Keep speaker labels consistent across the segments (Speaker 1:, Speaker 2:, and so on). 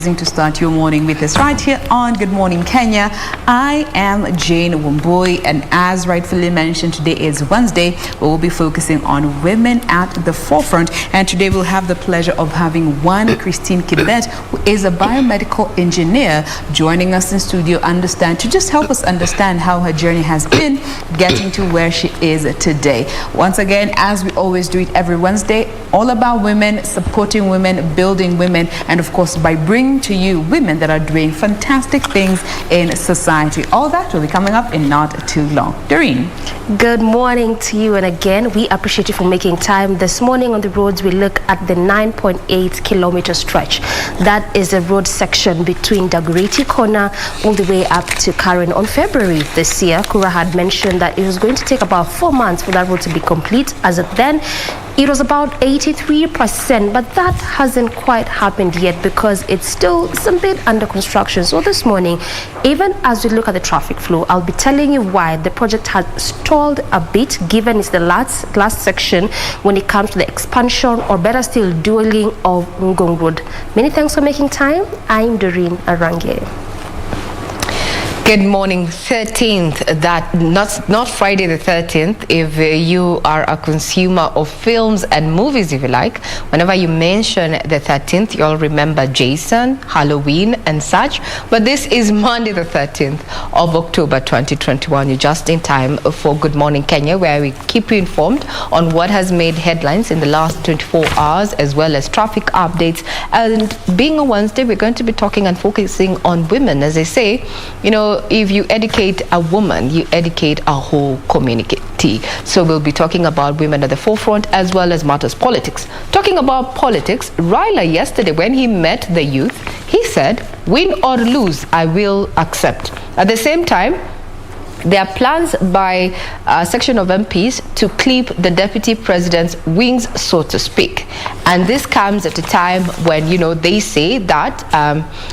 Speaker 1: To start your morning with us right here on Good Morning Kenya. I am Jane Womboy, and as rightfully mentioned, today is Wednesday. We will be focusing on women at the forefront, and today we'll have the pleasure of having one Christine Kibet, who is a biomedical engineer, joining us in studio to just help us understand how her journey has been getting to where she is today. Once again, as we always do it every Wednesday, all about women, supporting women, building women, and of course by bringing to you women that are doing fantastic things in society. All that will be coming up in not too long. Doreen.
Speaker 2: Good morning to you, and again we appreciate you for making time. This morning on the roads we look at the 9.8 kilometer stretch. That is a road section between Dagoretti Corner all the way up to Karen. On February this year, Kura had mentioned that it was going to take about 4 months for that road to be complete. As of then, it was about 83%, but that hasn't quite happened yet because it's still some bit under construction. So this morning, even as we look at the traffic flow, I'll be telling you why the project has stalled a bit, given it's the last section when it comes to the expansion, or better still, dueling of Ngong Road. Many thanks for making time. I'm Doreen Arange.
Speaker 3: Good morning. 13th, that not Friday the 13th. If you are a consumer of films and movies, if you like, whenever you mention the 13th, you'll remember Jason, Halloween and such. But this is Monday the 13th of October 2021. You're just in time for Good Morning Kenya, where we keep you informed on what has made headlines in the last 24 hours, as well as traffic updates. And being a Wednesday, we're going to be talking and focusing on women. As I say, if you educate a woman, you educate a whole community. So we'll be talking about women at the forefront, as well as matters politics. Talking about politics, Raila yesterday, when he met the youth, he said, win or lose, I will accept. At the same time, there are plans by a section of MPs to clip the deputy president's wings, so to speak. And this comes at a time when, they say that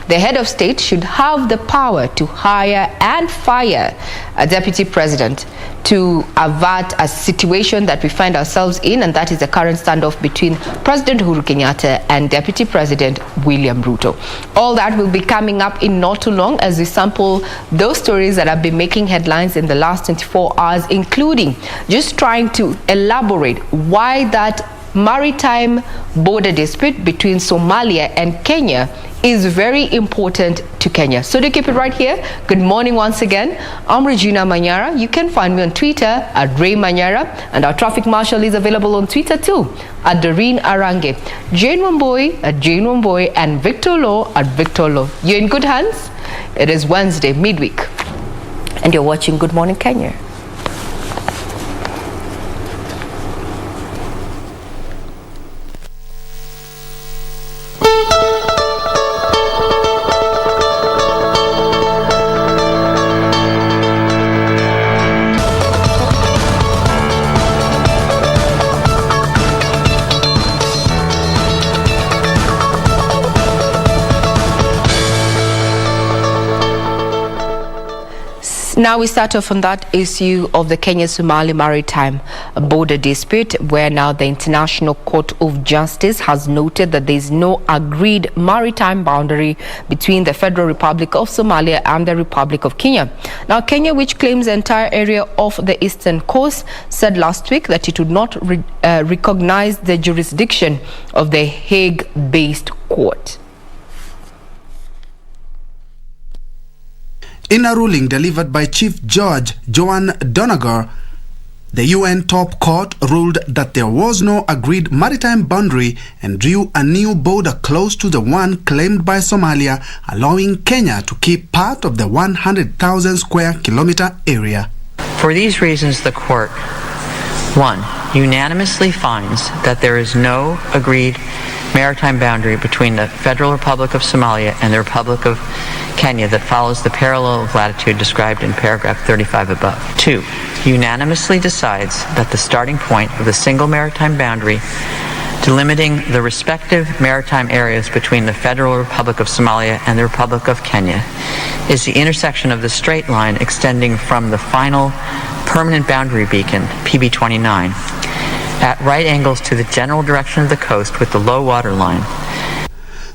Speaker 3: the head of state should have the power to hire and fire a deputy president to avert a situation that we find ourselves in, and that is the current standoff between President Uhuru Kenyatta and Deputy President William Ruto. All that will be coming up in not too long as we sample those stories that have been making headlines in the last 24 hours, including just trying to elaborate why that maritime border dispute between Somalia and Kenya is very important to Kenya. So to keep it right here, good morning once again. I'm Regina Manyara. You can find me on Twitter at Ray Manyara, and our traffic marshal is available on Twitter too at Doreen Arange. Jane Womboy at Jane Womboy, and Victor Law at Victor Law. You're in good hands. It is Wednesday midweek, and you're watching Good Morning Kenya. Now we start off on that issue of the Kenya-Somali maritime border dispute, where now the International Court of Justice has noted that there is no agreed maritime boundary between the Federal Republic of Somalia and the Republic of Kenya. Now, Kenya, which claims the entire area of the eastern coast, said last week that it would not recognize the jurisdiction of the Hague-based court.
Speaker 4: In a ruling delivered by Chief Judge Joan Donager, the UN top court ruled that there was no agreed maritime boundary and drew a new border close to the one claimed by Somalia, allowing Kenya to keep part of the 100,000 square kilometer area.
Speaker 5: For these reasons, the court, 1, unanimously finds that there is no agreed maritime boundary between the Federal Republic of Somalia and the Republic of Kenya that follows the parallel of latitude described in paragraph 35 above. 2, unanimously decides that the starting point of the single maritime boundary delimiting the respective maritime areas between the Federal Republic of Somalia and the Republic of Kenya is the intersection of the straight line extending from the final permanent boundary beacon, PB29, at right angles to the general direction of the coast with the low water line.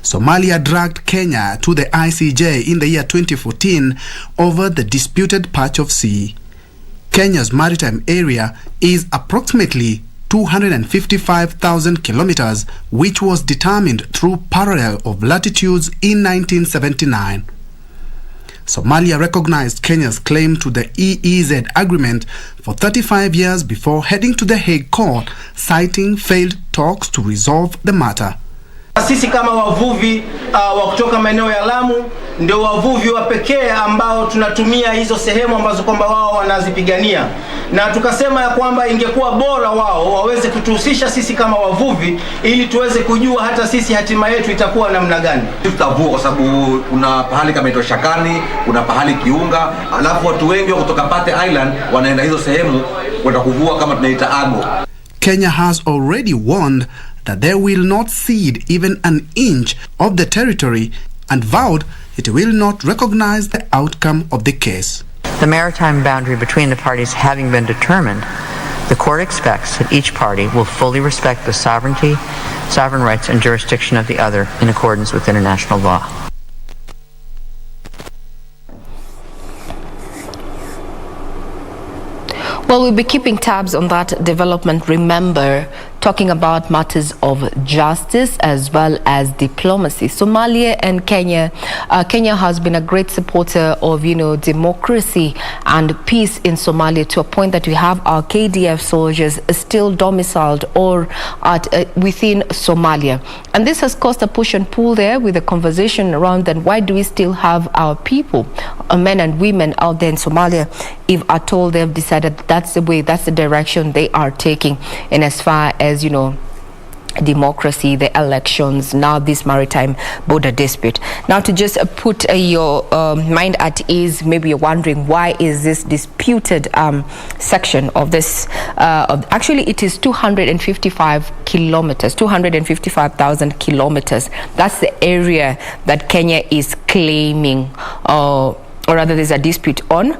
Speaker 4: Somalia dragged Kenya to the ICJ in the year 2014 over the disputed patch of sea. Kenya's maritime area is approximately 255,000 kilometers, which was determined through parallel of latitudes in 1979. Somalia recognized Kenya's claim to the EEZ agreement for 35 years before heading to the Hague Court, citing failed talks to resolve the matter.
Speaker 6: Sisi kama wavuvi wa kutoka maeneo ya Lamu ndio wavuvi wa pekee ambao tunatumia hizo sehemu ambazo kwamba wao wanazipigania, na tukasema ya kwamba ingekuwa bora wao waweze kutuhusisha sisi kama wavuvi ili tuweze kujua hata sisi hatima yetu itakuwa namna gani.
Speaker 7: Tutavua kwa sababu kuna pahali kama ito Shakani, kuna pahali Kiunga, alafu watu wengi wa kutoka Pate Island wanaenda hizo sehemu kwenda kuvua kama tunaita ago.
Speaker 4: Kenya has already warned that they will not cede even an inch of the territory and vowed it will not recognize the outcome of the case.
Speaker 5: The maritime boundary between the parties having been determined, the court expects that each party will fully respect the sovereignty, sovereign rights, and jurisdiction of the other in accordance with international law.
Speaker 3: Well, we'll be keeping tabs on that development. Remember, talking about matters of justice as well as diplomacy. Somalia and Kenya. Kenya has been a great supporter of, democracy and peace in Somalia, to a point that we have our KDF soldiers still domiciled or within Somalia. And this has caused a push and pull there, with a conversation around then why do we still have our people, men and women out there in Somalia, if at all they've decided that's the way, that's the direction they are taking. And as far as, democracy, the elections, now this maritime border dispute. Now, to just put your mind at ease, maybe you're wondering why is this disputed section of this, actually it is 255 kilometers, 255,000 kilometers. That's the area that Kenya is claiming, or rather there's a dispute on.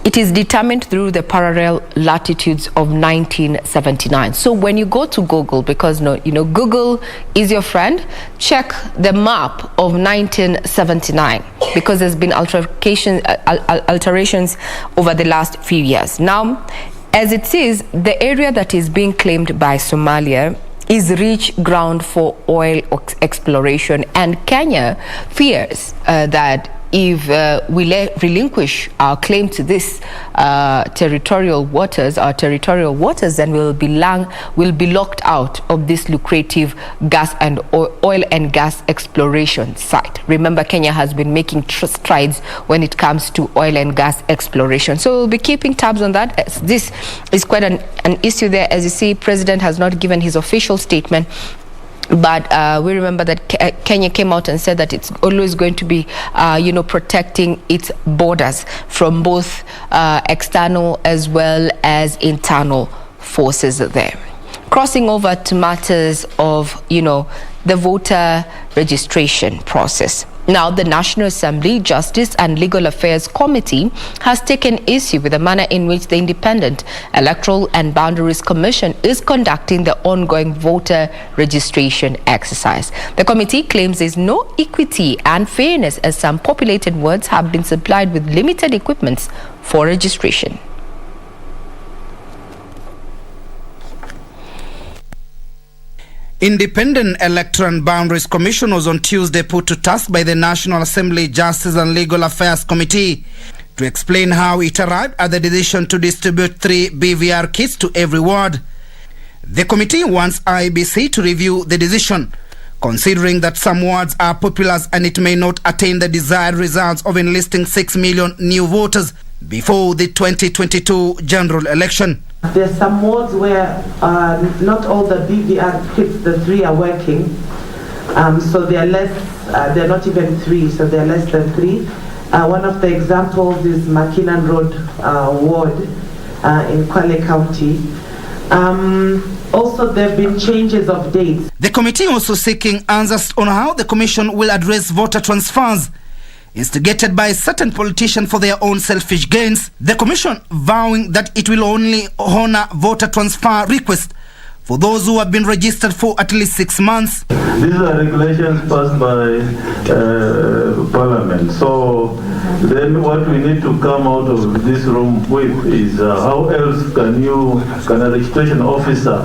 Speaker 3: It is determined through the parallel latitudes of 1979. So when you go to Google, because Google is your friend, check the map of 1979, because there's been alterations over the last few years. Now, as it is, the area that is being claimed by Somalia is rich ground for oil exploration, and Kenya fears that if we relinquish our claim to this territorial waters, then we'll be locked out of this lucrative gas and oil and gas exploration site. Remember, Kenya has been making strides when it comes to oil and gas exploration. So we'll be keeping tabs on that. This is quite an issue there. As you see, President has not given his official statement. But we remember that Kenya came out and said that it's always going to be, protecting its borders from both external as well as internal forces there. Crossing over to matters of, the voter registration process. Now, the National Assembly Justice and Legal Affairs Committee has taken issue with the manner in which the Independent Electoral and Boundaries Commission is conducting the ongoing voter registration exercise. The committee claims there is no equity and fairness, as some populated wards have been supplied with limited equipment for registration.
Speaker 4: Independent Electoral and Boundaries Commission was on Tuesday put to task by the National Assembly Justice and Legal Affairs Committee to explain how it arrived at the decision to distribute 3 BVR kits to every ward. The committee wants IEBC to review the decision, considering that some wards are populous and it may not attain the desired results of enlisting 6 million new voters before the 2022 general election.
Speaker 8: There's some wards where not all the BVR kits, the 3 are working, so they're less, they're not even 3, so they're less than 3. One of the examples is Makinan Road ward in Kwale County. Also, there have been changes of dates.
Speaker 4: The committee also seeking answers on how the commission will address voter transfers instigated by certain politicians for their own selfish gains. The commission vowing that it will only honor voter transfer requests for those who have been registered for at least 6 months.
Speaker 9: These are regulations passed by Parliament. So then what we need to come out of this room with is how else can a registration officer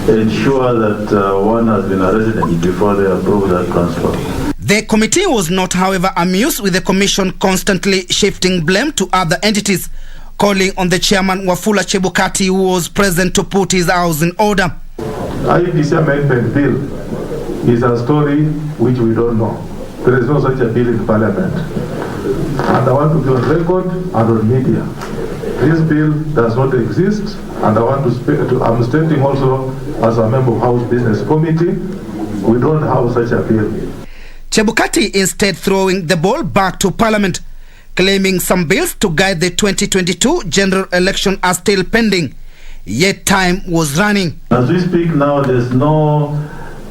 Speaker 9: ensure that one has been a resident before they approve that transfer.
Speaker 4: The committee was not, however, amused with the Commission constantly shifting blame to other entities, calling on the chairman Wafula Chebukati, who was present, to put his house in order.
Speaker 9: IEBC amendment bill is a story which we don't know. There is no such a bill in Parliament. And I want to be on record and on media. This bill does not exist, and I want to I'm stating also as a member of House Business Committee, we don't have such a bill.
Speaker 4: Chebukati instead throwing the ball back to Parliament, claiming some bills to guide the 2022 general election are still pending, yet time was running.
Speaker 9: As we speak now, there's no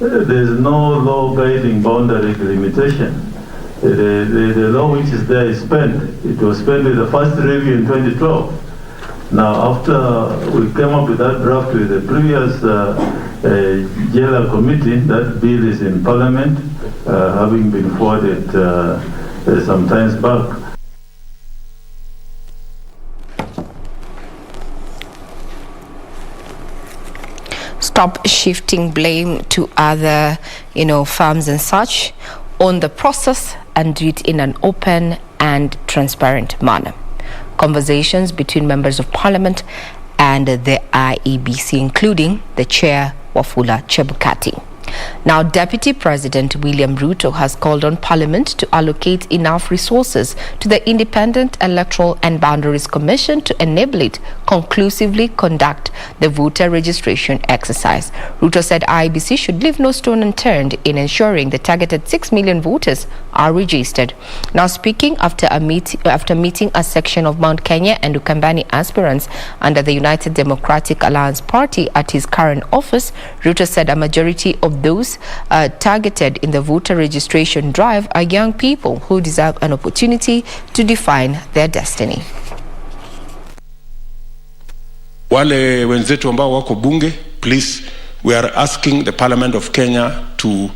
Speaker 9: law guiding boundary limitation. The law which is there is spent. It was spent with the first review in 2012. Now, after we came up with that draft with the previous jailer committee, that bill is in Parliament, having been forwarded some times back.
Speaker 3: Stop shifting blame to other, firms and such. Own the process and do it in an open and transparent manner. Conversations between members of Parliament and the IEBC, including the chair, Wafula Chebukati. Now, Deputy President William Ruto has called on Parliament to allocate enough resources to the Independent Electoral and Boundaries Commission to enable it conclusively conduct the voter registration exercise. Ruto said IEBC should leave no stone unturned in ensuring the targeted 6 million voters are registered. Now, speaking after meeting a section of Mount Kenya and Ukambani aspirants under the United Democratic Alliance Party at his current office, Ruto said a majority of those targeted in the voter registration drive are young people who deserve an opportunity to define their destiny.
Speaker 10: Wale wenzetu ambao wako bunge, please, we are asking the Parliament of Kenya to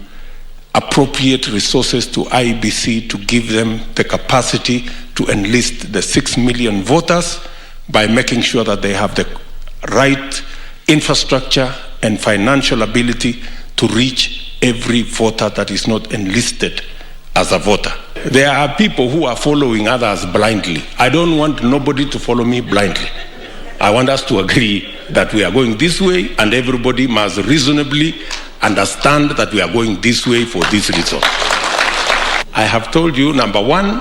Speaker 10: appropriate resources to IEBC to give them the capacity to enlist the 6 million voters by making sure that they have the right infrastructure and financial ability to reach every voter that is not enlisted as a voter. There are people who are following others blindly. I don't want nobody to follow me blindly. I want us to agree that we are going this way, and everybody must reasonably understand that we are going this way for this reason. I have told you, number one,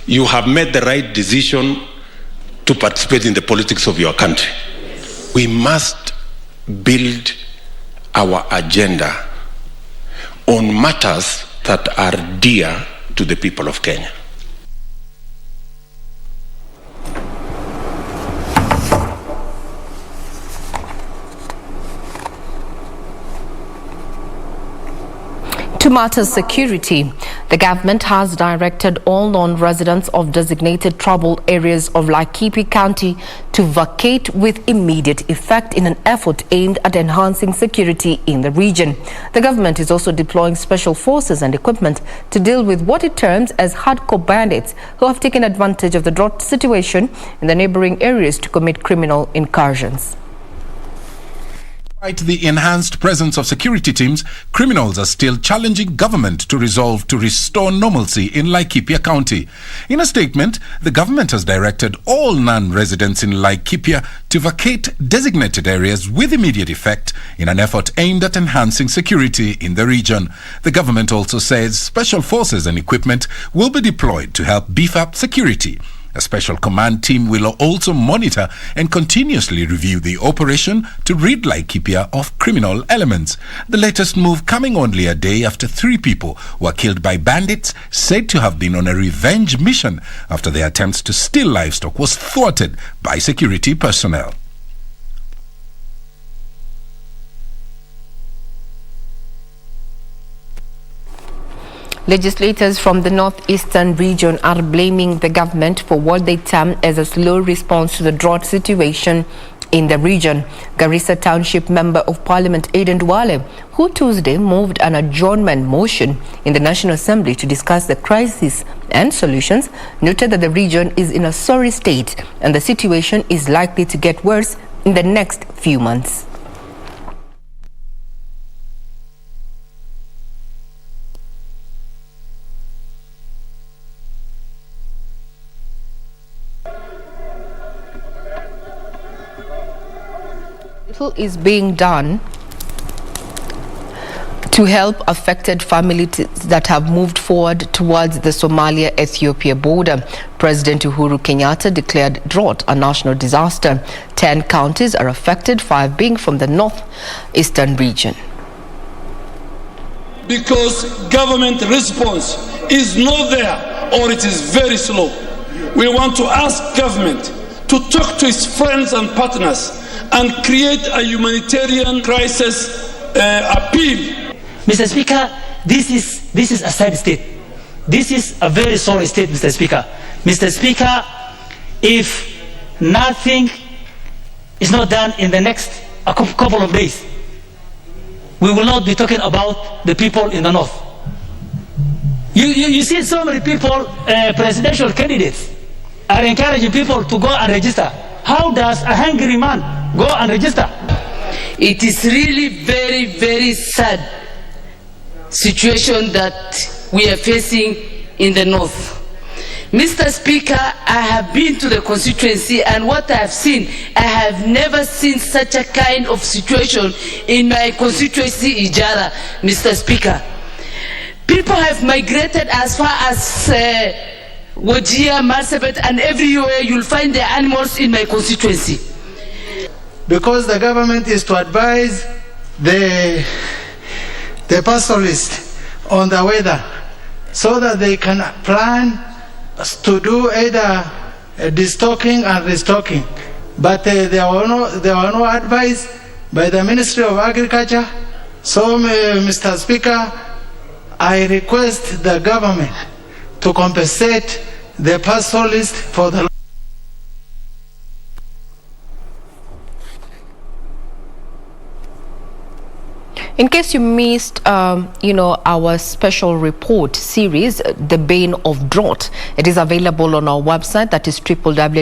Speaker 10: you have made the right decision to participate in the politics of your country. We must build our agenda on matters that are dear to the people of Kenya.
Speaker 3: To matters security, the government has directed all non-residents of designated troubled areas of Laikipia County to vacate with immediate effect in an effort aimed at enhancing security in the region. The government is also deploying special forces and equipment to deal with what it terms as hardcore bandits who have taken advantage of the drought situation in the neighboring areas to commit criminal incursions.
Speaker 11: Despite the enhanced presence of security teams, criminals are still challenging government to resolve to restore normalcy in Laikipia County. In a statement, the government has directed all non-residents in Laikipia to vacate designated areas with immediate effect in an effort aimed at enhancing security in the region. The government also says special forces and equipment will be deployed to help beef up security. A special command team will also monitor and continuously review the operation to rid Laikipia of criminal elements. The latest move coming only a day after 3 people were killed by bandits said to have been on a revenge mission after their attempts to steal livestock was thwarted by security personnel.
Speaker 3: Legislators from the northeastern region are blaming the government for what they term as a slow response to the drought situation in the region. Garissa Township Member of Parliament Aden Duale, who Tuesday moved an adjournment motion in the National Assembly to discuss the crisis and solutions, noted that the region is in a sorry state and the situation is likely to get worse in the next few months. Little is being done to help affected families that have moved forward towards the Somalia-Ethiopia border. President Uhuru Kenyatta declared drought a national disaster. 10 counties are affected, 5 being from the northeastern region.
Speaker 12: Because government response is not there, or it is very slow. We want to ask government to talk to its friends and partners and create a humanitarian crisis appeal.
Speaker 13: Mr. Speaker, this is a sad state. This is a very sorry state, Mr. Speaker. Mr. Speaker, if nothing is not done in the next couple of days, we will not be talking about the people in the north. You see so many people, presidential candidates, are encouraging people to go and register. How does a hungry man go and register?
Speaker 14: It is really very, very sad situation that we are facing in the north. Mr. Speaker, I have been to the constituency, and what I have seen, I have never seen such a kind of situation in my constituency, Ijara, Mr. Speaker. People have migrated as far as Wajir, Marsabit, and everywhere you'll find the animals in my constituency.
Speaker 15: Because the government is to advise the pastoralists on the weather so that they can plan to do either destocking and restocking. But there were no advice by the Ministry of Agriculture. So, Mr. Speaker, I request the government to compensate the pastoralists for the
Speaker 3: In case you missed, our special report series, The Bane of Drought, it is available on our website, that is www.kbc.co.ke,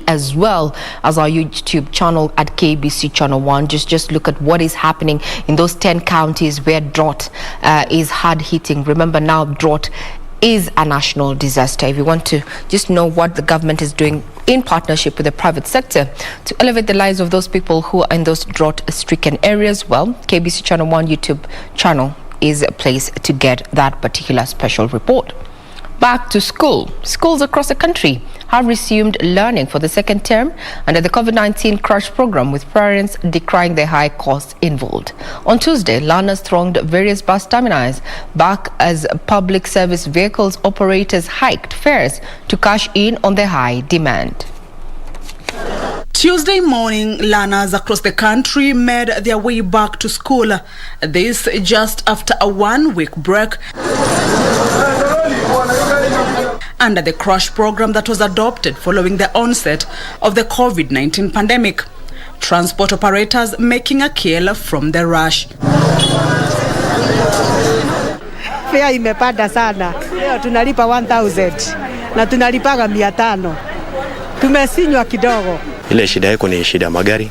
Speaker 3: as well as our YouTube channel at KBC Channel 1. Just look at what is happening in those 10 counties where drought is hard hitting. Remember now, drought is a national disaster. If you want to just know what the government is doing in partnership with the private sector to elevate the lives of those people who are in those drought-stricken areas, well, KBC Channel 1 YouTube channel is a place to get that particular special report. Back to school. Schools across the country have resumed learning for the second term under the COVID-19 crash program, with parents decrying the high costs involved. On Tuesday, learners thronged various bus terminals back as public service vehicles operators hiked fares to cash in on the high demand.
Speaker 16: Tuesday morning, learners across the country made their way back to school. This just after a one-week break under the crash program that was adopted following the onset of the COVID-19 pandemic. Transport operators making a kill from the rush.
Speaker 17: Fare imepanda sana. Leo tunalipa 1000 na tunalipaga 500. Tumesinywa kidogo.
Speaker 18: Ile shida yako ni shida magari.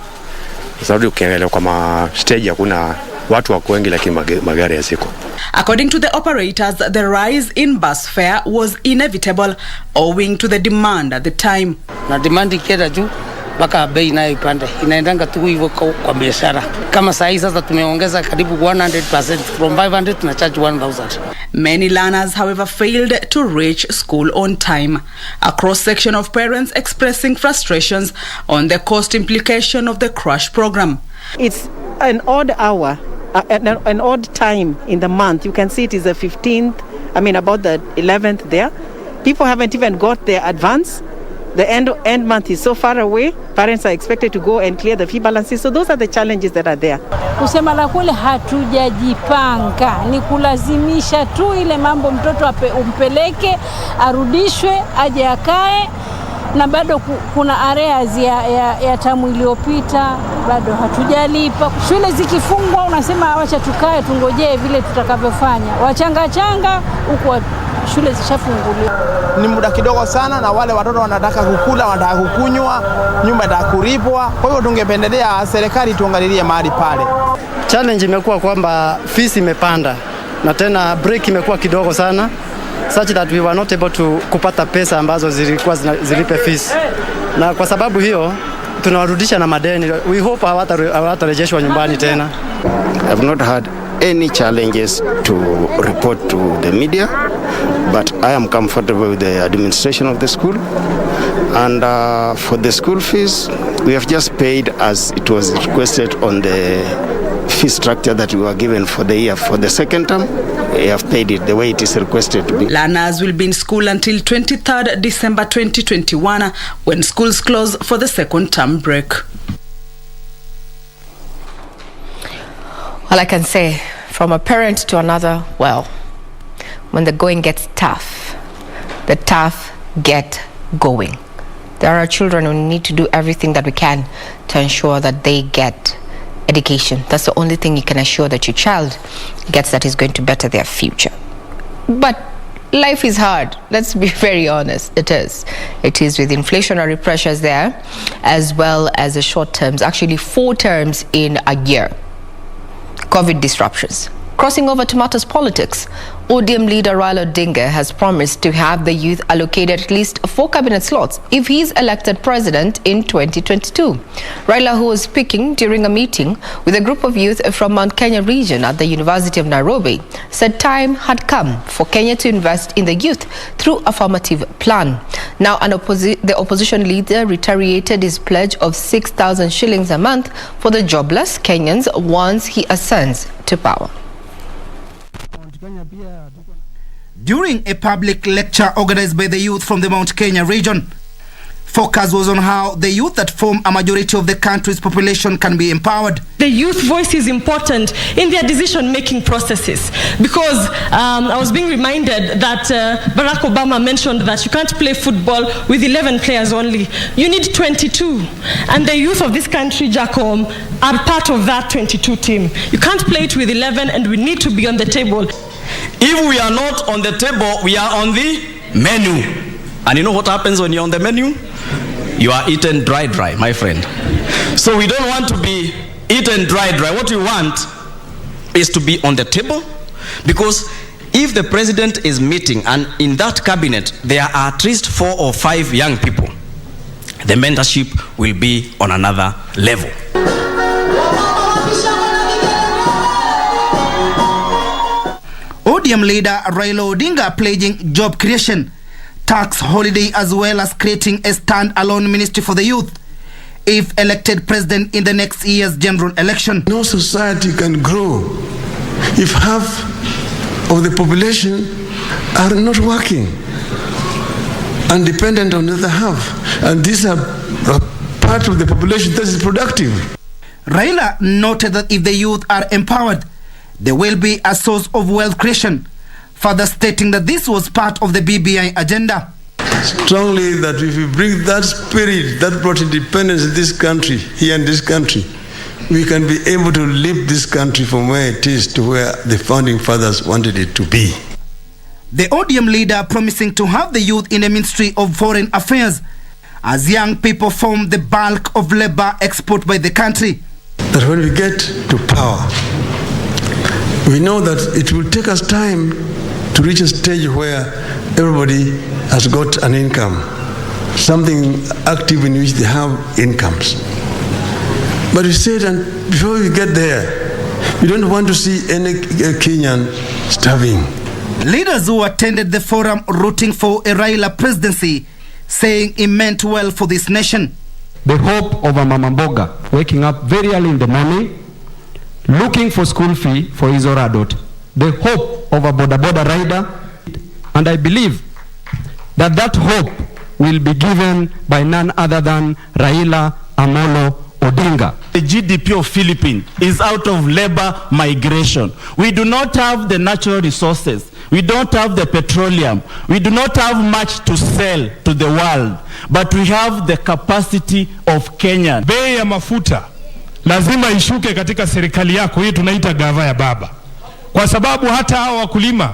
Speaker 18: Sababu ukiangalia kwa stage hakuna watu wako wengi, lakini magari yasiko.
Speaker 16: According to the operators, the rise in bus fare was inevitable owing to the demand at the time.
Speaker 19: Na demand ikienda juu mpaka bei nayo ipande. Inaendanga tu hivyo kwa biashara. Kama saa hii sasa tumeongeza karibu 100%, from 500 tuna charge 1000.
Speaker 16: Many learners, however, failed to reach school on time. A cross-section of parents expressing frustrations on the cost implication of the crash program.
Speaker 17: It's an odd hour, an odd time in the month. You can see it is the 15th, about the 11th there. People haven't even got their advance. The end month is so far away. Parents are expected to go and clear the fee balances. So those are the challenges that are there.
Speaker 20: Kusema la kule hatujajipanga, ni kulazimisha tu ile mambo, mtoto umpeleke, arudishwe, aje akae, na bado kuna areas ya tamu iliyopita bado hatujalipa. Shule zikifungwa unasema acha tukae tungojee vile tutakavyofanya. Wachanga huko shule zishafunguliwa.
Speaker 6: Ni muda kidogo sana na wale watoto wanataka kukula, wanataka kukunywa, nyumba inataka kulipwa. Kwa hiyo tungependelea serikali tuangalilie mahali pale.
Speaker 21: Challenge imekuwa kwamba fees imepanda na tena break imekuwa kidogo sana, such that we were not able to kupata pesa ambazo zilikuwa zilipe fees. Na kwa sababu hiyo tunawarudisha na madeni. We hope hawatarejeshwa nyumbani tena.
Speaker 22: I've not had any challenges to report to the media, but I am comfortable with the administration of the school. And for the school fees, we have just paid as it was requested on the fee structure that we were given for the year. For the second term, we have paid it the way it is requested to be.
Speaker 16: Learners will be in school until 23rd December 2021 when schools close for the second term break.
Speaker 3: All I can say, from a parent to another, well, when the going gets tough, the tough get going. There are children who need to do everything that we can to ensure that they get education. That's the only thing you can assure that your child gets, that is going to better their future. But life is hard. Let's be very honest. It is. It is, with inflationary pressures there, as well as the short terms, actually 4 terms in a year. COVID disruptions. Crossing over to matters politics, ODM leader Raila Odinga has promised to have the youth allocated at least 4 cabinet slots if he is elected president in 2022. Raila, who was speaking during a meeting with a group of youth from Mount Kenya region at the University of Nairobi, said time had come for Kenya to invest in the youth through affirmative plan. Now, the opposition leader reiterated his pledge of 6,000 shillings a month for the jobless Kenyans once he ascends to power.
Speaker 4: During a public lecture organized by the youth from the Mount Kenya region, focus was on how the youth that form a majority of the country's population can be empowered.
Speaker 23: The youth voice is important in their decision-making processes, because I was being reminded that Barack Obama mentioned that you can't play football with 11 players only. You need 22. And the youth of this country, Jacom, are part of that 22 team. You can't play it with 11, and we need to be on the table.
Speaker 24: If we are not on the table, we are on the menu. And you know what happens when you're on the menu? You are eaten dry, my friend. So we don't want to be eaten dry. What we want is to be on the table, because if the president is meeting and in that cabinet there are at least 4 or 5 young people, the mentorship will be on another level.
Speaker 4: ODM leader Raila Odinga pledging job creation, tax holiday, as well as creating a stand-alone ministry for the youth if elected president in the next year's general election.
Speaker 25: No society can grow if half of the population are not working and dependent on the other half. And these are part of the population that is productive.
Speaker 4: Raila noted that if the youth are empowered, there will be a source of wealth creation, further stating that this was part of the BBI agenda.
Speaker 25: Strongly that if we bring that spirit that brought independence in this country, here in this country, we can be able to lift this country from where it is to where the founding fathers wanted it to be.
Speaker 4: The ODM leader promising to have the youth in the Ministry of Foreign Affairs, as young people form the bulk of labor export by the country.
Speaker 25: That when we get to power, we know that it will take us time to reach a stage where everybody has got an income, something active in which they have incomes. But we said, and before we get there, we don't want to see any Kenyan starving.
Speaker 4: Leaders who attended the forum rooting for a Raila presidency, saying it meant well for this nation.
Speaker 26: The hope of a Mama Mboga waking up very early in the morning, looking for school fee for his or her daughter. The hope of a boda rider. And I believe that that hope will be given by none other than Raila Amolo Odinga.
Speaker 1: The GDP of Philippines is out of labor migration. We do not have the natural resources. We don't have the petroleum. We do not have much to sell to the world, but we have the capacity of Kenya.
Speaker 2: Bei ya mafuta lazima ishuke katika serikali yako, hii tunaita gava ya baba. Kwa sababu hata hao wakulima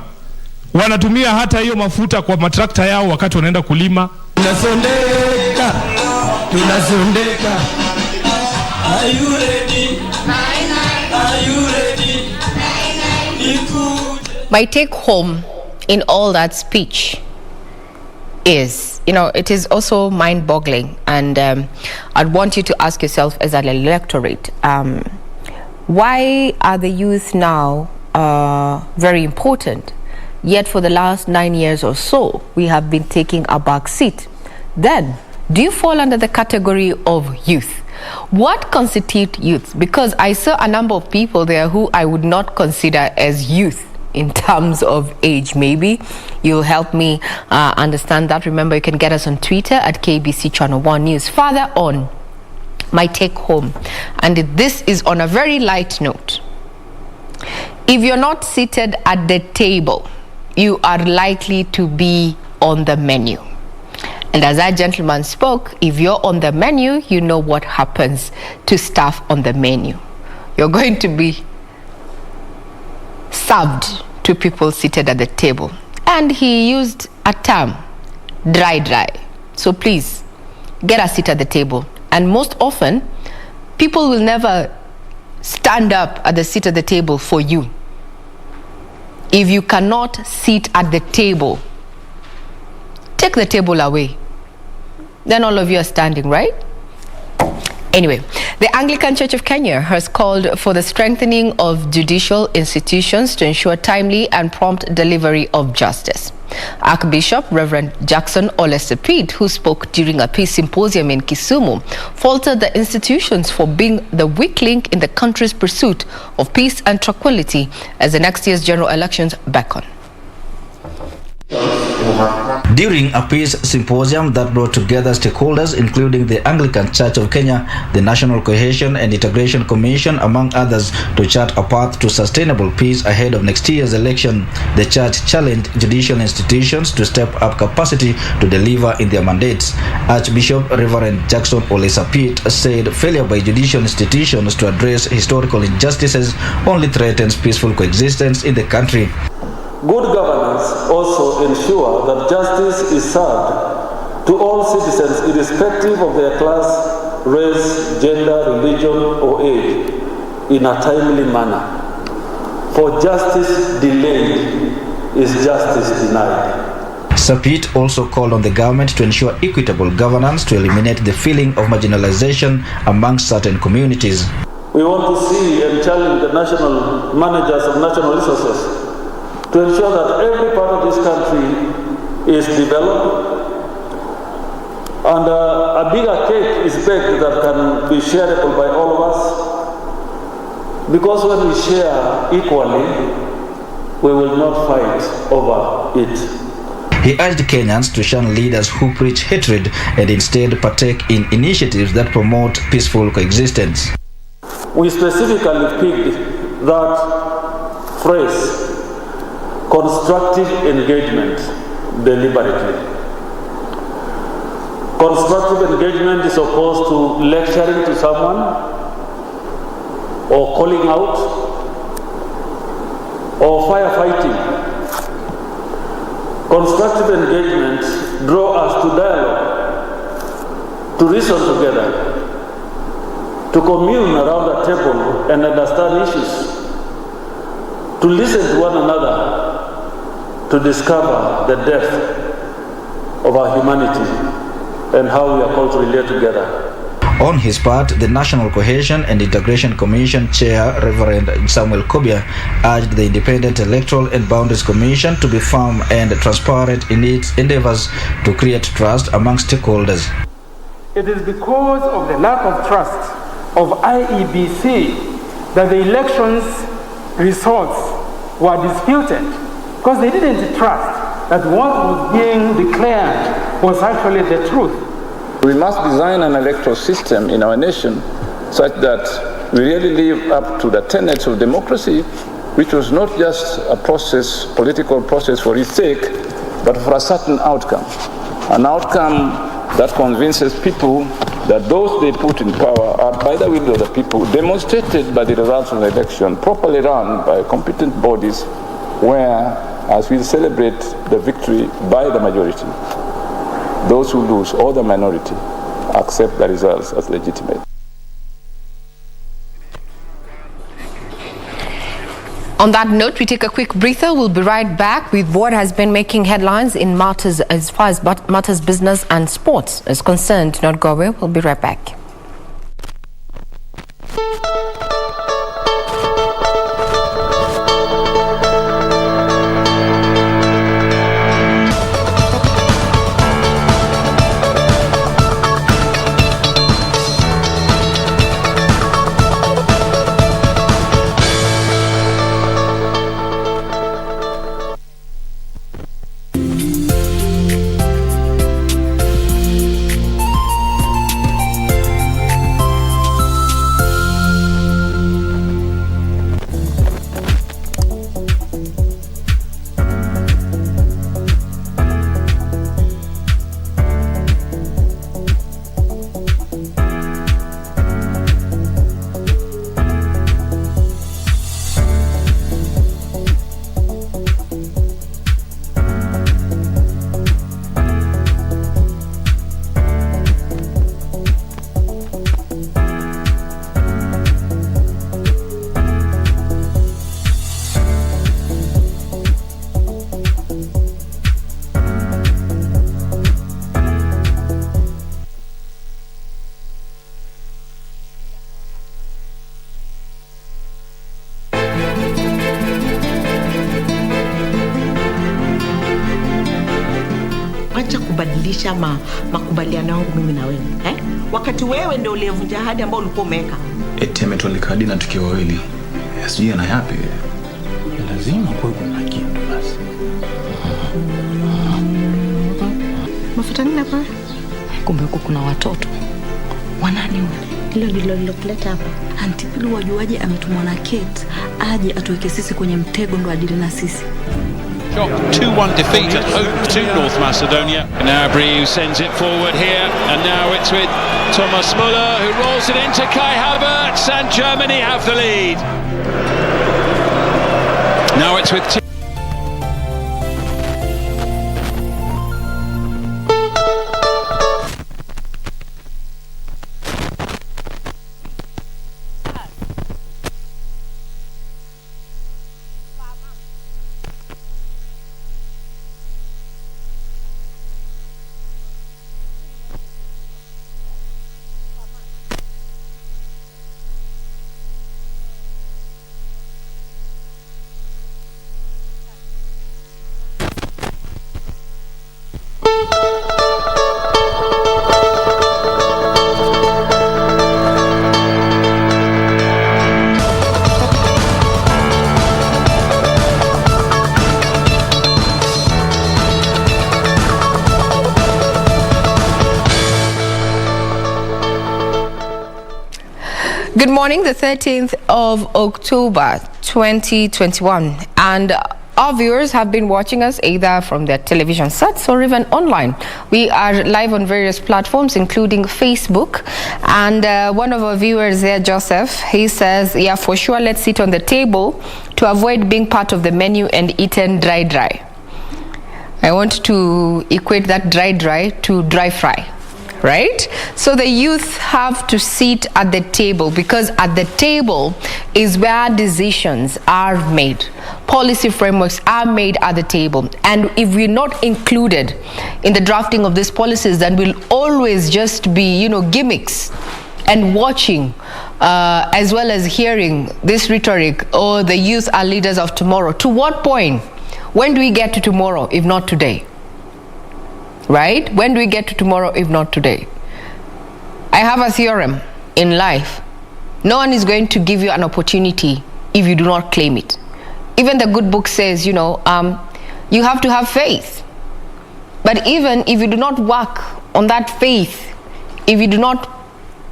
Speaker 2: wanatumia hata hiyo mafuta kwa matrakta yao wakati wanaenda kulima.
Speaker 1: Tunasondeka. Are you ready? Are you ready?
Speaker 3: My take home in all that speech is, it is also mind-boggling, and I'd want you to ask yourself as an electorate, why are the youth now very important, yet for the last 9 years or so we have been taking a back seat? Then, do you fall under the category of youth? What constitutes youth? Because I saw a number of people there who I would not consider as youth in terms of age. Maybe you'll help me understand that. Remember, you can get us on Twitter at KBC Channel 1 News. Further on, my take home, and this is on a very light note. If you're not seated at the table, you are likely to be on the menu. And as that gentleman spoke, if you're on the menu, you know what happens to staff on the menu. You're going to be served to people seated at the table. And he used a term, dry. So please, get a seat at the table. And most often, people will never stand up at the seat at the table for you. If you cannot sit at the table, take the table away. Then all of you are standing, right? Anyway, the Anglican Church of Kenya has called for the strengthening of judicial institutions to ensure timely and prompt delivery of justice. Archbishop Reverend Jackson Ole Sepid, who spoke during a peace symposium in Kisumu, faulted the institutions for being the weak link in the country's pursuit of peace and tranquility as the next year's general elections beckon.
Speaker 5: During a peace symposium that brought together stakeholders including the Anglican Church of Kenya, the National Cohesion and Integration Commission, among others, to chart a path to sustainable peace ahead of next year's election, the church challenged judicial institutions to step up capacity to deliver in their mandates. Archbishop Reverend Jackson Ole Sepid said failure by judicial institutions to address historical injustices only threatens peaceful coexistence in the country.
Speaker 12: Good governance also ensures that justice is served to all citizens irrespective of their class, race, gender, religion, or age in a timely manner. For justice delayed is justice denied.
Speaker 5: Sepid also called on the government to ensure equitable governance to eliminate the feeling of marginalization among certain communities.
Speaker 12: We want to see and challenge the national managers of natural resources to ensure that every part of this country is developed and a bigger cake is baked that can be shareable by all of us. Because when we share equally, we will not fight over it.
Speaker 5: He urged Kenyans to shun leaders who preach hatred and instead partake in initiatives that promote peaceful coexistence.
Speaker 12: We specifically picked that phrase, constructive engagement, deliberately. Constructive engagement is opposed to lecturing to someone or calling out or firefighting. Constructive engagement draws us to dialogue, to reason together, to commune around a table and understand issues, to listen to one another, to discover the depth of our humanity and how we are called to relate together.
Speaker 5: On his part, the National Cohesion and Integration Commission Chair, Reverend Samuel Kobia, urged the Independent Electoral and Boundaries Commission to be firm and transparent in its endeavors to create trust among stakeholders.
Speaker 7: It is because of the lack of trust of IEBC that the elections results were disputed, because they didn't trust that what was being declared was actually the truth.
Speaker 8: We must design an electoral system in our nation such that we really live up to the tenets of democracy, which was not just a process, political process for its sake, but for a certain outcome. An outcome that convinces people that those they put in power are by the will of the people, demonstrated by the results of the election, properly run by competent bodies, where, as we celebrate the victory by the majority, those who lose, or the minority, accept the results as legitimate.
Speaker 3: On that note, we take a quick breather. We'll be right back with what has been making headlines in matters as far as matters business and sports is concerned. Do not go away. We'll be right back.
Speaker 9: kubadilisha makubaliano yangu mimi na wewe wakati wewe ndio uliyevunja ahadi ambayo ulikuwa umeweka.
Speaker 10: Eti ametoleka hadi na tukiwa wawili. Sijui ana yapi. Lazima kuwe kuna kitu basi.
Speaker 9: Mafuta nini hapa?
Speaker 11: Kumbe huko kuna watoto. Wanani wale?
Speaker 9: Hilo ndilo kuleta hapa.
Speaker 11: Auntie Pilu wajuaje ametumwa na Kate aje atuweke sisi kwenye mtego ndo adili na sisi.
Speaker 13: 2-1 defeat at home to North Macedonia. Gnabry sends it forward here, and now it's with Thomas Müller, who rolls it into Kai Havertz, and Germany have the lead. Now it's with
Speaker 3: Good morning, the 13th of October 2021, and our viewers have been watching us either from their television sets or even online. We are live on various platforms, including Facebook, and one of our viewers there, Joseph, he says, yeah, for sure, let's sit on the table to avoid being part of the menu and eaten dry. I want to equate that dry to dry fry. Right? So the youth have to sit at the table, because at the table is where decisions are made. Policy frameworks are made at the table. And if we're not included in the drafting of these policies, then we'll always just be, gimmicks and watching as well as hearing this rhetoric, oh, the youth are leaders of tomorrow. To what point? When do we get to tomorrow, if not today? Right? When do we get to tomorrow if not today? I have a theorem in life. No one is going to give you an opportunity if you do not claim it. Even the good book says, you have to have faith. But even if you do not work on that faith, if you do not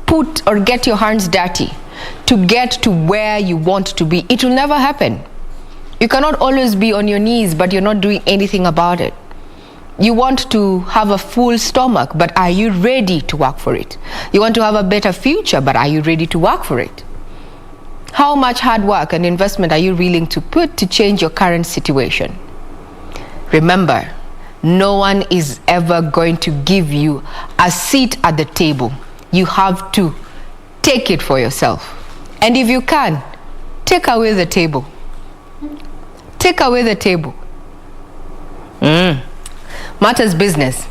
Speaker 3: put or get your hands dirty to get to where you want to be. It will never happen. You cannot always be on your knees, but you're not doing anything about it. You want to have a full stomach, but are you ready to work for it? You want to have a better future, but are you ready to work for it? How much hard work and investment are you willing to put to change your current situation? Remember, no one is ever going to give you a seat at the table. You have to take it for yourself. And if you can, take away the table. Take away the table. Matters business.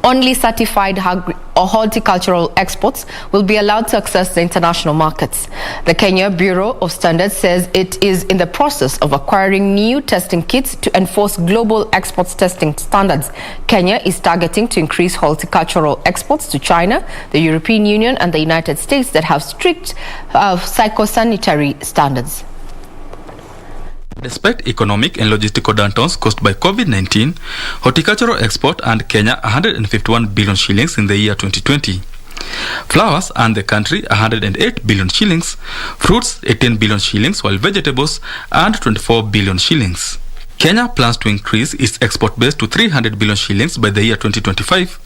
Speaker 3: Only certified or horticultural exports will be allowed to access the international markets. The Kenya Bureau of Standards says it is in the process of acquiring new testing kits to enforce global exports testing standards. Kenya is targeting to increase horticultural exports to China, the European Union, and the United States that have strict phytosanitary standards.
Speaker 14: Despite economic and logistical downturns caused by COVID-19, horticultural export earned Kenya 151 billion shillings in the year 2020. Flowers earned the country 108 billion shillings, fruits 18 billion shillings, while vegetables earned 24 billion shillings. Kenya plans to increase its export base to 300 billion shillings by the year 2025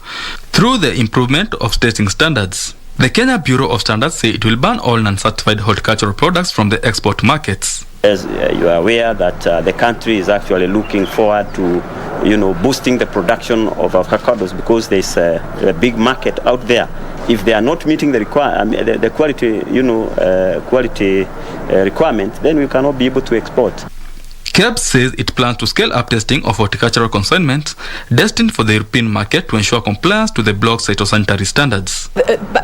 Speaker 14: through the improvement of testing standards. The Kenya Bureau of Standards say it will ban all non-certified horticultural products from the export markets.
Speaker 15: As you are aware that the country is actually looking forward to, boosting the production of avocados because there's a big market out there. If they are not meeting the quality requirement, then we cannot be able to export.
Speaker 14: KBC says it plans to scale up testing of horticultural consignments destined for the European market to ensure compliance to the bloc's phytosanitary standards.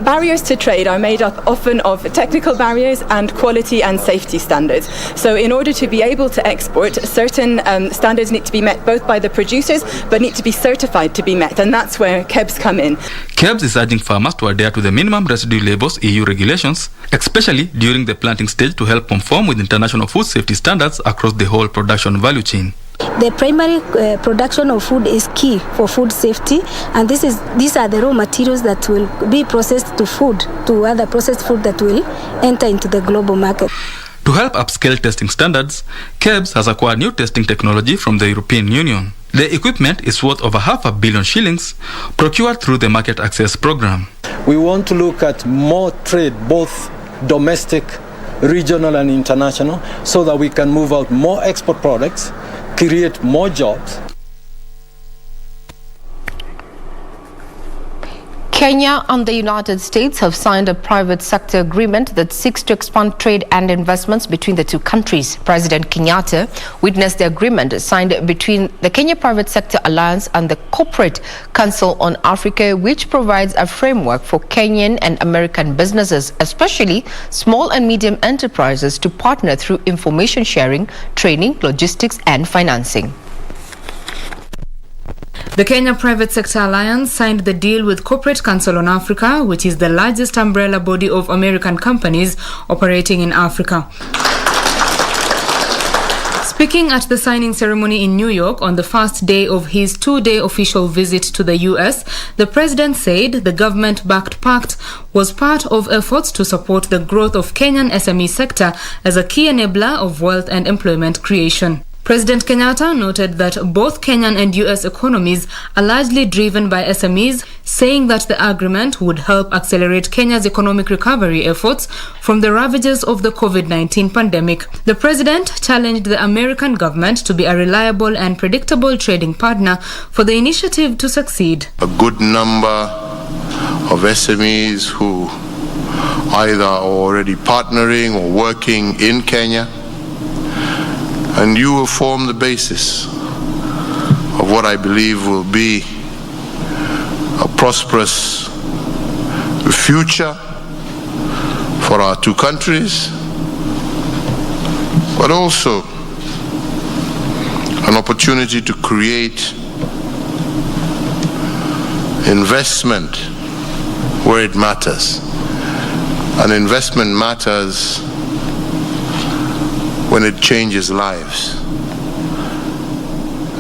Speaker 17: Barriers to trade are made up often of technical barriers and quality and safety standards. So in order to be able to export, certain standards need to be met both by the producers but need to be certified to be met, and that's where KBC come in.
Speaker 14: KBC is urging farmers to adhere to the minimum residue labels EU regulations, especially during the planting stage, to help conform with international food safety standards across the whole production value chain.
Speaker 18: The primary production of food is key for food safety, and these are the raw materials that will be processed to other processed food that will enter into the global market.
Speaker 14: To help upscale testing standards, KBC has acquired new testing technology from the European Union. The equipment is worth over 500 million shillings, procured through the Market Access Program.
Speaker 19: We want to look at more trade, both domestic, regional and international, so that we can move out more export products, create more jobs.
Speaker 3: Kenya and the United States have signed a private sector agreement that seeks to expand trade and investments between the two countries. President Kenyatta witnessed the agreement signed between the Kenya Private Sector Alliance and the Corporate Council on Africa, which provides a framework for Kenyan and American businesses, especially small and medium enterprises, to partner through information sharing, training, logistics, and financing.
Speaker 20: The Kenya Private Sector Alliance signed the deal with Corporate Council on Africa, which is the largest umbrella body of American companies operating in Africa. Speaking at the signing ceremony in New York on the first day of his two-day official visit to the U.S., the president said the government-backed pact was part of efforts to support the growth of Kenyan SME sector as a key enabler of wealth and employment creation. President Kenyatta noted that both Kenyan and U.S. economies are largely driven by SMEs, saying that the agreement would help accelerate Kenya's economic recovery efforts from the ravages of the COVID-19 pandemic. The president challenged the American government to be a reliable and predictable trading partner for the initiative to succeed.
Speaker 27: A good number of SMEs who either are already partnering or working in Kenya, and you will form the basis of what I believe will be a prosperous future for our two countries, but also an opportunity to create investment where it matters. And investment matters when it changes lives.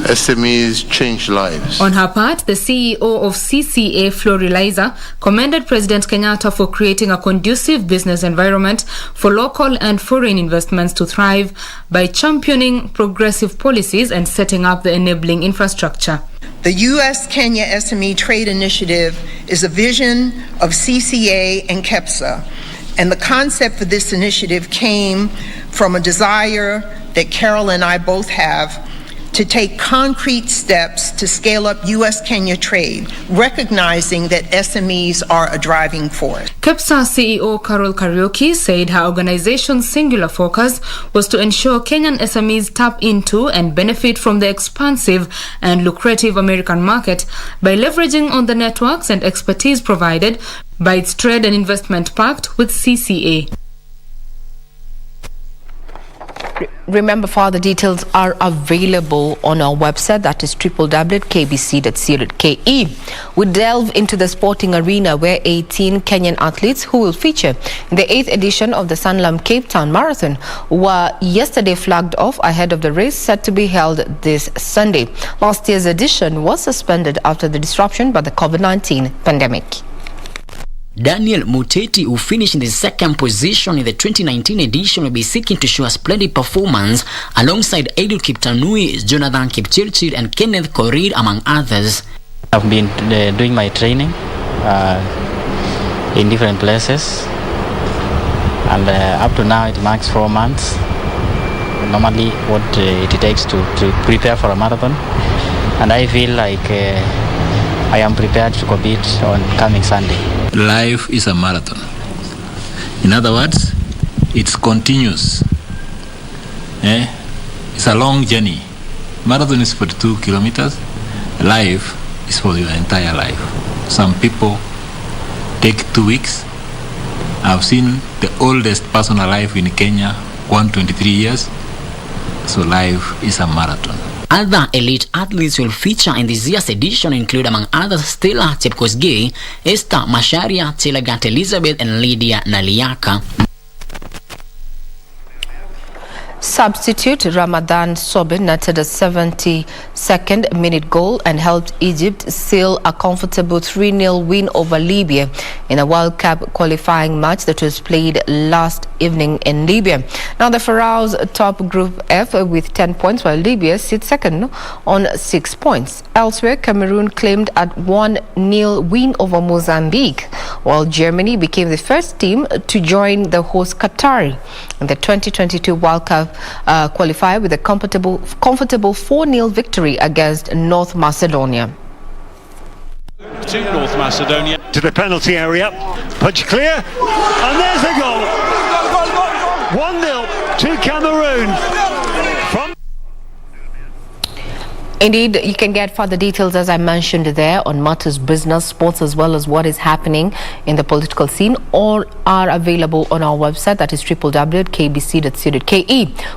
Speaker 27: SMEs change lives.
Speaker 20: On her part, the CEO of CCA, Floriliza, commended President Kenyatta for creating a conducive business environment for local and foreign investments to thrive by championing progressive policies and setting up the enabling infrastructure.
Speaker 6: The U.S.-Kenya SME Trade Initiative is a vision of CCA and KEPSA, and the concept for this initiative came from a desire that Carol and I both have to take concrete steps to scale up U.S.-Kenya trade, recognizing that SMEs are a driving force.
Speaker 20: KEPSA CEO Carol Kariuki said her organization's singular focus was to ensure Kenyan SMEs tap into and benefit from the expansive and lucrative American market by leveraging on the networks and expertise provided by its Trade and Investment Pact with CCA.
Speaker 3: Remember, further details are available on our website, that is www.kbc.co.ke. We delve into the sporting arena where 18 Kenyan athletes who will feature in the 8th edition of the Sanlam Cape Town Marathon were yesterday flagged off ahead of the race set to be held this Sunday. Last year's edition was suspended after the disruption by the COVID-19 pandemic.
Speaker 16: Daniel Muteti, who finished in the second position in the 2019 edition, will be seeking to show a splendid performance alongside Edil Kiptanui, Jonathan Kipchirchir and Kenneth Korir, among others.
Speaker 21: I've been doing my training in different places, and up to now it marks 4 months. Normally what it takes to prepare for a marathon, and I feel like I am prepared to compete on coming Sunday.
Speaker 10: Life is a marathon. In other words, it's continuous. It's a long journey. Marathon is 42 kilometers. Life is for your entire life. Some people take 2 weeks. I've seen the oldest person alive in Kenya, 123 years. So life is a marathon.
Speaker 16: Other elite athletes will feature in this year's edition include, among others, Stella Chepkosgei, Esther Masharia, Chelagat Elizabeth, and Lydia Naliaka.
Speaker 3: Substitute Ramadan Sobin netted a 72nd minute goal and helped Egypt seal a comfortable 3-0 win over Libya in a World Cup qualifying match that was played last evening in Libya. Now the Pharaohs top Group F with 10 points, while Libya sits second on 6 points. Elsewhere, Cameroon claimed a 1-0 win over Mozambique, while Germany became the first team to join the host Qatari in the 2022 World Cup qualifier with a comfortable 4-0 victory against North Macedonia.
Speaker 13: To North Macedonia.
Speaker 22: To the penalty area. Punch clear. And there's a goal. 1-0 to Cameroon. From
Speaker 3: Indeed, you can get further details, as I mentioned there, on matters business, sports, as well as what is happening in the political scene. All are available on our website, that is www.kbc.co.ke.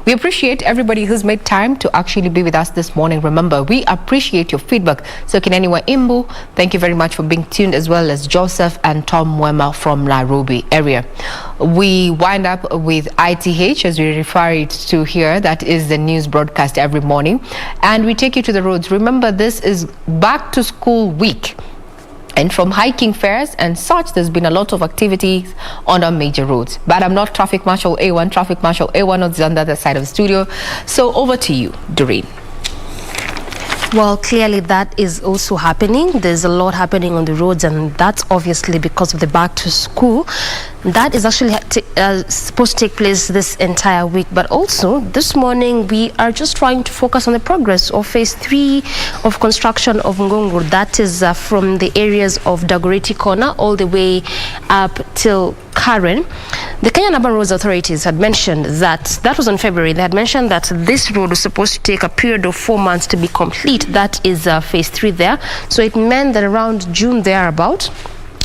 Speaker 3: We appreciate everybody who's made time to actually be with us this morning. Remember, we appreciate your feedback. So can anyone Imbu, thank you very much for being tuned, as well as Joseph and Tom Mwema from Nairobi area. We wind up with ITH, as we refer it to here. That is the news broadcast every morning. And we take you to the roads. Remember, this is back to school week, and from hiking fairs and such, there's been a lot of activities on our major roads. But I'm not Traffic Marshal A1. Traffic Marshal A1 is on the other side of the studio. So over to you, Doreen.
Speaker 23: Well, clearly that is also happening. There's a lot happening on the roads, and that's obviously because of the back to school. That is actually supposed to take place this entire week. But also this morning, we are just trying to focus on the progress of phase 3 of construction of Ngongo. That is from the areas of Dagoretti Corner all the way up till Karen. The Kenyan Urban Roads Authorities had mentioned that was on February. They had mentioned that this road was supposed to take a period of 4 months to be complete. That is phase 3 there. So it meant that around June thereabout,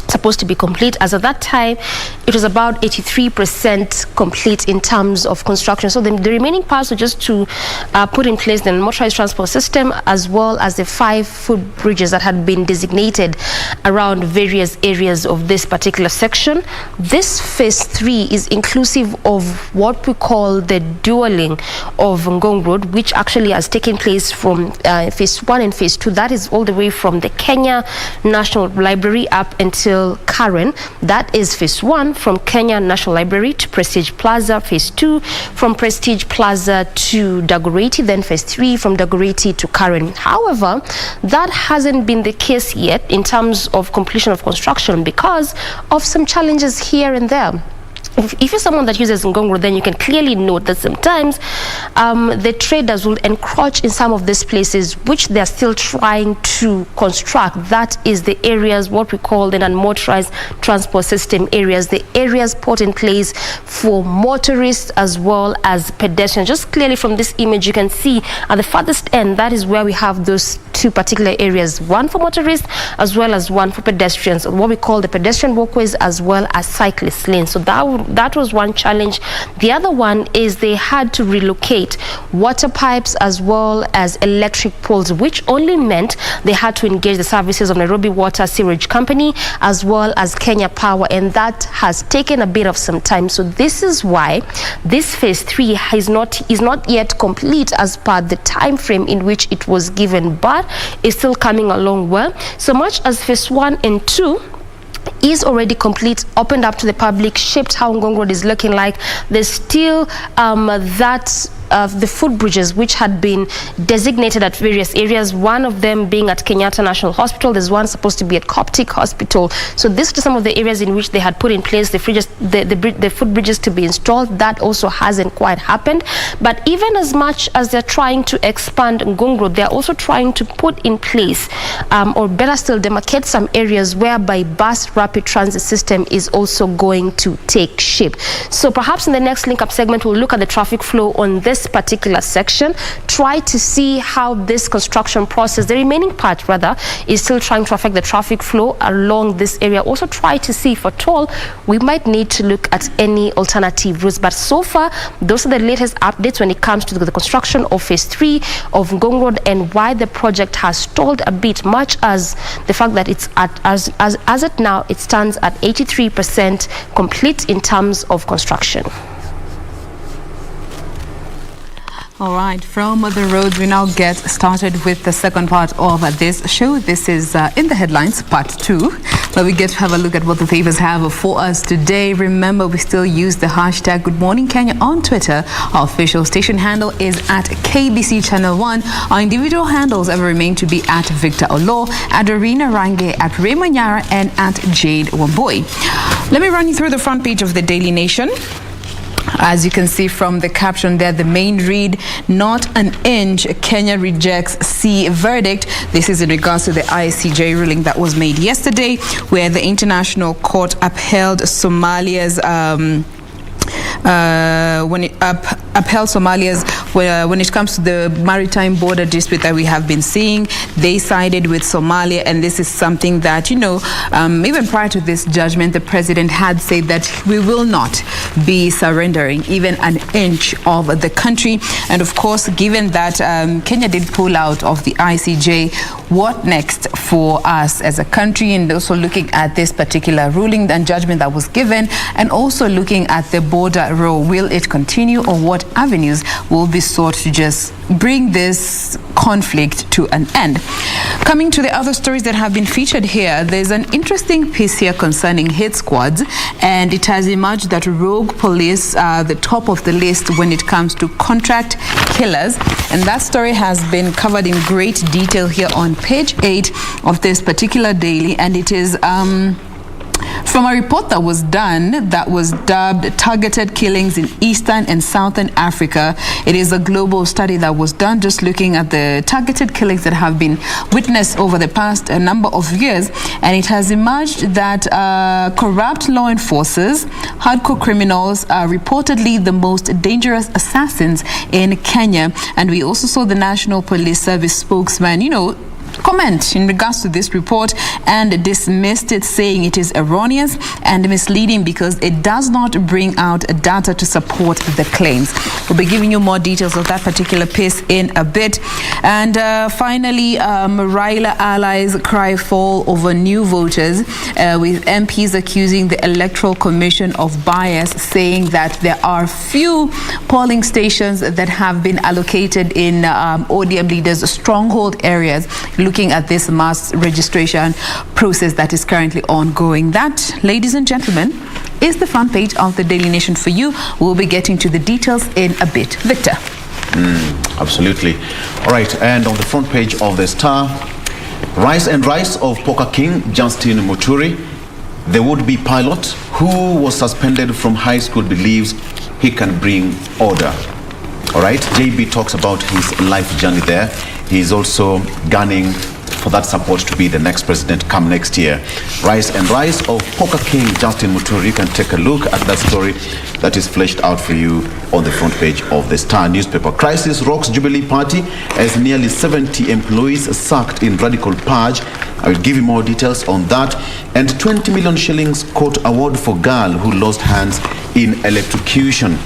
Speaker 23: supposed to be complete. As of that time, it was about 83% complete in terms of construction. So the remaining parts were just to put in place the motorized transport system, as well as the 5 foot bridges that had been designated around various areas of this particular section. This phase 3 is inclusive of what we call the dualing of Ngong Road, which actually has taken place from phase 1 and phase 2. That is all the way from the Kenya National Library up until Karen. That is phase 1, from Kenya National Library to Prestige Plaza. Phase 2, from Prestige Plaza to Dagoretti. Then phase 3, from Dagoretti to Karen. However, that hasn't been the case yet in terms of completion of construction because of some challenges here and there. If you're someone that uses Ngong Road, then you can clearly note that sometimes the traders will encroach in some of these places which they're still trying to construct. That is the areas, what we call the unmotorized transport system areas, the areas put in place for motorists as well as pedestrians. Just clearly from this image, you can see at the farthest end, that is where we have those 2 particular areas, one for motorists as well as one for pedestrians, what we call the pedestrian walkways as well as cyclist lanes. So that was one challenge. The other one is they had to relocate water pipes as well as electric poles, which only meant they had to engage the services of Nairobi Water Sewerage Company as well as Kenya Power, and that has taken a bit of some time. So this is why this phase 3 is not yet complete as per the time frame in which it was given, but is still coming along well. So much as phase 1 and 2 is already complete, opened up to the public, shaped how Ngong Road is looking like, there's still the footbridges which had been designated at various areas, one of them being at Kenyatta National Hospital. There's one supposed to be at Coptic Hospital. So these are some of the areas in which they had put in place the footbridges to be installed. That also hasn't quite happened. But even as much as they're trying to expand Ngong Road, they're also trying to put in place, or better still, demarcate some areas whereby bus rapid transit system is also going to take shape. So perhaps in the next link-up segment, we'll look at the traffic flow on this particular section, try to see how this construction process, the remaining part rather, is still trying to affect the traffic flow along this area. Also try to see if at all we might need to look at any alternative routes. But so far, those are the latest updates when it comes to the construction of phase 3 of Ngong Road and why the project has stalled a bit, much as the fact that it's as it now, it stands at 83% complete in terms of construction.
Speaker 1: All right, from the roads, we now get started with the second part of this show. This is In the Headlines, part 2, where we get to have a look at what the papers have for us today. Remember, we still use the hashtag Good Morning Kenya on Twitter. Our official station handle is at KBC Channel 1. Our individual handles ever remain to be at Victor Olo, at Arena Range, at Raymond Yara, and at Jade Wamboi. Let me run you through the front page of the Daily Nation. As you can see from the caption there, the main read, not an inch, Kenya rejects C verdict. This is in regards to the ICJ ruling that was made yesterday, where the International Court upheld Somalia's when it comes to the maritime border dispute that we have been seeing. They sided with Somalia, and this is something that, even prior to this judgment, the president had said that we will not be surrendering even an inch of the country. And of course, given that Kenya did pull out of the ICJ, what next for us as a country? And also looking at this particular ruling and judgment that was given, and also looking at the border row, will it continue, or what avenues will be sought to just bring this conflict to an end? Coming to the other stories that have been featured here, there's an interesting piece here concerning hit squads, and it has emerged that rogue police are the top of the list when it comes to contract killers, and that story has been covered in great detail here on page 8 of this particular daily, and it is from a report that was done that was dubbed Targeted Killings in Eastern and Southern Africa. It is a global study that was done just looking at the targeted killings that have been witnessed over the past number of years, and it has emerged that corrupt law enforcers, hardcore criminals are reportedly the most dangerous assassins in Kenya. And we also saw the National Police Service spokesman, comment in regards to this report and dismissed it, saying it is erroneous and misleading because it does not bring out data to support the claims. We'll be giving you more details of that particular piece in a bit. And finally, Raila allies cry foul over new voters, with MPs accusing the Electoral Commission of bias, saying that there are few polling stations that have been allocated in ODM leaders' stronghold areas, looking at this mass registration process that is currently ongoing. That, ladies and gentlemen, is the front page of the Daily Nation for you. We'll be getting to the details in a bit. Victor.
Speaker 2: Absolutely. All right, and on the front page of the Star, rise of Poker King Justin Muturi, the would-be pilot who was suspended from high school, believes he can bring order. All right, JB talks about his life journey there. He's also gunning for that support to be the next president come next year. Rise of Poker King Justin Muturi. You can take a look at that story that is fleshed out for you on the front page of the Star newspaper. Crisis rocks Jubilee Party as nearly 70 employees sacked in radical purge. I will give you more details on that. And 20 million shillings court award for girl who lost hands in electrocution.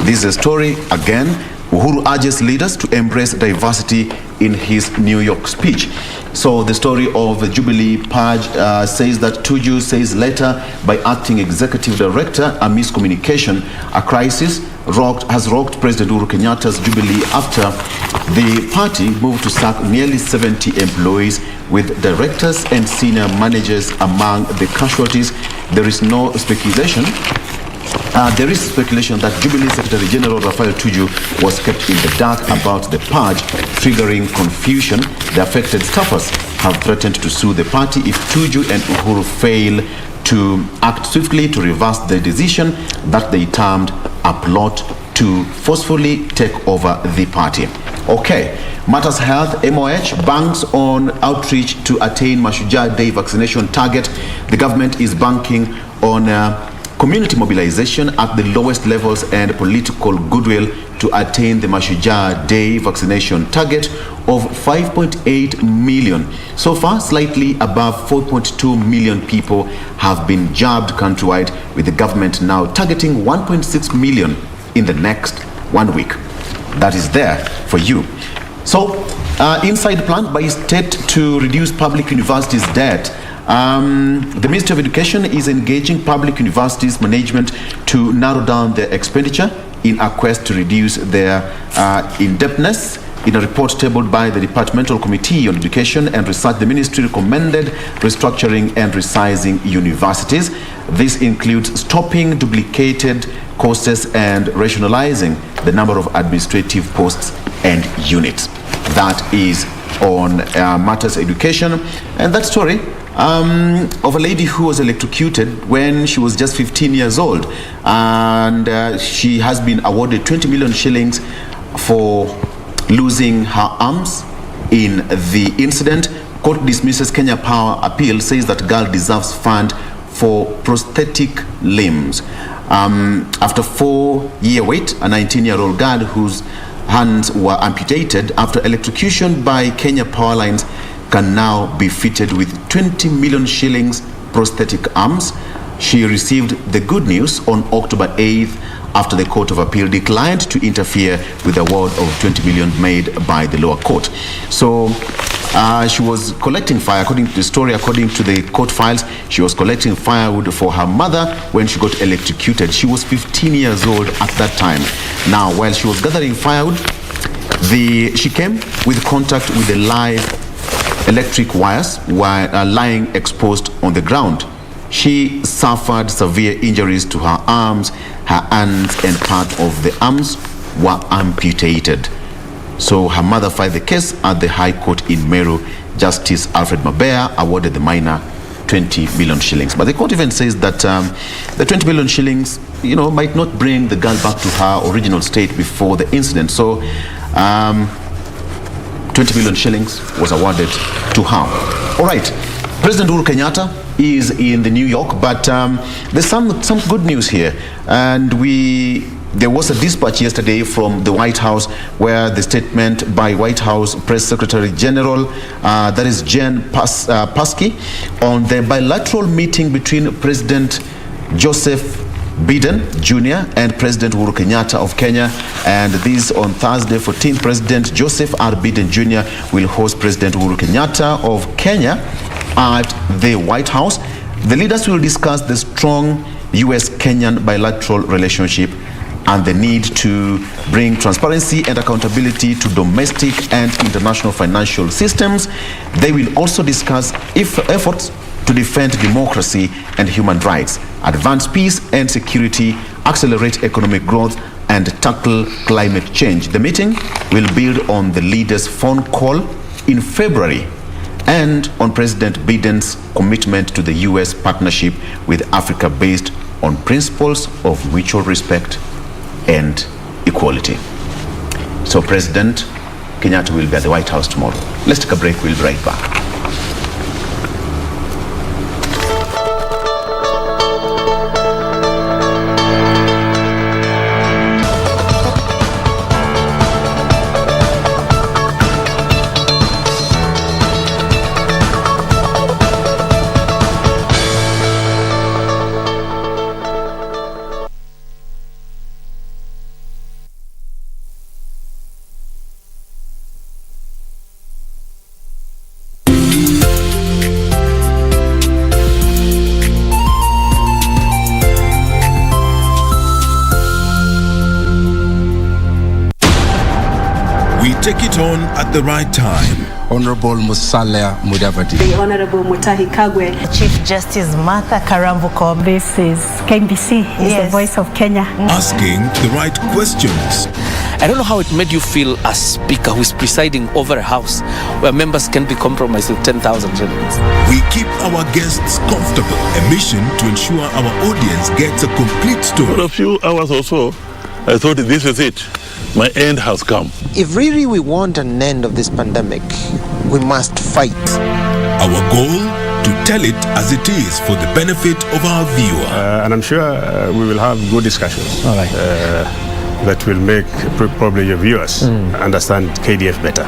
Speaker 2: This is a story again. Uhuru urges leaders to embrace diversity in his New York speech. So the story of the Jubilee purge says that Tuju says later by acting executive director, a miscommunication, a crisis has rocked President Uhuru Kenyatta's Jubilee after the party moved to sack nearly 70 employees, with directors and senior managers among the casualties. There is no speculation. There is speculation that Jubilee Secretary General Raphael Tuju was kept in the dark about the purge, triggering confusion. The affected staffers have threatened to sue the party if Tuju and Uhuru fail to act swiftly to reverse the decision that they termed a plot to forcefully take over the party. Okay, Matters Health, MOH, banks on outreach to attain Mashujaa Day vaccination target. The government is banking on community mobilization at the lowest levels and political goodwill to attain the Mashujaa Day vaccination target of 5.8 million. So far, slightly above 4.2 million people have been jabbed countrywide, with the government now targeting 1.6 million in the next 1 week. That is there for you. So, inside plan by state to reduce public universities' debt. The Ministry of Education is engaging public universities management to narrow down their expenditure in a quest to reduce their indebtedness. In a report tabled by the Departmental Committee on Education and Research, the ministry recommended restructuring and resizing universities. This includes stopping duplicated courses and rationalizing the number of administrative posts and units. That is on Matters Education. And that story of a lady who was electrocuted when she was just 15 years old, and she has been awarded 20 million shillings for losing her arms in the incident. Court dismisses Kenya Power appeal, says that girl deserves fund for prosthetic limbs. After 4-year wait, a 19-year-old girl whose hands were amputated after electrocution by Kenya Power Lines can now be fitted with 20 million shillings prosthetic arms. She received the good news on October 8th after the Court of Appeal declined to interfere with the award of 20 million made by the lower court. So she was collecting fire, according to the story, according to the court files, she was collecting firewood for her mother when she got electrocuted. She was 15 years old at that time. Now, while she was gathering firewood, she came with contact with the live electric wires while lying exposed on the ground. She suffered severe injuries to her arms, her hands, and part of the arms were amputated. So her mother filed the case at the High Court in Meru. Justice Alfred Mabea awarded the minor 20 million shillings. But the court even says that the 20 million shillings, might not bring the girl back to her original state before the incident. So 20 million shillings was awarded to her. All right, President Uhuru Kenyatta is in the New York, but there's some good news here, and we There was a dispatch yesterday from the White House where the statement by White House Press Secretary General, that is Jen Psaki, on the bilateral meeting between President Joseph Biden Jr. and President Uhuru Kenyatta of Kenya. And this on Thursday 14th, President Joseph R. Biden Jr. will host President Uhuru Kenyatta of Kenya at the White House. The leaders will discuss the strong U.S.-Kenyan bilateral relationship and the need to bring transparency and accountability to domestic and international financial systems. They will also discuss efforts to defend democracy and human rights, advance peace and security, accelerate economic growth, and tackle climate change. The meeting will build on the leaders' phone call in February and on President Biden's commitment to the U.S. partnership with Africa based on principles of mutual respect and equality. So President Kenyatta will be at the White House tomorrow. Let's take a break. We'll be right back.
Speaker 4: Take it on at the right time.
Speaker 5: Honorable Musalia Mudavadi.
Speaker 7: The Honorable Mutahi Kagwe.
Speaker 12: Chief Justice Martha Karamvuko.
Speaker 7: This is KBC, the voice of Kenya.
Speaker 4: Asking the right questions.
Speaker 24: I don't know how it made you feel as speaker who is presiding over a house where members can be compromised with 10,000 shillings.
Speaker 4: We keep our guests comfortable. A mission to ensure our audience gets a complete story.
Speaker 25: For a few hours or so, I thought this is it. My end has come.
Speaker 26: If really we want an end of this pandemic, we must fight.
Speaker 4: Our goal, to tell it as it is for the benefit of our viewer.
Speaker 28: And I'm sure we will have good discussions.
Speaker 4: All right.
Speaker 28: That will make probably your viewers understand KDF better.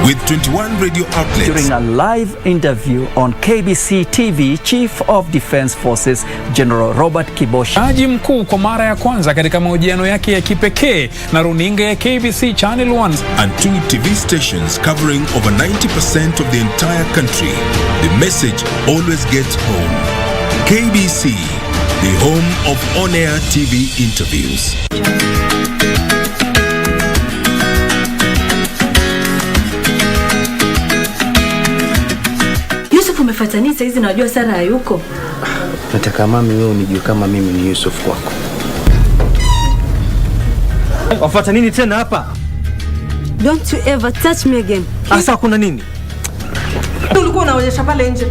Speaker 4: With 21 radio outlets.
Speaker 29: During a live interview on KBC TV, Chief of Defense Forces General Robert Kiboshi.
Speaker 30: Jaji mkuu kwa mara ya kwanza katika mahojiano yake ya kipekee na runinga ya KBC Channel 1.
Speaker 4: And 2 TV stations covering over 90% of the entire country. The message always gets home. KBC, the home of on-air TV interviews.
Speaker 7: Umefuata nini saizi na wajua Sara hayuko?
Speaker 31: Nataka mami wewe unijue kama mimi ni Yusuf kwako.
Speaker 29: Wafuata nini tena hapa?
Speaker 7: Don't you ever touch me again.
Speaker 29: Asa kuna nini?
Speaker 7: Ulikuwa unaonyesha pale nje.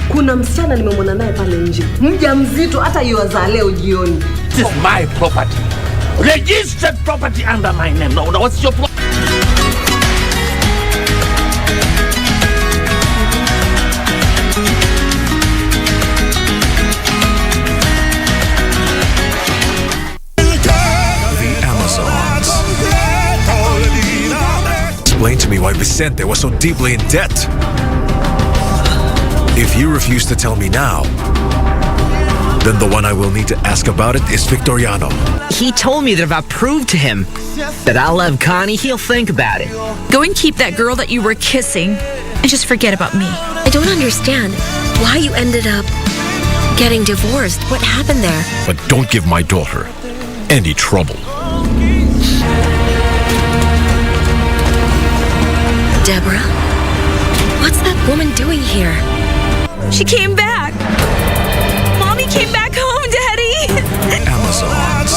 Speaker 7: Kuna msichana nimemwona naye pale nje. Mjamzito hata yuaza leo jioni.
Speaker 24: This is my property. Registered property under my name. No, what's your problem?
Speaker 4: Explain to me why Vicente was so deeply in debt. If you refuse to tell me now, then the one I will need to ask about it is Victoriano.
Speaker 32: He told me that if I prove to him that I love Connie, he'll think about it.
Speaker 33: Go and keep that girl that you were kissing and just forget about me.
Speaker 34: I don't understand why you ended up getting divorced. What happened there?
Speaker 4: But don't give my daughter any trouble.
Speaker 34: Deborah, what's that woman doing here?
Speaker 33: She came back. Mommy came back home, Daddy.
Speaker 4: Amazons.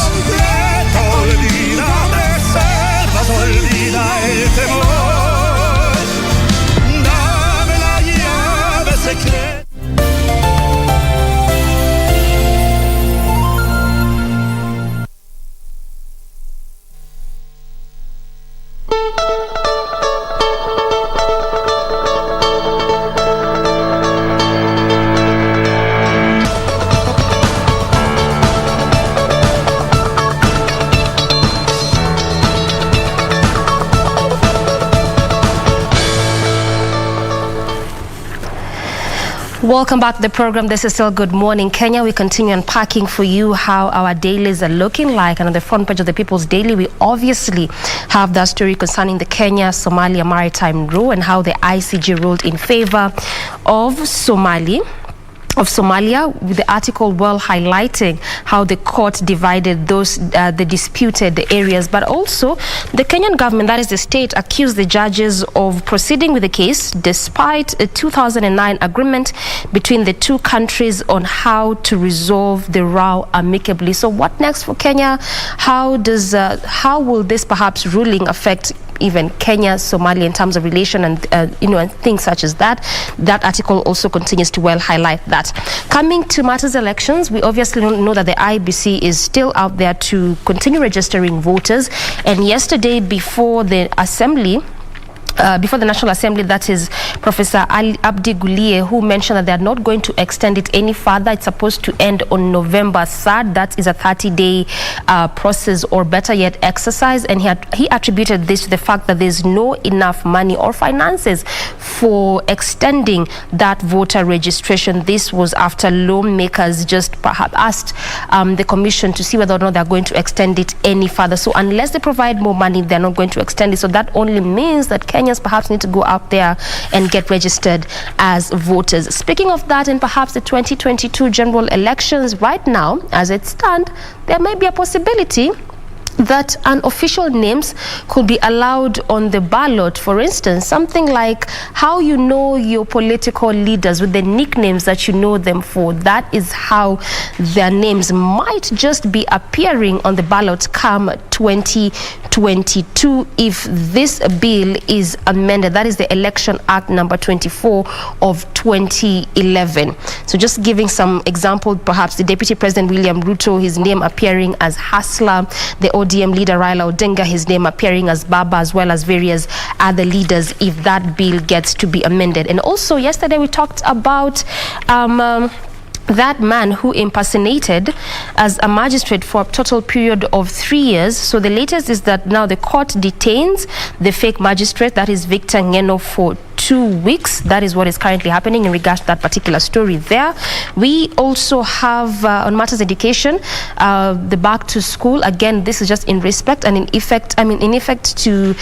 Speaker 23: Welcome back to the program. This is still Good Morning Kenya. We continue unpacking for you how our dailies are looking like. And on the front page of the People's Daily, we obviously have that story concerning the Kenya-Somalia Maritime Row and how the ICJ ruled in favor of Somalia, with the article well highlighting how the court divided those the disputed areas. But also the Kenyan government, that is the state, accused the judges of proceeding with the case despite a 2009 agreement between the two countries on how to resolve the row amicably. So what next for Kenya? How will this perhaps ruling affect even Kenya, Somalia in terms of relation and and things such as that? That article also continues to well highlight that. Coming to matters elections, we obviously know that the IBC is still out there to continue registering voters. And yesterday, before the National Assembly, that is Professor Ali Abdi Gulie, who mentioned that they are not going to extend it any further. It's supposed to end on November 3rd. That is a 30-day process, or better yet, exercise. And he attributed this to the fact that there's no enough money or finances for extending that voter registration. This was after lawmakers just perhaps asked the commission to see whether or not they're going to extend it any further. So unless they provide more money, they're not going to extend it. So that only means that Kenyans perhaps need to go out there and get registered as voters. Speaking of that, and perhaps the 2022 general elections, right now, as it stands, there may be a possibility that unofficial names could be allowed on the ballot. For instance, something like how you know your political leaders with the nicknames that you know them for. That is how their names might just be appearing on the ballot come 2022 if this bill is amended. That is the Election Act number 24 of 2011. So just giving some example, perhaps the Deputy President William Ruto, his name appearing as Hustler, the ODM leader Raila Odinga, his name appearing as Baba, as well as various other leaders if that bill gets to be amended. And also yesterday we talked about that man who impersonated as a magistrate for a total period of 3 years. So the latest is that now the court detains the fake magistrate, that is Victor Ngeno, for 2 weeks. That is what is currently happening in regards to that particular story there. We also have on matters education, the back to school. Again, this is just in respect and in effect to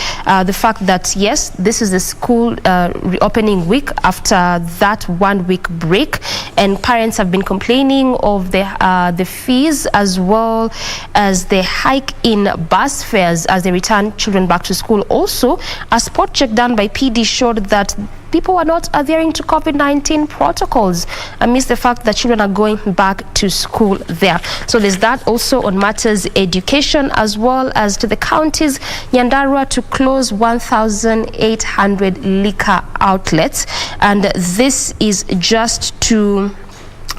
Speaker 23: the fact that yes, this is the school reopening week after that 1 week break, and parents have been complaining of the fees as well as the hike in bus fares as they return children back to school. Also, a spot check done by PD showed that people are not adhering to COVID-19 protocols amidst the fact that children are going back to school there. So there's that also on matters education, as well as to the counties, Nyandarua to close 1,800 liquor outlets. And this is just to...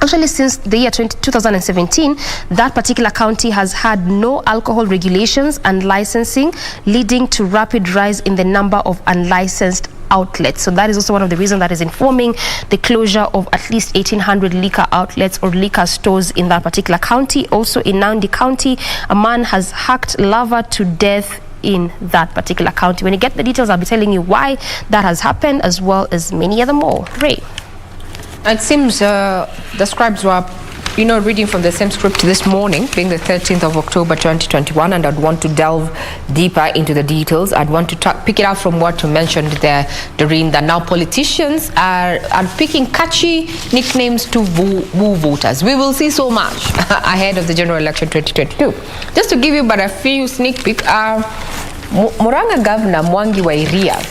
Speaker 23: Actually, since the year 2017, that particular county has had no alcohol regulations and licensing, leading to rapid rise in the number of unlicensed outlets. So that is also one of the reasons that is informing the closure of at least 1,800 liquor outlets or liquor stores in that particular county. Also in Nandi County, a man has hacked lava to death in that particular county. When you get the details, I'll be telling you why that has happened, as well as many other more. Ray.
Speaker 3: It seems the scribes were, reading from the same script this morning, being the 13th of October 2021, and I'd want to delve deeper into the details. I'd want to pick it up from what you mentioned there, Doreen, that now politicians are picking catchy nicknames to woo voters. We will see so much ahead of the general election 2022. Just to give you but a few sneak peek, Murang'a Governor Mwangi wa Iria,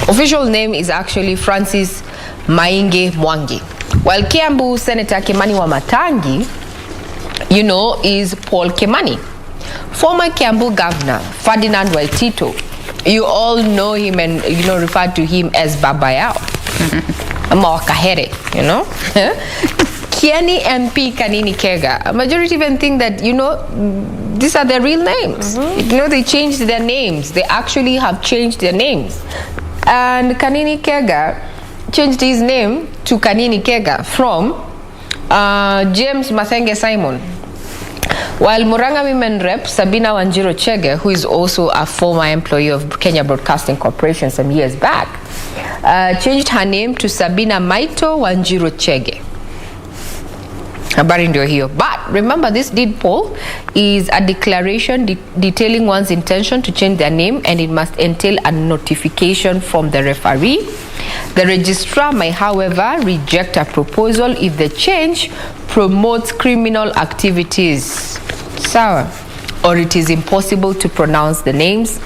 Speaker 3: official name is actually Francis Mainge Mwangi. While Kiambu Senator Kimani Wamatangi, is Paul Kimani. Former Kiambu Governor Ferdinand Waitito, you all know him and, refer to him as Baba Yao. Mawakahere, Kiani MP Kanini Kega. A majority even think that, these are their real names. They changed their names. They actually have changed their names. And Kanini Kega changed his name to Kanini Kega from James Mathenge Simon. While Murang'a Women Rep Sabina Wanjiru Chege, who is also a former employee of Kenya Broadcasting Corporation some years back, changed her name to Sabina Maito Wanjiru Chege. Habari ndio hiyo. But remember, this deed poll is a declaration detailing one's intention to change their name, and it must entail a notification from the referee. The registrar may, however, reject a proposal if the change promotes criminal activities. Sawa. Or it is impossible to pronounce the names,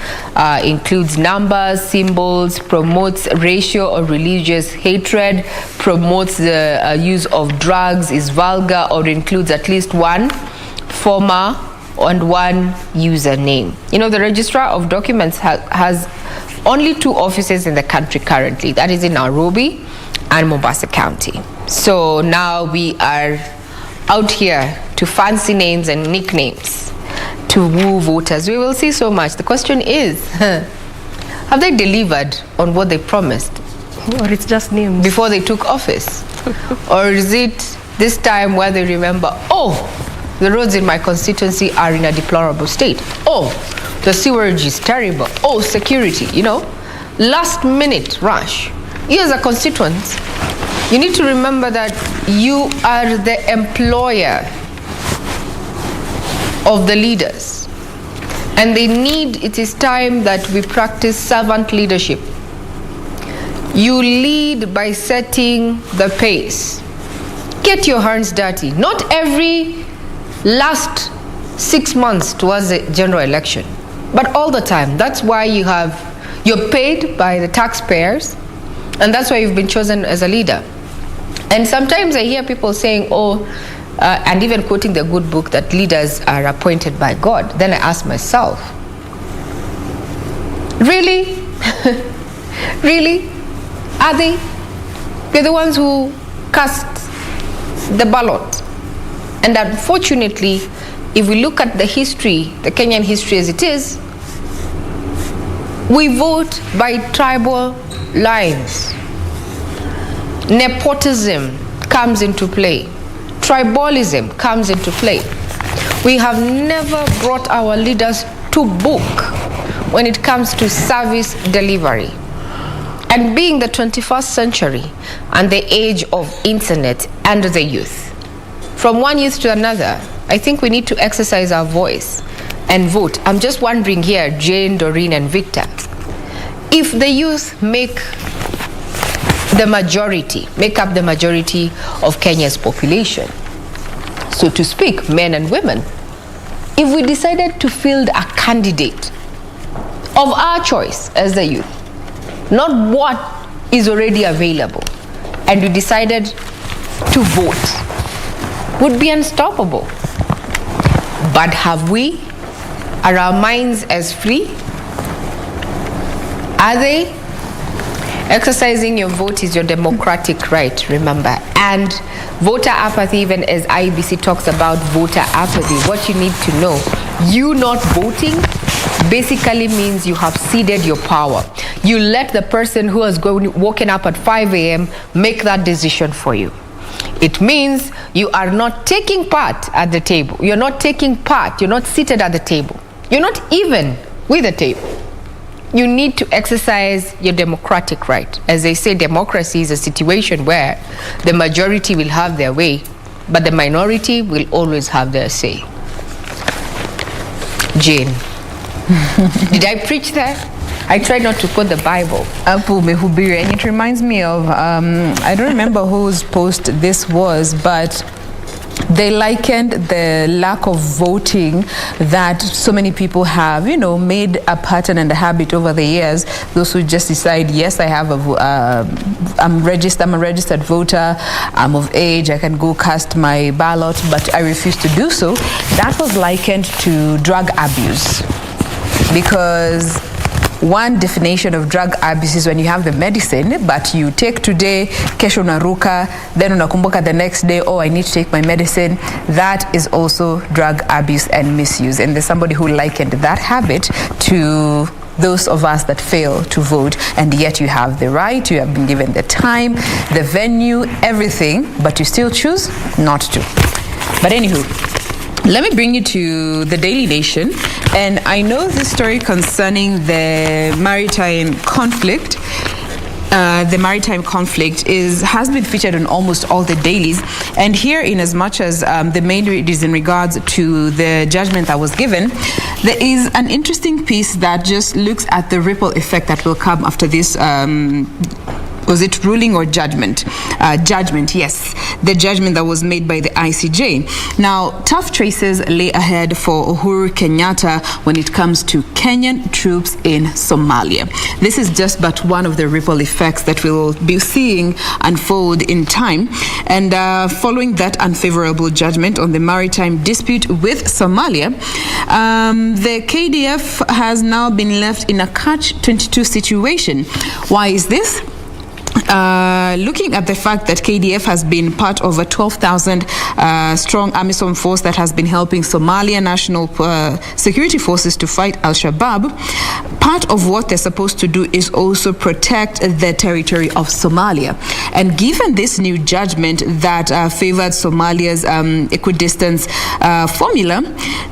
Speaker 3: includes numbers, symbols, promotes racial or religious hatred, promotes the use of drugs, is vulgar, or includes at least one former and one username. You know, the Registrar of Documents has only 2 offices in the country currently. That is in Nairobi and Mombasa County. So now we are out here to fancy names and nicknames to woo voters. We will see so much. The question is, have they delivered on what they promised?
Speaker 23: Or it's just names?
Speaker 3: Before they took office? Or is it this time where they remember, oh, the roads in my constituency are in a deplorable state. Oh, the sewerage is terrible. Oh, security, you know, last minute rush. You as a constituent, you need to remember that you are the employer of the leaders, and it is time that we practice servant leadership. You lead by setting the pace. Get your hands dirty. Not every last 6 months towards the general election, but all the time. That's why you're paid by the taxpayers, and that's why you've been chosen as a leader. And sometimes I hear people saying, and even quoting the good book, that leaders are appointed by God. Then I ask myself, really? Really? Are they? They're the ones who cast the ballot. And unfortunately, if we look at the history, the Kenyan history as it is, we vote by tribal lines. Nepotism comes into play. Tribalism comes into play. We have never brought our leaders to book when it comes to service delivery. And being the 21st century and the age of internet and the youth, from one youth to another, I think we need to exercise our voice and vote. I'm just wondering here, Jane, Doreen, and Victor, if the youth make up the majority of Kenya's population, so to speak, men and women, if we decided to field a candidate of our choice as the youth, not what is already available, and we decided to vote, would be unstoppable. But have we? Are our minds as free? Are they? Exercising your vote is your democratic right, remember. And voter apathy, even as IBC talks about voter apathy, what you need to know, you not voting basically means you have ceded your power. You let the person who has woken up at 5 a.m. make that decision for you. It means you are not taking part at the table. You're not taking part. You're not seated at the table. You're not even with the table. You need to exercise your democratic right. As they say, democracy is a situation where the majority will have their way, but the minority will always have their say. Jane, did I preach there? I tried not to quote the Bible.
Speaker 1: And it reminds me of, I don't remember whose post this was, but they likened the lack of voting that so many people have, made a pattern and a habit over the years. Those who just decide, yes, I have I'm a registered voter, I'm of age, I can go cast my ballot, but I refuse to do so. That was likened to drug abuse, because one definition of drug abuse is when you have the medicine, but you take today, kesho unaruka, then unakumbuka the next day, oh, I need to take my medicine. That is also drug abuse and misuse. And there's somebody who likened that habit to those of us that fail to vote, and yet you have the right, you have been given the time, the venue, everything, but you still choose not to. But anywho, Let me bring you to the Daily Nation, and I know this story concerning the maritime conflict. The maritime conflict has been featured on almost all the dailies, and here, in as much as the main read is in regards to the judgment that was given, there is an interesting piece that just looks at the ripple effect that will come after this. Was it ruling or judgment? Judgment, yes. The judgment that was made by the ICJ. Now, tough traces lay ahead for Uhuru Kenyatta when it comes to Kenyan troops in Somalia. This is just but one of the ripple effects that we'll be seeing unfold in time. And following that unfavorable judgment on the maritime dispute with Somalia, the KDF has now been left in a catch-22 situation. Why is this? Looking at the fact that KDF has been part of a 12,000 strong AMISOM force that has been helping Somalia National Security Forces to fight Al-Shabaab, part of what they're supposed to do is also protect the territory of Somalia. And given this new judgment that favored Somalia's equidistance formula,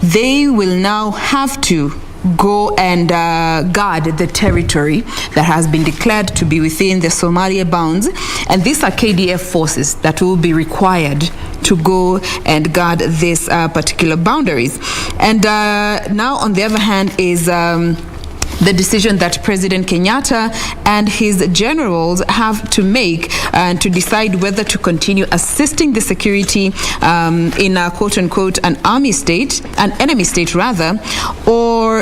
Speaker 1: they will now have to go and guard the territory that has been declared to be within the Somalia bounds. And these are KDF forces that will be required to go and guard these particular boundaries. And now, on the other hand, is the decision that President Kenyatta and his generals have to make to decide whether to continue assisting the security in a quote-unquote an enemy state rather,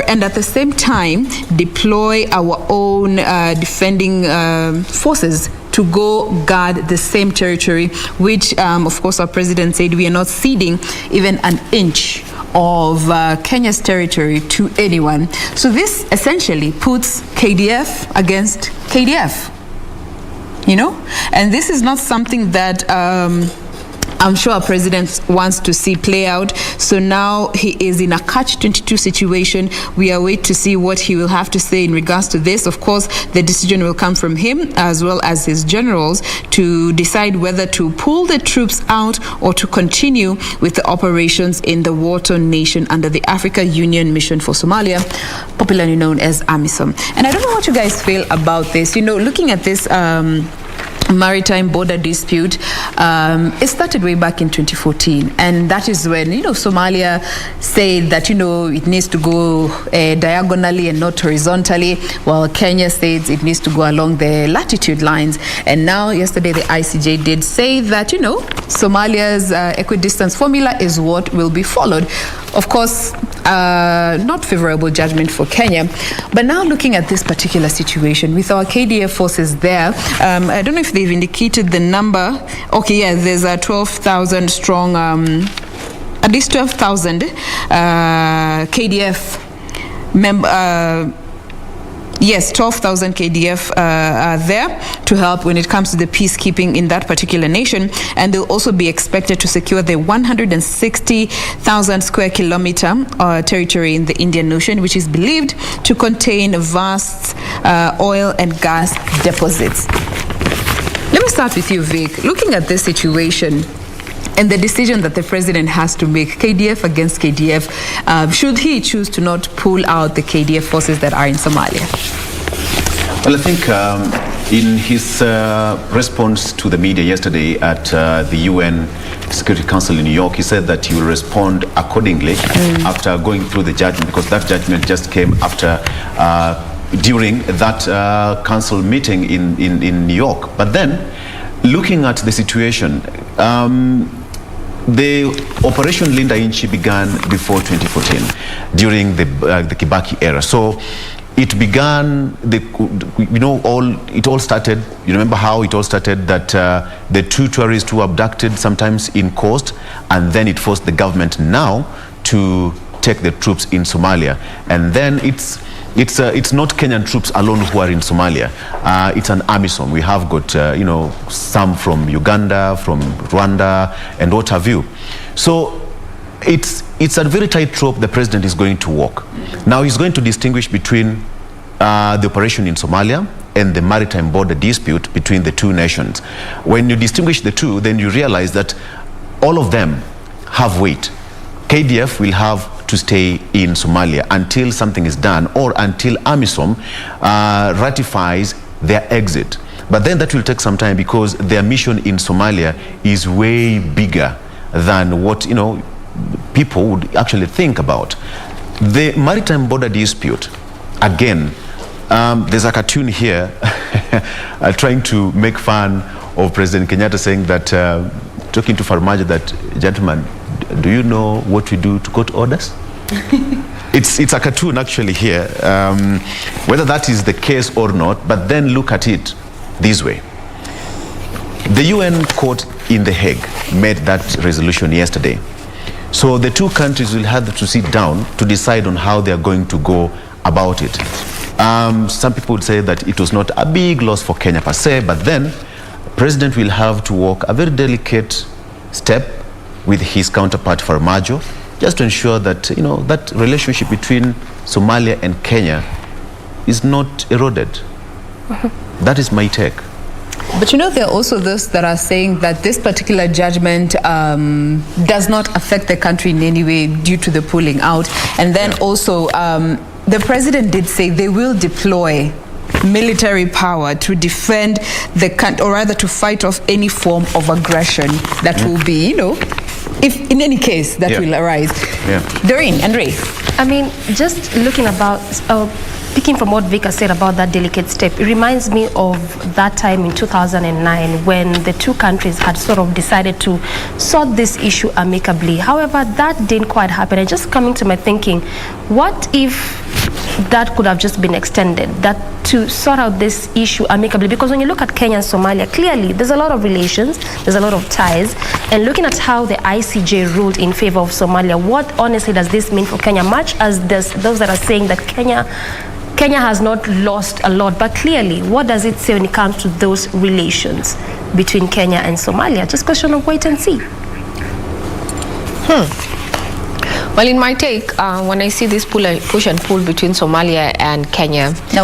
Speaker 1: and at the same time deploy our own defending forces to go guard the same territory, which of course our president said we are not ceding even an inch of Kenya's territory to anyone. So this essentially puts KDF against KDF, and this is not something that I'm sure our president wants to see play out. So now he is in a catch-22 situation. We are waiting to see what he will have to say in regards to this. Of course, the decision will come from him as well as his generals to decide whether to pull the troops out or to continue with the operations in the water nation under the Africa Union Mission for Somalia, popularly known as AMISOM. And I don't know what you guys feel about this. Looking at this maritime border dispute, it started way back in 2014, and that is when Somalia said that it needs to go diagonally and not horizontally, while Kenya says it needs to go along the latitude lines. And now yesterday the ICJ did say that Somalia's equidistance formula is what will be followed. Of course, not favorable judgment for Kenya. But now looking at this particular situation with our KDF forces there, I don't know if they've indicated the number. Okay, yeah, there's a 12,000 strong, at least 12,000 KDF member. Yes, 12,000 KDF are there to help when it comes to the peacekeeping in that particular nation, and they'll also be expected to secure the 160,000 square kilometer territory in the Indian Ocean, which is believed to contain vast oil and gas deposits. Let me start with you, Vic. Looking at this situation and the decision that the president has to make, KDF against KDF, should he choose to not pull out the KDF forces that are in Somalia?
Speaker 2: Well, I think in his response to the media yesterday at the UN Security Council in New York, he said that he will respond accordingly after going through the judgment, because that judgment just came after during that council meeting in New York. But then, looking at the situation, the Operation Linda Inchi began before 2014, during the Kibaki era. So it began, it all started, you remember how it all started, that the two tourists who were abducted sometimes in coast, and then it forced the government now to take the troops in Somalia. And then it's not Kenyan troops alone who are in Somalia. It's an AMISOM. We have got, some from Uganda, from Rwanda, and what have you. So it's a very tight rope the president is going to walk. Now he's going to distinguish between the operation in Somalia and the maritime border dispute between the two nations. When you distinguish the two, then you realize that all of them have weight. KDF will have to stay in Somalia until something is done, or until AMISOM ratifies their exit. But then that will take some time, because their mission in Somalia is way bigger than what, you know, people would actually think about. The maritime border dispute, again, there's a cartoon here trying to make fun of President Kenyatta, saying that, talking to Farmajo, that, gentlemen, do you know what we do to court orders? It's a cartoon actually here, whether that is the case or not. But then look at it this way. The UN court in The Hague made that resolution yesterday. So the two countries will have to sit down to decide on how they are going to go about it. Some people would say that it was not a big loss for Kenya per se, but then the president will have to walk a very delicate step with his counterpart Farmajo, just to ensure that, you know, that relationship between Somalia and Kenya is not eroded. That is my take.
Speaker 1: But you know, there are also those that are saying that this particular judgment does not affect the country in any way due to the pulling out. And then also, the president did say they will deploy military power to defend the country, or rather to fight off any form of aggression that will be, you know, if in any case that will arise. Doreen and Ray.
Speaker 23: I mean, just looking about, picking from what Vika said about that delicate step, it reminds me of that time in 2009 when the two countries had sort of decided to sort this issue amicably. However, that didn't quite happen. And just coming to my thinking, what if that could have just been extended, that to sort out this issue amicably? Because when you look at Kenya and Somalia, clearly there's a lot of relations, there's a lot of ties, and looking at how the ICJ ruled in favor of Somalia, what honestly does this mean for Kenya? Much as those that are saying that Kenya has not lost a lot, but clearly, what does it say when it comes to those relations between Kenya and Somalia? Just a question of wait and see.
Speaker 3: Well, in my take, when I see this push and pull between Somalia and Kenya, I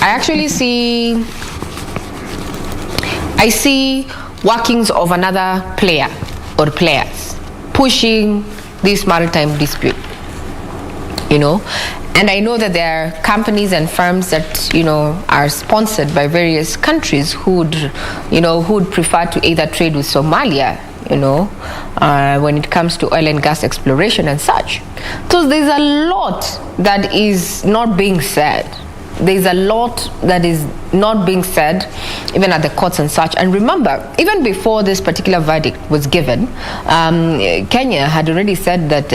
Speaker 3: actually see workings of another player or players pushing this maritime dispute, you know. And I know that there are companies and firms that, you know, are sponsored by various countries who'd prefer to either trade with Somalia, you know, when it comes to oil and gas exploration and such. So there's a lot that is not being said. There's a lot that is not being said, even at the courts and such. And remember, even before this particular verdict was given, Kenya had already said that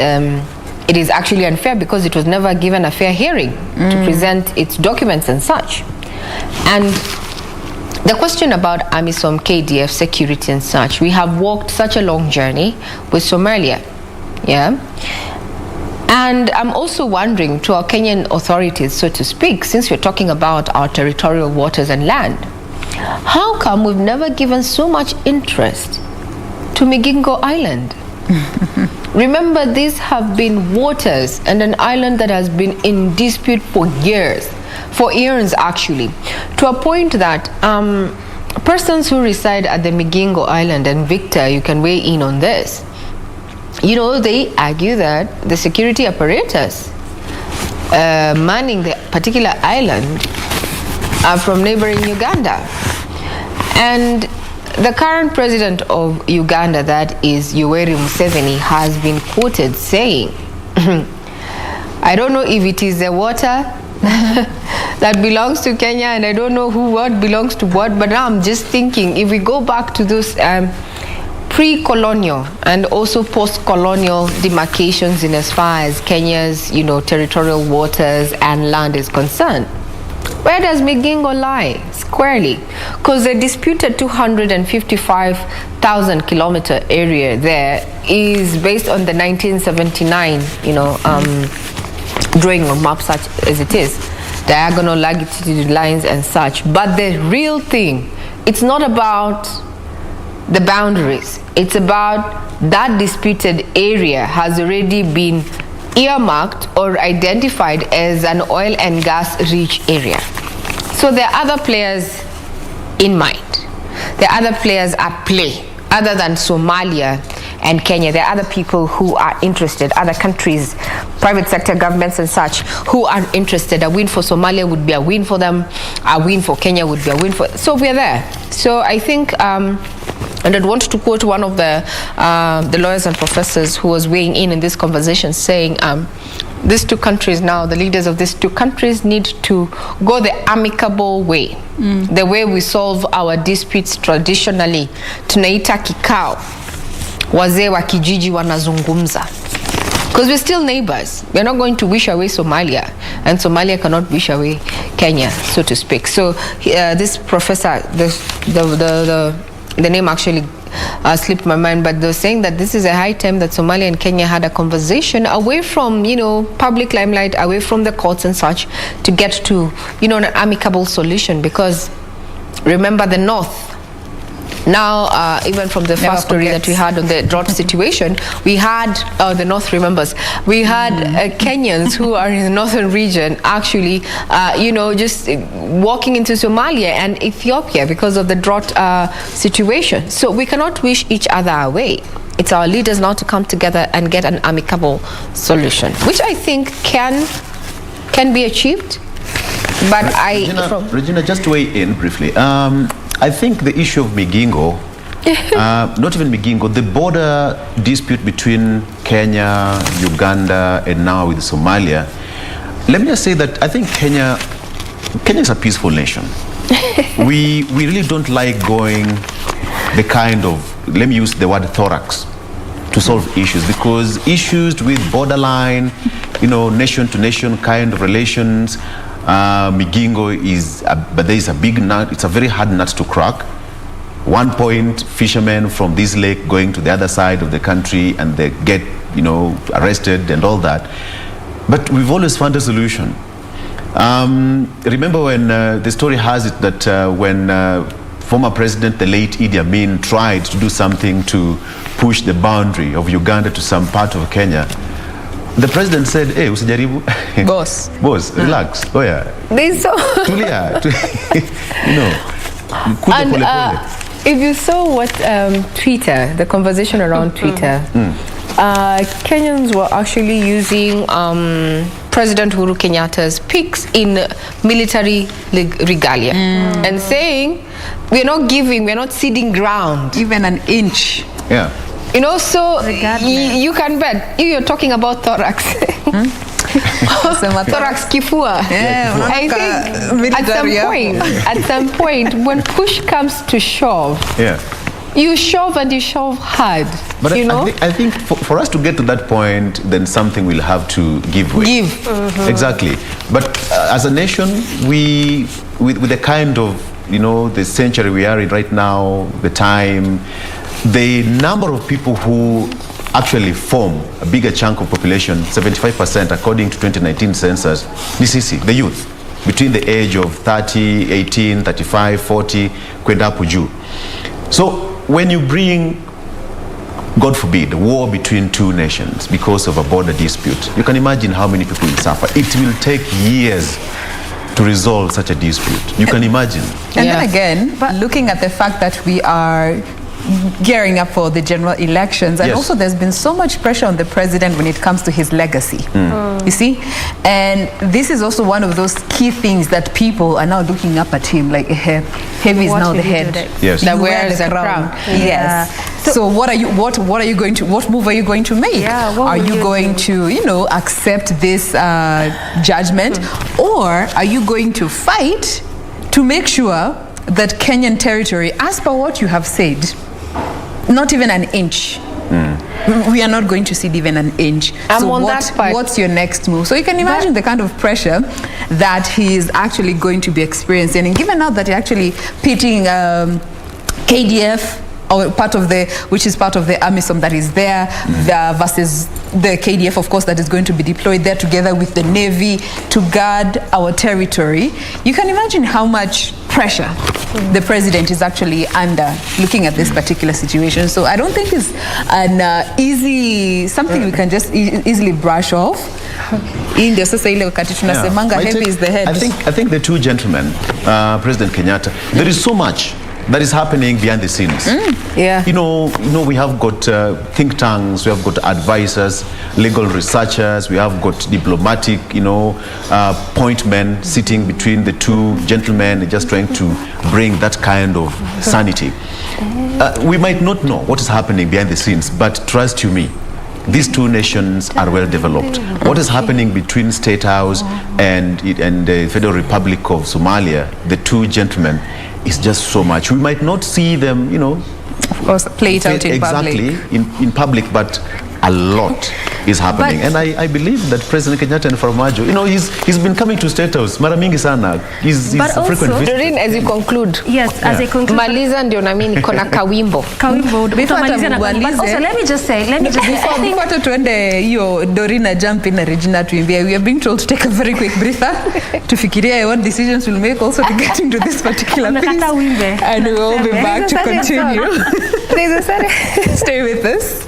Speaker 3: it is actually unfair because it was never given a fair hearing to present its documents and such. And the question about AMISOM, KDF, security and such, we have walked such a long journey with Somalia, yeah? And I'm also wondering to our Kenyan authorities, so to speak, since we're talking about our territorial waters and land, how come we've never given so much interest to Migingo Island? Remember, these have been waters and an island that has been in dispute for years actually, to a point that persons who reside at the Migingo Island, and Victor, you can weigh in on this, you know, they argue that the security apparatus manning the particular island are from neighboring Uganda. And the current president of Uganda, that is Yoweri Museveni, has been quoted saying, I don't know if it is the water that belongs to Kenya, and I don't know what belongs to what, but now I'm just thinking, if we go back to those pre-colonial and also post-colonial demarcations in as far as Kenya's, you know, territorial waters and land is concerned, where does Migingo lie squarely? Because the disputed 255,000 kilometer area there is based on the 1979, you know, drawing of map such as it is, diagonal latitude lines and such. But the real thing, it's not about the boundaries. It's about that disputed area has already been earmarked or identified as an oil and gas rich area. So there are other players in mind. There are other players at play other than Somalia and Kenya. There are other people who are interested, other countries, private sector governments and such, who are interested. A win for Somalia would be a win for them. A win for Kenya would be a win for... So we're there. So I think... and I'd want to quote one of the lawyers and professors who was weighing in this conversation, saying these two countries now, the leaders of these two countries need to go the amicable way, the way we solve our disputes traditionally. Tunaita kikao, wazee wa kijiji wanazungumza. Because we're still neighbors. We're not going to wish away Somalia, and Somalia cannot wish away Kenya, so to speak. So this professor, the name actually slipped my mind, but they're saying that this is a high time that Somalia and Kenya had a conversation away from, public limelight, away from the courts and such, to get to, an amicable solution. Because remember, the North, now, even from the first story that we had on the drought situation, we had, the North remembers, we had Kenyans who are in the northern region actually, just walking into Somalia and Ethiopia because of the drought situation. So we cannot wish each other away. It's our leaders now to come together and get an amicable solution, which I think can be achieved. But
Speaker 2: Regina, just to weigh in briefly. I think the issue of Migingo, not even Migingo, the border dispute between Kenya, Uganda, and now with Somalia, let me just say that I think Kenya is a peaceful nation. we really don't like going the kind of, let me use the word thorax, to solve issues, because issues with borderline, nation to nation kind of relations, Migingo but there is a big nut. It's a very hard nut to crack. One point, fishermen from this lake going to the other side of the country and they get, arrested and all that. But we've always found a solution. Remember when the story has it that when former president, the late Idi Amin, tried to do something to push the boundary of Uganda to some part of Kenya, the president said, "Hey, usijaribu."
Speaker 1: Boss,
Speaker 2: relax. Oh yeah. Tulia.
Speaker 3: And if you saw what Twitter, the conversation around Twitter, Kenyans were actually using President Uhuru Kenyatta's pics in military regalia and saying, we're not ceding ground.
Speaker 1: Even an inch.
Speaker 2: Yeah.
Speaker 3: So you can bet. You're talking about thorax. Thorax kifua.
Speaker 1: Yeah,
Speaker 3: I think at some point, when push comes to shove, you shove and you shove hard.
Speaker 2: But I think for us to get to that point, then something will have to give way. Exactly. But as a nation, with the kind of, the century we are in right now, the time, the number of people who actually form a bigger chunk of population, 75% according to 2019 census, the youth, between the age of 30, 18, 35, 40, kwenda hapo juu. So when you bring, God forbid, a war between two nations because of a border dispute, you can imagine how many people will suffer. It will take years to resolve such a dispute. You can imagine.
Speaker 1: And then again, looking at the fact that we are gearing up for the general elections, and also there's been so much pressure on the president when it comes to his legacy, you see, and this is also one of those key things that people are now looking up at him, like heavy is now the head
Speaker 3: that wears the crown.
Speaker 1: Yes. So what move are you going to make? Are you going to accept this judgment, or are you going to fight to make sure that Kenyan territory, as per what you have said, not even an inch. We are not going to cede even an inch. What's your next move? So you can imagine the kind of pressure that he is actually going to be experiencing. And given now that you're actually pitting KDF, or which is part of the AMISOM that is there, versus the KDF, of course, that is going to be deployed there together with the Navy to guard our territory. You can imagine how much pressure the president is actually under looking at this particular situation. So I don't think it's an something we can just easily brush off. Heavy is the head.
Speaker 2: I think the two gentlemen, President Kenyatta, there is so much that is happening behind the scenes.
Speaker 1: Yeah.
Speaker 2: You know, we have got think tanks, we have got advisors, legal researchers, we have got diplomatic, point men sitting between the two gentlemen, just trying to bring that kind of sanity. We might not know what is happening behind the scenes, but trust you me, these two nations are well developed. What is happening between State House and the Federal Republic of Somalia, the two gentlemen, is just so much. We might not see them,
Speaker 1: of course, play it out in public.
Speaker 2: Exactly, in public, but a lot is happening. And I believe that President Kenyatta and Farmajo, he's been coming to State House mara mingi sana. He's a frequent visitor.
Speaker 3: Doreen, as you conclude.
Speaker 23: Yes, as I conclude.
Speaker 3: Maliza ndio na mimi niko na kawimbo.
Speaker 23: Before also, let me just say,
Speaker 1: before tuende hiyo Dorina jump in na Regina tuimbia, we are being told to take a very quick breather to fikiria what decisions we'll make also to get into this particular piece. And we will be back to continue. Stay with us.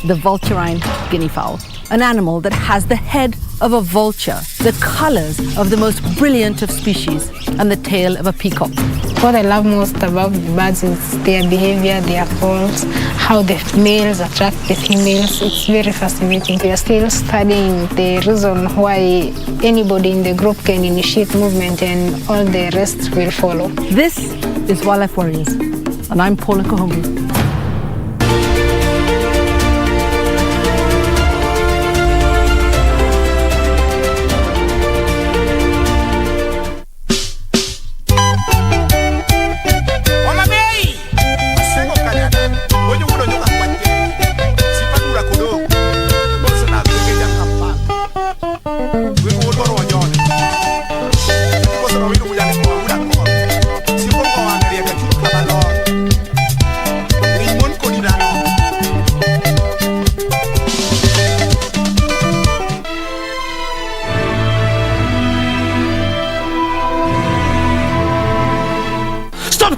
Speaker 6: The vulturine guinea fowl, an animal that has the head of a vulture, the colors of the most brilliant of species, and the tail of a peacock.
Speaker 8: What I love most about the birds is their behavior, their calls, how the males attract the females. It's very fascinating. We are still studying the reason why anybody in the group can initiate movement and all the rest will follow.
Speaker 6: This is Wildlife Warriors, and I'm Paula Kahungu.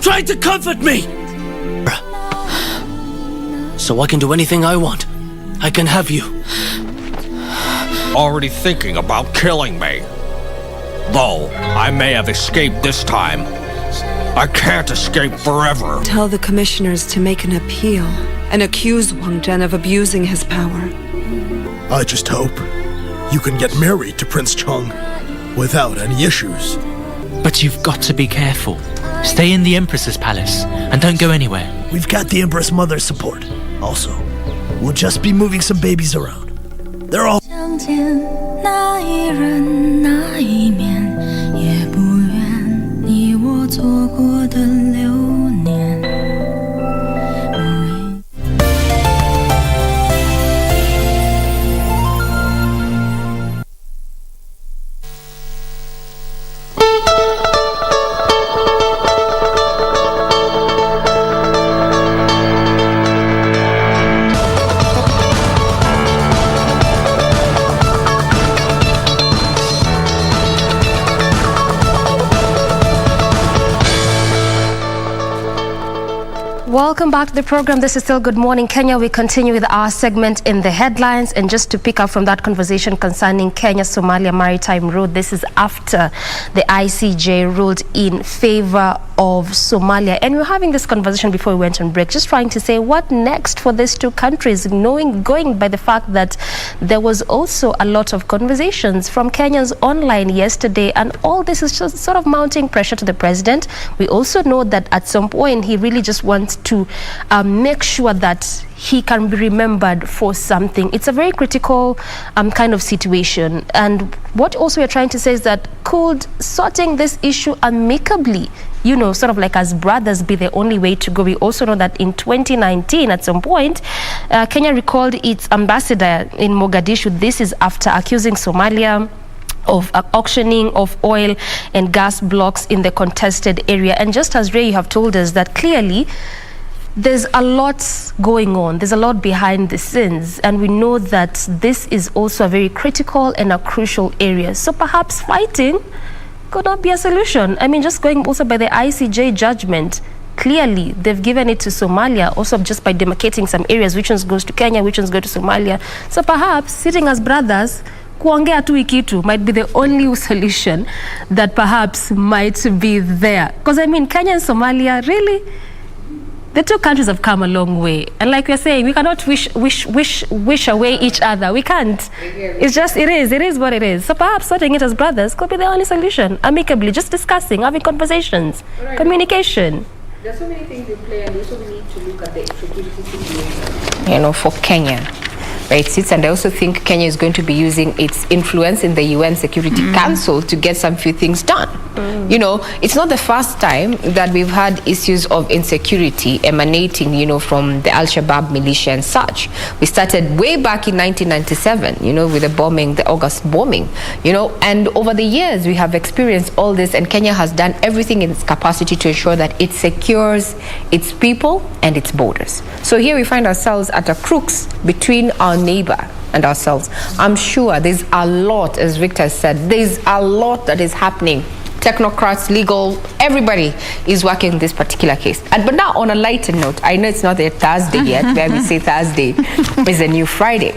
Speaker 9: Trying to comfort me! So I can do anything I want. I can have you.
Speaker 10: Already thinking about killing me. Though I may have escaped this time, I can't escape forever.
Speaker 11: Tell the commissioners to make an appeal and accuse Wang Zhen of abusing his power.
Speaker 14: I just hope you can get married to Prince Cheng without any issues.
Speaker 15: But you've got to be careful. Stay in the Empress's palace and don't go anywhere.
Speaker 14: We've got the Empress Mother's support. Also, we'll just be moving some babies around. They're all...
Speaker 23: Welcome back to the program. This is still Good Morning Kenya. We continue with our segment in the headlines, and just to pick up from that conversation concerning Kenya-Somalia Maritime Road, this is after the ICJ ruled in favor of Somalia, and we were having this conversation before we went on break, just trying to say what next for these two countries, going by the fact that there was also a lot of conversations from Kenya's online yesterday, and all this is just sort of mounting pressure to the president. We also know that at some point he really just wants to make sure that he can be remembered for something. It's a very critical kind of situation, and what also we're trying to say is that could sorting this issue amicably sort of like as brothers be the only way to go. We also know that in 2019, at some point, Kenya recalled its ambassador in Mogadishu. This is after accusing Somalia of auctioning of oil and gas blocks in the contested area. And just as Ray, you have told us that clearly there's a lot going on. There's a lot behind the scenes. And we know that this is also a very critical and a crucial area. So perhaps fighting could not be a solution. I mean, just going also by the ICJ judgment, clearly they've given it to Somalia also just by demarcating some areas, which ones goes to Kenya, which ones go to Somalia. So perhaps sitting as brothers, kuongea tu ikitu might be the only solution that perhaps might be there. Because I mean, Kenya and Somalia, really, the two countries have come a long way. And like we're saying, we cannot wish away each other. We can't. It's just, it is what it is. So perhaps sorting it as brothers could be the only solution. Amicably, just discussing, having conversations, communication.
Speaker 3: There's so many things in play, and we also need to look at the security situation. For Kenya. Right, and I also think Kenya is going to be using its influence in the UN Security Council to get some few things done. It's not the first time that we've had issues of insecurity emanating, from the Al-Shabaab militia and such. We started way back in 1997, with the bombing, the August bombing, and over the years we have experienced all this, and Kenya has done everything in its capacity to ensure that it secures its people and its borders. So here we find ourselves at a crux between our neighbor and ourselves. I'm sure there's a lot, as Victor said, there's a lot that is happening. Technocrats, legal, everybody is working this particular case. But now on a lighter note, I know it's not a Thursday yet, where we say Thursday is a new Friday.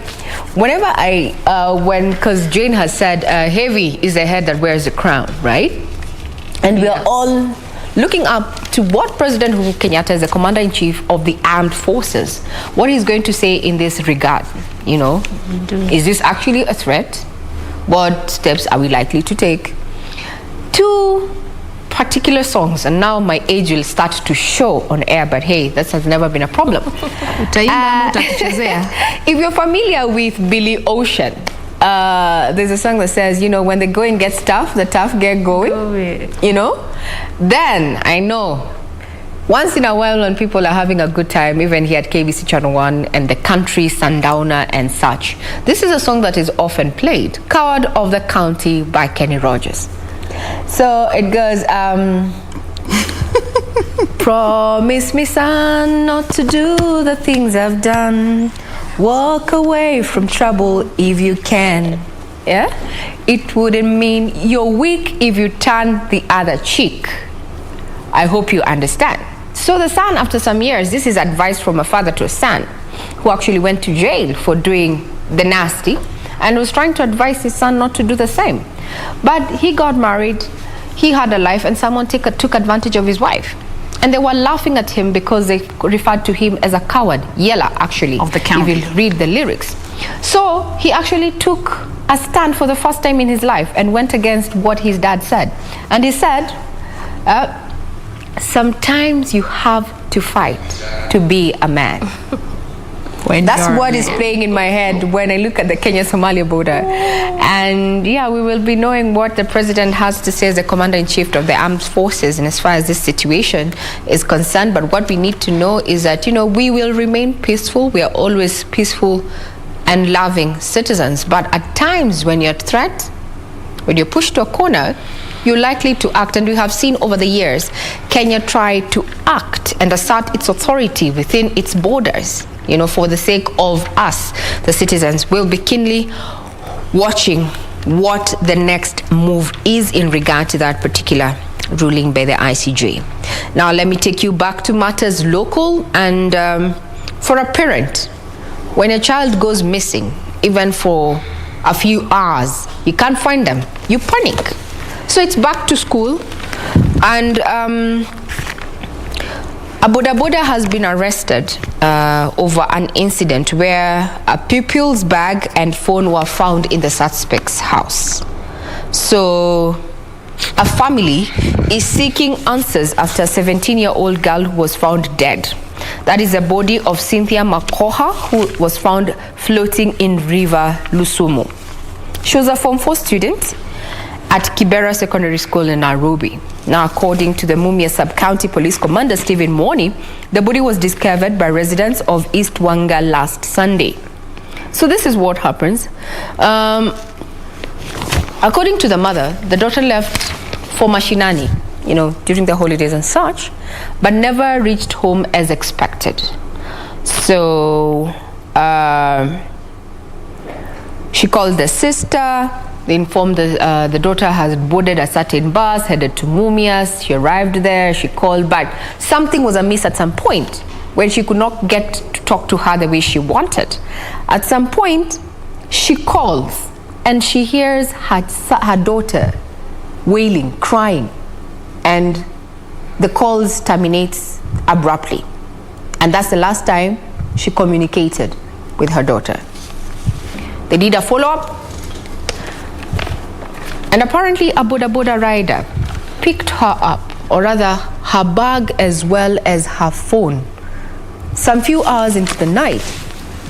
Speaker 3: Whenever because Jane has said, heavy is the head that wears the crown, right? And we are all looking up to what President Uhuru Kenyatta, as the Commander-in-Chief of the Armed Forces, what he's going to say in this regard. Is this actually a threat? What steps are we likely to take? Two particular songs, and now my age will start to show on air, but hey, that has never been a problem. If you're familiar with Billy Ocean, there's a song that says, when the going gets tough, the tough get going. Then I know once in a while when people are having a good time, even here at KBC Channel 1 and the country, Sundowner and such, this is a song that is often played, Coward of the County by Kenny Rogers. So it goes, promise me, son, not to do the things I've done. Walk away from trouble if you can. Yeah? It wouldn't mean you're weak if you turn the other cheek. I hope you understand. So the son, after some years, this is advice from a father to a son who actually went to jail for doing the nasty and was trying to advise his son not to do the same. But he got married, he had a life, and someone took advantage of his wife. And they were laughing at him because they referred to him as a coward. Yella, actually, of the county. If you read the lyrics. So he actually took a stand for the first time in his life and went against what his dad said. And he said, sometimes you have to fight to be a man. That's what is playing in my head when I look at the Kenya-Somalia border. And yeah, we will be knowing what the president has to say as the commander-in-chief of the armed forces and as far as this situation is concerned. But what we need to know is that, we will remain peaceful. We are always peaceful and loving citizens. But at times when you're threat, when you're pushed to a corner, you're likely to act. And we have seen over the years, Kenya try to act and assert its authority within its borders. For the sake of us, the citizens, will be keenly watching what the next move is in regard to that particular ruling by the ICJ. Now, let me take you back to matters local. And for a parent, when a child goes missing, even for a few hours, you can't find them, you panic. So it's back to school, and a boda has been arrested over an incident where a pupil's bag and phone were found in the suspect's house. So a family is seeking answers after a 17-year-old girl who was found dead. That is the body of Cynthia Makoha, who was found floating in River Lusumo. She was a Form 4 student, at Kibera Secondary School in Nairobi. Now, according to the Mumia Sub-County Police Commander Stephen Mwoni, the body was discovered by residents of East Wanga last Sunday. So this is what happens. According to the mother, the daughter left for mashinani, during the holidays and such, but never reached home as expected. So she called the sister. They informed the daughter has boarded a certain bus, headed to Mumias. She arrived there, she called, but something was amiss at some point when she could not get to talk to her the way she wanted. At some point, she calls and she hears her daughter wailing, crying, and the calls terminates abruptly. And that's the last time she communicated with her daughter. They did a follow-up, and apparently a boda rider picked her up, or rather her bag as well as her phone. Some few hours into the night,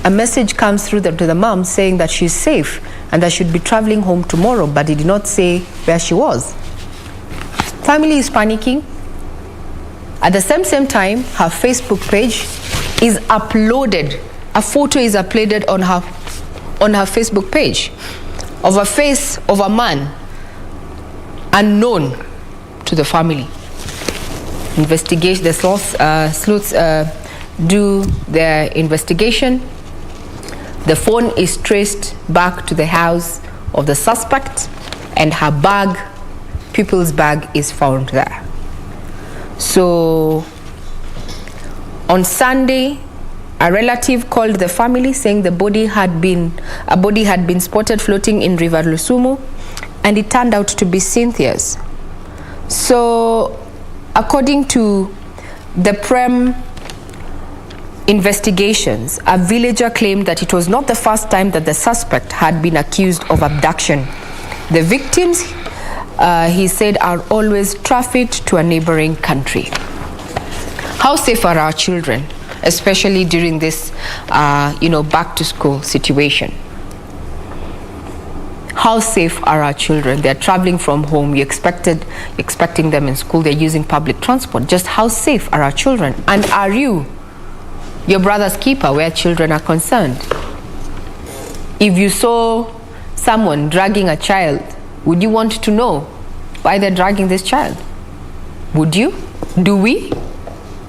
Speaker 3: a message comes through to the mom saying that she's safe and that she'd be traveling home tomorrow, but he did not say where she was. Family is panicking. At the same time, her Facebook page is uploaded. A photo is uploaded on her Facebook page of a face of a man unknown to the family. Investigation. The sleuths do their investigation. The phone is traced back to the house of the suspect, and her bag, people's bag, is found there. So on Sunday, a relative called the family saying a body had been spotted floating in River Lusumu, and it turned out to be Cynthia's. So according to the Prem investigations, a villager claimed that it was not the first time that the suspect had been accused of abduction. The victims, he said, are always trafficked to a neighboring country. How safe are our children, especially during this, back to school situation? How safe are our children? They're traveling from home. You're expecting them in school. They're using public transport. Just how safe are our children? And are you your brother's keeper where children are concerned? If you saw someone dragging a child, would you want to know why they're dragging this child? Would you? Do we?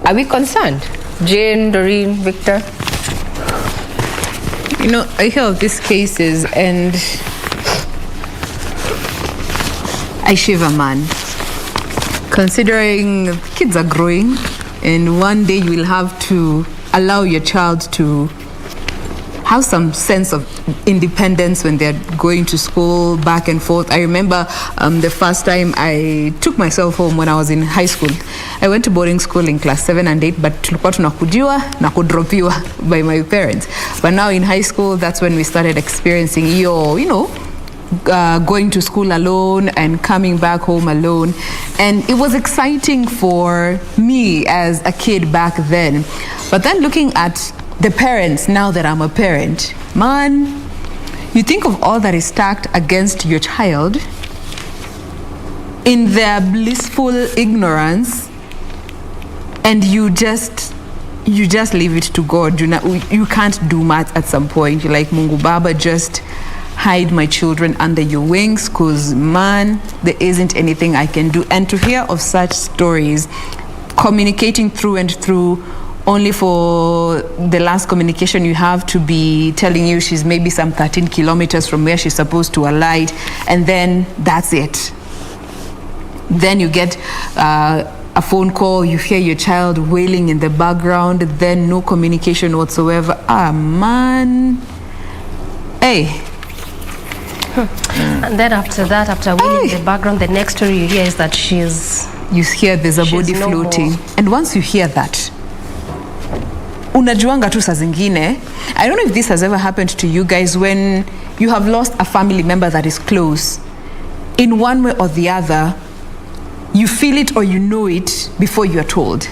Speaker 3: Are we concerned? Jane, Doreen, Victor?
Speaker 1: I hear of these cases and I shiver, man. Considering kids are growing and one day you will have to allow your child to have some sense of independence when they're going to school back and forth. I remember the first time I took myself home when I was in high school. I went to boarding school in class 7 and 8, but tulikuwa tunakujiwa na kudropiwa by my parents. But now in high school, that's when we started experiencing going to school alone and coming back home alone. And it was exciting for me as a kid back then. But then looking at the parents, now that I'm a parent, man, you think of all that is stacked against your child in their blissful ignorance, and you just leave it to God. You can't do much at some point. You're like, Mungu Baba, just hide my children under your wings, because man, there isn't anything I can do. And to hear of such stories, communicating through and through, only for the last communication you have to be telling you she's maybe some 13 kilometers from where she's supposed to alight, and then that's it. Then you get a phone call, you hear your child wailing in the background, then no communication whatsoever. Ah, man. Hey.
Speaker 23: And then after that, after wailing in the background, the next story you hear is that
Speaker 1: you hear there's a body floating. And once you hear that, unajuanga tu saa zingine, I don't know if this has ever happened to you guys, when you have lost a family member that is close, in one way or the other, you feel it or you know it before you are told.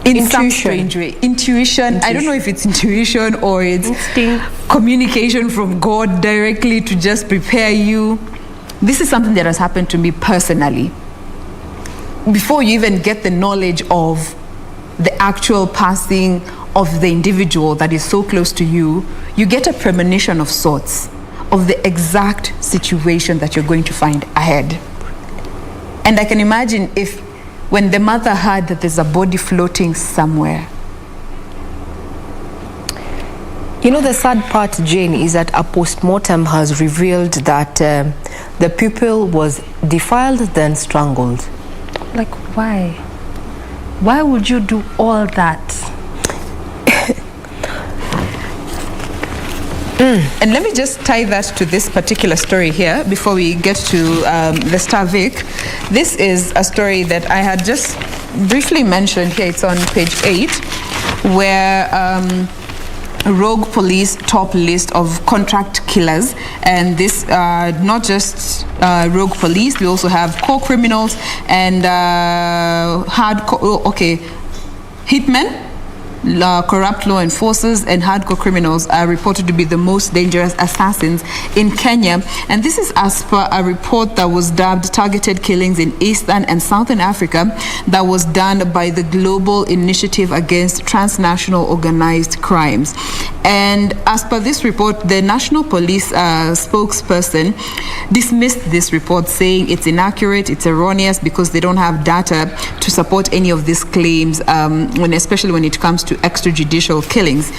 Speaker 1: In some strange way. Intuition. I don't know if it's intuition or it's instinct, communication from God directly to just prepare you. this is something that has happened to me personally. Before you even get the knowledge of the actual passing of the individual that is so close to you, you get a premonition of sorts of the exact situation that you're going to find ahead. And I can imagine if when the mother heard that there's a body floating somewhere.
Speaker 3: You know, the sad part, Jane, is that a post-mortem has revealed that the pupil was defiled, then strangled.
Speaker 6: Like, why? Why would you do all that?
Speaker 1: And let me just tie that to this particular story here before we get to the Star Vic. This is a story that I had just briefly mentioned here. It's on page 8, where rogue police top list of contract killers. And this not just rogue police, we also have core criminals and hitmen, corrupt law enforcers, and hardcore criminals are reported to be the most dangerous assassins in Kenya. And this is as per a report that was dubbed Targeted Killings in Eastern and Southern Africa that was done by the Global Initiative Against Transnational Organized Crimes. And as per this report, the National Police spokesperson dismissed this report, saying it's inaccurate, it's erroneous, because they don't have data to support any of these claims, especially when it comes to extrajudicial killings.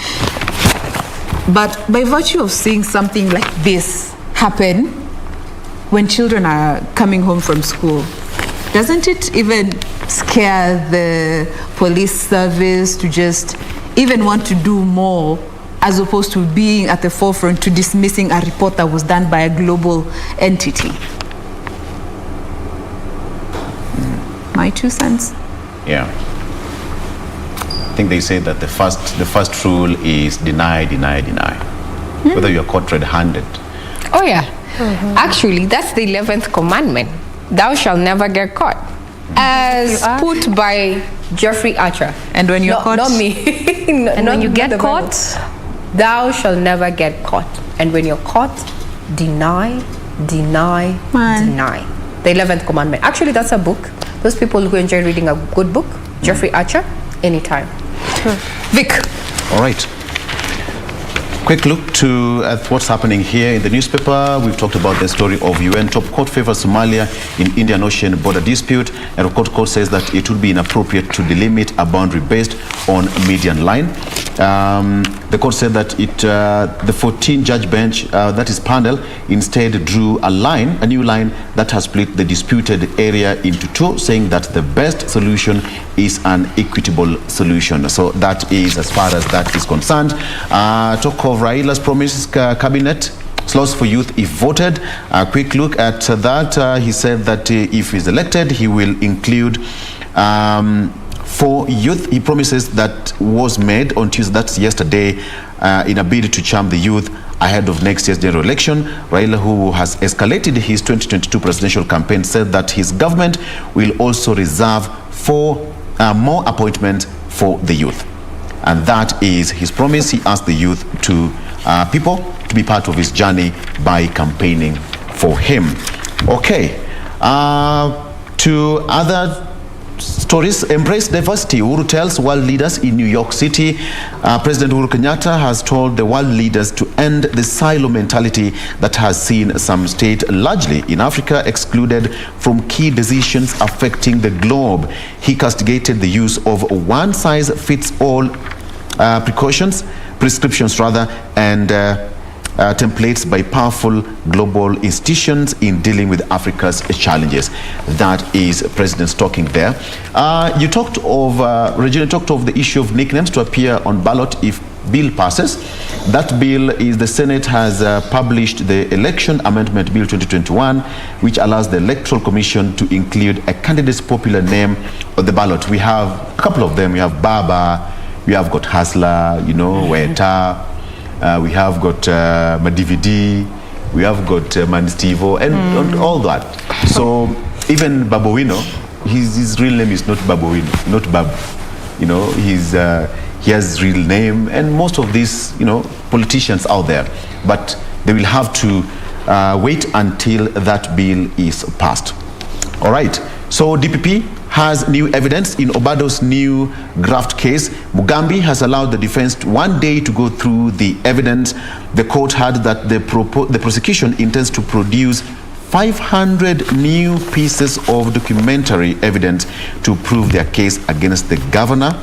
Speaker 1: But by virtue of seeing something like this happen when children are coming home from school, doesn't it even scare the police service to just even want to do more, as opposed to being at the forefront to dismissing a report that was done by a global entity? My 2 cents.
Speaker 2: Yeah. I think they say that the first rule is deny, deny, deny. Whether you're caught red-handed.
Speaker 3: Oh yeah. Actually, that's the 11th commandment. Thou shalt never get caught. As put by Jeffrey Archer.
Speaker 1: And when you're caught?
Speaker 3: Not me.
Speaker 6: And when you get caught?
Speaker 3: Thou shalt never get caught. And when you're caught, deny, deny, deny. The 11th commandment. Actually, that's a book. Those people who enjoy reading a good book, Jeffrey Archer, anytime.
Speaker 1: Vic.
Speaker 2: All right. Quick look at what's happening here in the newspaper. We've talked about the story of UN top court favors Somalia in Indian Ocean border dispute. And the court says that it would be inappropriate to delimit a boundary based on a median line. The court said that the 14-judge bench, that is panel, instead drew a new line that has split the disputed area into two, saying that the best solution is an equitable solution. So that is as far as that is concerned. Talk of Raila's promised cabinet slots for youth if voted. A quick look at that. He said that if he's elected, he will include for youth. He promises that was made on Tuesday, that's yesterday, in a bid to charm the youth ahead of next year's general election. Raila, who has escalated his 2022 presidential campaign, said that his government will also reserve more appointments for the youth. And that is his promise. He asked the youth people to be part of his journey by campaigning for him. Okay. To other stories. Embrace diversity. Uhuru tells world leaders in New York City. President Uhuru Kenyatta has told the world leaders to end the silo mentality that has seen some states, largely in Africa, excluded from key decisions affecting the globe. He castigated the use of one-size-fits-all prescriptions and templates by powerful global institutions in dealing with Africa's challenges. That is President talking there. You talked of, Regina talked of the issue of nicknames to appear on ballot if bill passes. That bill is the Senate has published the Election Amendment Bill 2021, which allows the Electoral Commission to include a candidate's popular name on the ballot. We have a couple of them. We have Baba, we have got Hasla, Weta, we have got Madividi, we have got Manistivo, and all that. So even Babuino, his real name is not Babuino, not Babu. He has real name, and most of these, politicians out there. But they will have to wait until that bill is passed. All right. So DPP has new evidence in Obado's new graft case. Mugambi has allowed the defense 1 day to go through the evidence. The court had that the prosecution intends to produce 500 new pieces of documentary evidence to prove their case against the governor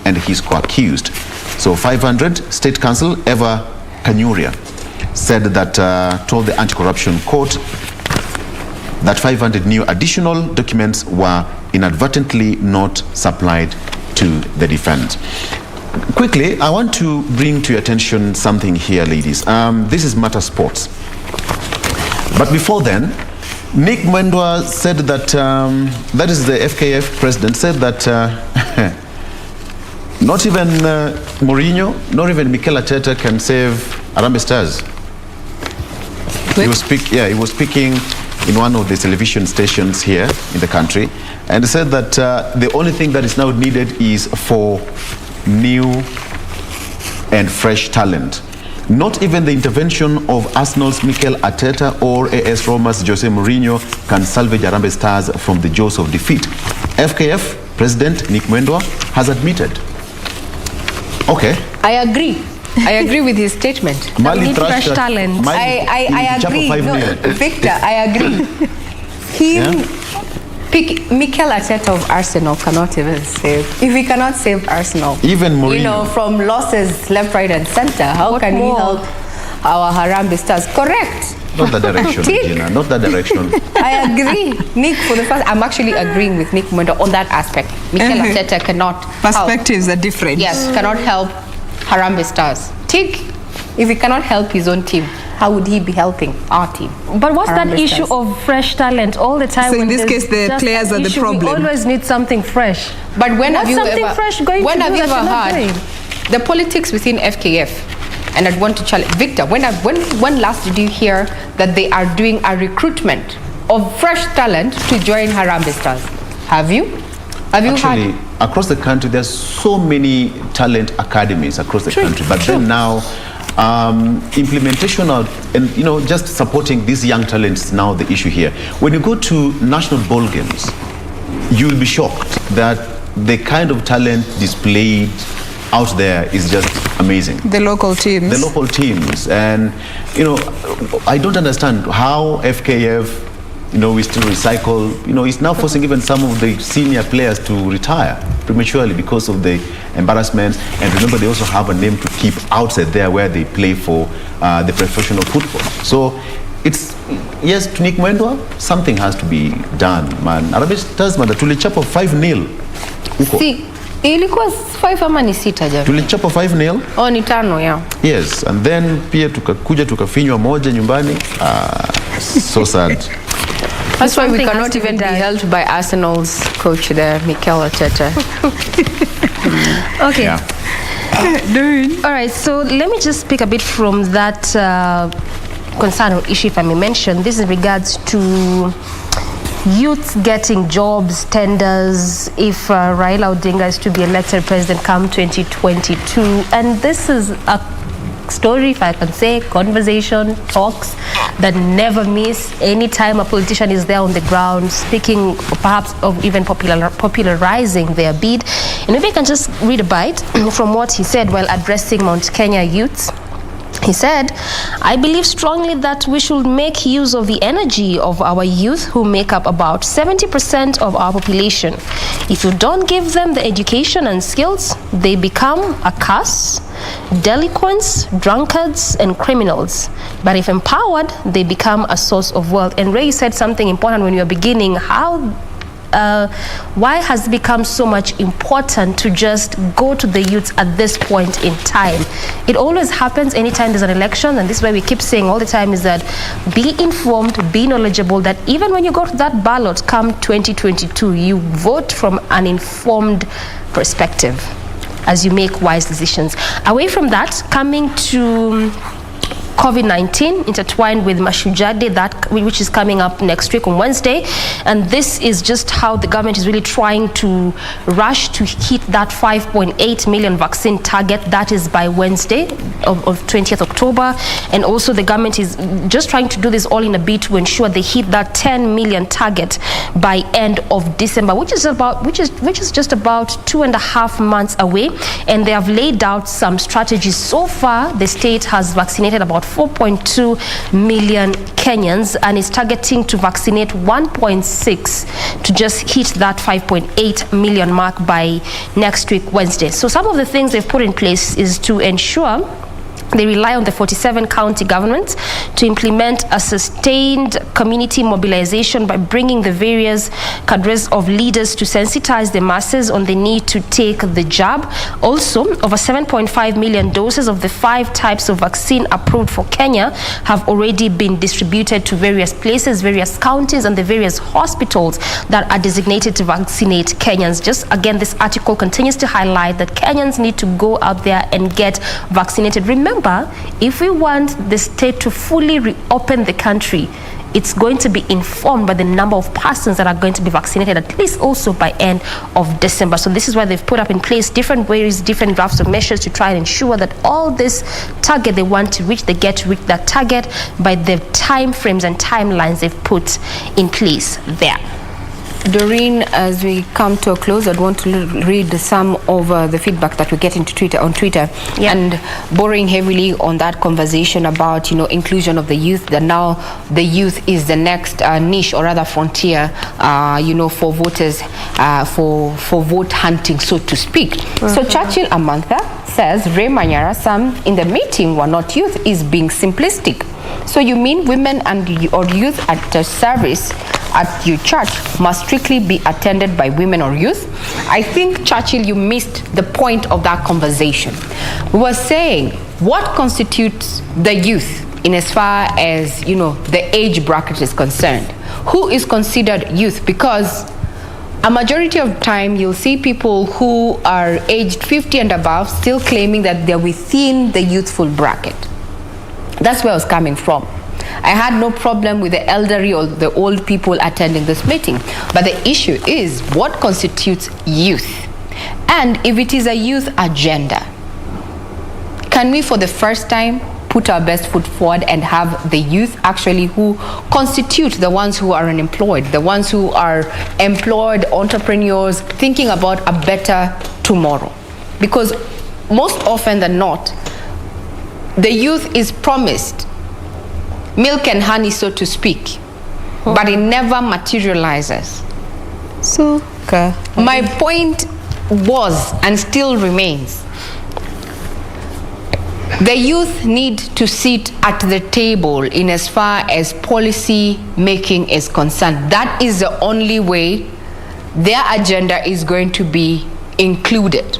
Speaker 2: and his co-accused. So 500, State Counsel Eva Kanyuria said that, told the anti-corruption court that 500 new additional documents were inadvertently not supplied to the defense. Quickly, I want to bring to your attention something here, ladies. This is Matter Sports. But before then, Nick Mwendwa said that, that is the FKF president, said that not even Mourinho, nor even Mikel Arteta can save Harambee Stars. He was speaking in one of the television stations here in the country, and said that the only thing that is now needed is for new and fresh talent. Not even the intervention of Arsenal's Mikel Arteta or AS Roma's Jose Mourinho can salvage Harambee Stars from the jaws of defeat. FKF President Nick Mwendwa has admitted. Okay.
Speaker 3: I agree with his statement.
Speaker 23: Need fresh talent.
Speaker 3: I agree. No, Victor, I agree. Mikel Arteta of Arsenal cannot even save. If he cannot save Arsenal,
Speaker 2: even Mourinho,
Speaker 3: from losses left, right, and center, how can he help our Harambee Stars? Correct.
Speaker 2: Not that direction, Gina. Not that direction.
Speaker 3: I agree. Nick, for the first, I'm actually agreeing with Nick Mwendwa on that aspect. Mikel Arteta cannot.
Speaker 1: Perspectives are different.
Speaker 3: Yes, cannot help Harambee Stars. Tick. If he cannot help his own team, how would he be helping our team?
Speaker 23: But what's that issue of fresh talent all the time?
Speaker 1: So in this case, the players are the problem.
Speaker 23: We always need something fresh.
Speaker 3: But when have you ever
Speaker 23: heard
Speaker 3: the politics within FKF? And I'd want to challenge Victor. When last did you hear that they are doing a recruitment of fresh talent to join Harambee Stars? Have you?
Speaker 2: Actually, across the country, there's so many talent academies across the country. But then now, implementation of, and just supporting these young talents is now the issue here. When you go to national ball games, you'll be shocked that the kind of talent displayed out there is just amazing.
Speaker 1: The local teams. And, I don't understand how FKF, we still recycle, it's now forcing even some of the senior players to retire prematurely because of the embarrassment. And remember, they also have a name to keep outside there where they play for the professional football. So it's, yes, to Nick Mwendwa, something has to be done, man. Harambee Stars, man, tulichapa 5-0 huko.
Speaker 3: See, ilikuwa 5 ama ni 6 jana?
Speaker 2: Tulichapa 5-0.
Speaker 3: Oh, ni 5, yeah.
Speaker 2: Yes, and then pia tukafinywa moja nyumbani. So sad.
Speaker 3: That's why we cannot even be held by Arsenal's coach there, Mikel Arteta.
Speaker 23: Okay. Yeah. All right, so let me just speak a bit from that concern or issue, if I may mention. This in regards to youth getting jobs, tenders, if Raila Odinga is to be elected president come 2022. And this is a story, if I can say, conversation, talks that never miss. Anytime a politician is there on the ground speaking, perhaps of even popularizing their bid. And maybe I can just read a bite from what he said while addressing Mount Kenya youths. He said, I believe strongly that we should make use of the energy of our youth who make up about 70% of our population. If you don't give them the education and skills, they become a curse, delinquents, drunkards, and criminals. But if empowered, they become a source of wealth. And Ray said something important when you were beginning, why has it become so much important to just go to the youths at this point in time? It always happens anytime there's an election, and this is why we keep saying all the time is that be informed, be knowledgeable, that even when you go to that ballot come 2022, you vote from an informed perspective as you make wise decisions. Away from that, coming to COVID-19 intertwined with Mashujaa Day, which is coming up next week on Wednesday. And this is just how the government is really trying to rush to hit that 5.8 million vaccine target. That is by Wednesday of 20th October. And also the government is just trying to do this all in a bid to ensure they hit that 10 million target by end of December, which is just about 2.5 months away. And they have laid out some strategies. So far, the state has vaccinated about 4.2 million Kenyans and is targeting to vaccinate 1.6 to just hit that 5.8 million mark by next week, Wednesday. So some of the things they've put in place is to ensure they rely on the 47 county governments to implement a sustained community mobilization by bringing the various cadres of leaders to sensitize the masses on the need to take the jab. Also, over 7.5 million doses of the 5 types of vaccine approved for Kenya have already been distributed to various places, various counties, and the various hospitals that are designated to vaccinate Kenyans. Just again, this article continues to highlight that Kenyans need to go out there and get vaccinated. Remember, if we want the state to fully reopen the country, it's going to be informed by the number of persons that are going to be vaccinated, at least also by end of December. So this is why they've put up in place different ways, different drafts of measures to try and ensure that all this target they want to reach, they get to reach that target by the time frames and timelines they've put in place there.
Speaker 3: Doreen, as we come to a close, I'd want to read some of the feedback that we get on Twitter, and borrowing heavily on that conversation about, inclusion of the youth, that now the youth is the next niche, or rather frontier, for voters, for vote hunting, so to speak. So Churchill Amantha says, Ray Manyara, some in the meeting were not youth, is being simplistic. So you mean women or youth at the service at your church must strictly be attended by women or youth? I think, Churchill, you missed the point of that conversation. We were saying what constitutes the youth in as far as, the age bracket is concerned. Who is considered youth? Because a majority of time you'll see people who are aged 50 and above still claiming that they're within the youthful bracket. That's where I was coming from. I had no problem with the elderly or the old people attending this meeting. But the issue is what constitutes youth? And if it is a youth agenda, can we for the first time put our best foot forward and have the youth actually who constitute the ones who are unemployed, the ones who are employed entrepreneurs thinking about a better tomorrow? Because most often than not, the youth is promised milk and honey, so to speak, but it never materializes. So, my point was and still remains, the youth need to sit at the table in as far as policy making is concerned. That is the only way their agenda is going to be included.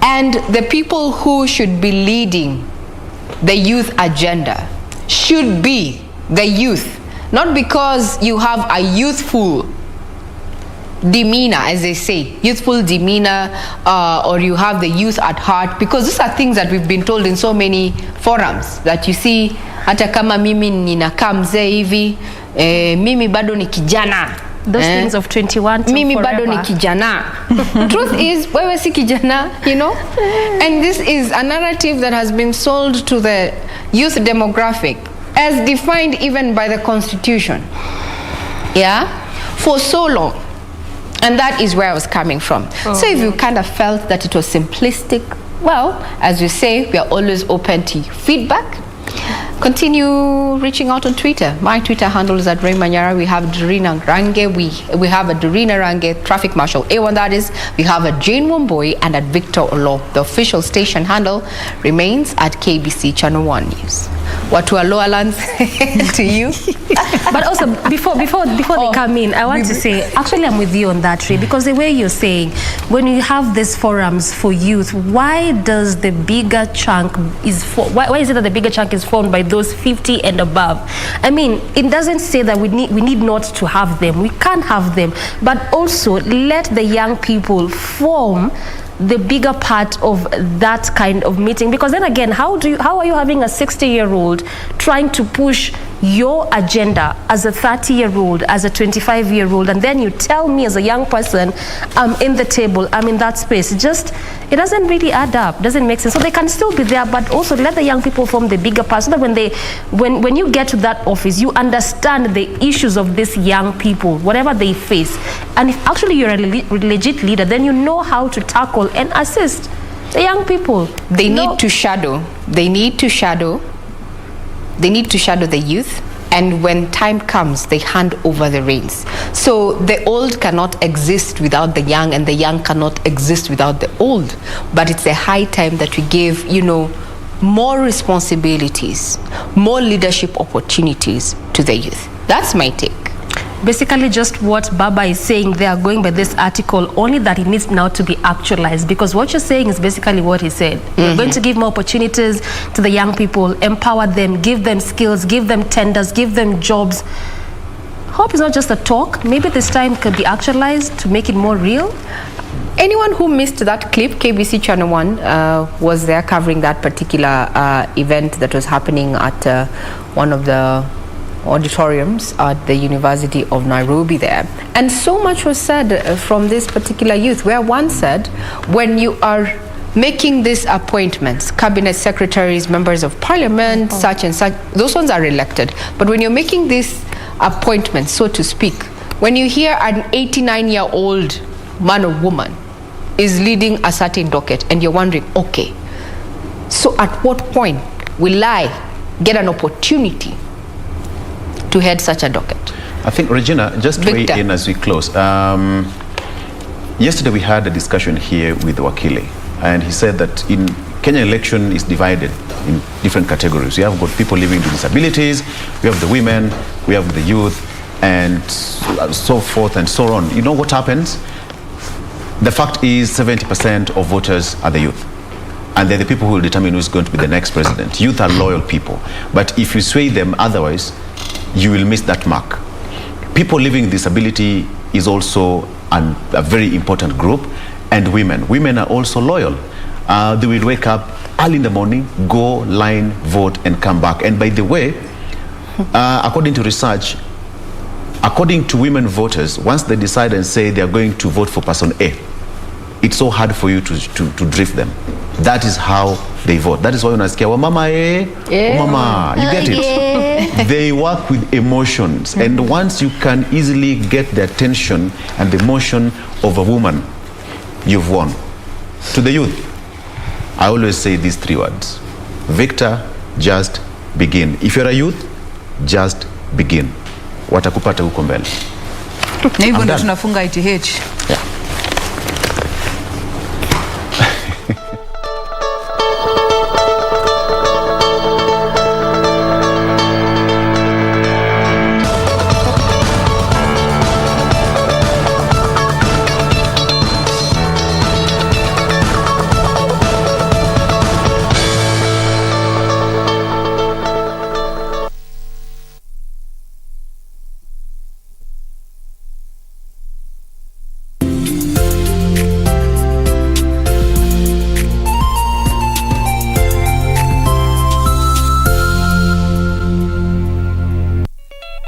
Speaker 3: And the people who should be leading the youth agenda should be the youth, not because you have a youthful demeanor, as they say, youthful demeanor, or you have the youth at heart, because these are things that we've been told in so many forums that you see, hata kama mimi ninakaa mzee hivi, mimi bado ni kijana.
Speaker 23: Those things of 21 to
Speaker 3: mimi
Speaker 23: forever.
Speaker 3: bado ni kijana. Truth is, wewe si kijana, and this is a narrative that has been sold to the youth demographic as defined even by the Constitution, for so long. And that is where I was coming from. So if you kind of felt that it was simplistic, well, as we say, we are always open to feedback. Continue reaching out on Twitter. My Twitter handle is at Ray Manyara. We have Dorina Range. We have a Dorina Range Traffic Marshal A1, that is. We have a Jane Wamboi and at Victor Olo. The official station handle remains at KBC Channel 1 News. Watu wa Lower Lands, to you.
Speaker 23: But also, before they come in, I want to say, actually I'm with you on that, Ray, because the way you're saying, when you have these forums for youth, why does the bigger chunk why is it that the bigger chunk is formed by those 50 and above? I mean, it doesn't say that we need not to have them. We can't have them. But also let the young people form the bigger part of that kind of meeting? Because then again, how are you having a 60-year-old trying to push your agenda as a 30-year-old, as a 25-year-old, and then you tell me as a young person, I'm in the table, I'm in that space? It doesn't really add up, doesn't make sense. So they can still be there, but also let the young people form the bigger part, so that when you get to that office, you understand the issues of these young people, whatever they face. And if actually you're a legit leader, then you know how to tackle and assist the young people.
Speaker 3: They need to shadow the youth, and when time comes, they hand over the reins. So the old cannot exist without the young, and the young cannot exist without the old. But it's a high time that we give, more responsibilities, more leadership opportunities to the youth. That's my take.
Speaker 23: Basically just what Baba is saying, they are going by this article, only that it needs now to be actualized, because what you're saying is basically what he said. We're going to give more opportunities to the young people, empower them, give them skills, give them tenders, give them jobs. Hope is not just a talk. Maybe this time could be actualized to make it more real.
Speaker 3: Anyone who missed that clip, KBC Channel 1 was there covering that particular event that was happening at one of the auditoriums at the University of Nairobi there. And so much was said from this particular youth, where one said, when you are making these appointments, cabinet secretaries, members of parliament, such and such, those ones are elected. But when you're making these appointments, so to speak, when you hear an 89-year-old man or woman is leading a certain docket, and you're wondering, okay, so at what point will I get an opportunity to head such a docket?
Speaker 2: I think, Regina, just to weigh in as we close. Yesterday we had a discussion here with Wakili, and he said that in Kenya, election is divided in different categories. We have got people living with disabilities, we have the women, we have the youth, and so forth and so on. You know what happens? The fact is 70% of voters are the youth. And they're the people who will determine who's going to be the next president. Youth are loyal people. But if you sway them otherwise, you will miss that mark. People living with disability is also a very important group, and women. Women are also loyal. They will wake up early in the morning, go, line, vote, and come back. And by the way, according to research, according to women voters, once they decide and say they are going to vote for person A, it's so hard for you to drift them. That is how they vote. That is why when I say, "Oh mama, oh mama," you get it. They work with emotions, and once you can easily get the attention and the emotion of a woman, you've won. To the youth, I always say these three words: Victor, just begin. If you're a youth, just begin. Watakupata huko mbele.
Speaker 1: Na hivyo ndio tunafunga ITH.
Speaker 2: Yeah.